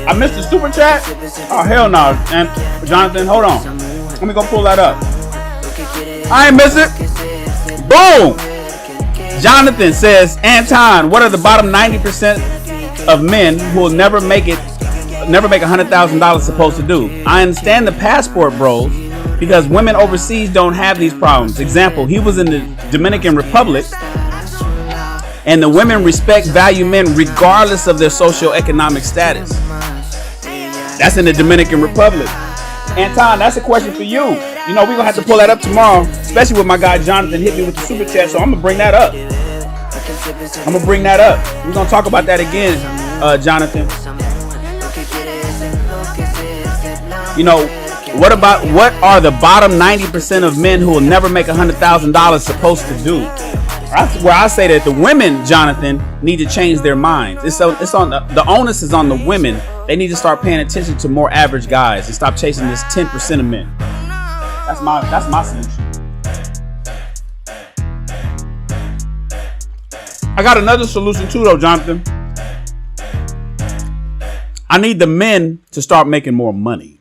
I missed the super chat? Oh, hell no. And Jonathan, hold on. Let me go pull that up. I ain't miss it. Boom. Jonathan says, Anton, what are the bottom 90% of men who will never make $100,000 supposed to do? I understand the passport bros because women overseas don't have these problems. Example, he was in the Dominican Republic and the women respect, value men regardless of their socioeconomic status. That's in the Dominican Republic. Anton, that's a question for you. You know, we're going to have to pull that up tomorrow, especially with my guy Jonathan hit me with the super chat, so I'm going to bring that up. We're going to talk about that again, Jonathan. You know, what are the bottom 90% of men who will never make $100,000 supposed to do? That's where I say that the women, Jonathan, need to change their minds. It's on the onus is on the women. They need to start paying attention to more average guys and stop chasing this 10% of men. That's my solution. I got another solution too, though, Jonathan. I need the men to start making more money.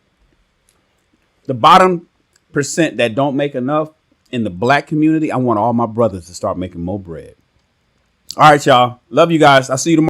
The bottom percent that don't make enough in the black community, I want all my brothers to start making more bread. All right, y'all. Love you guys. I'll see you tomorrow.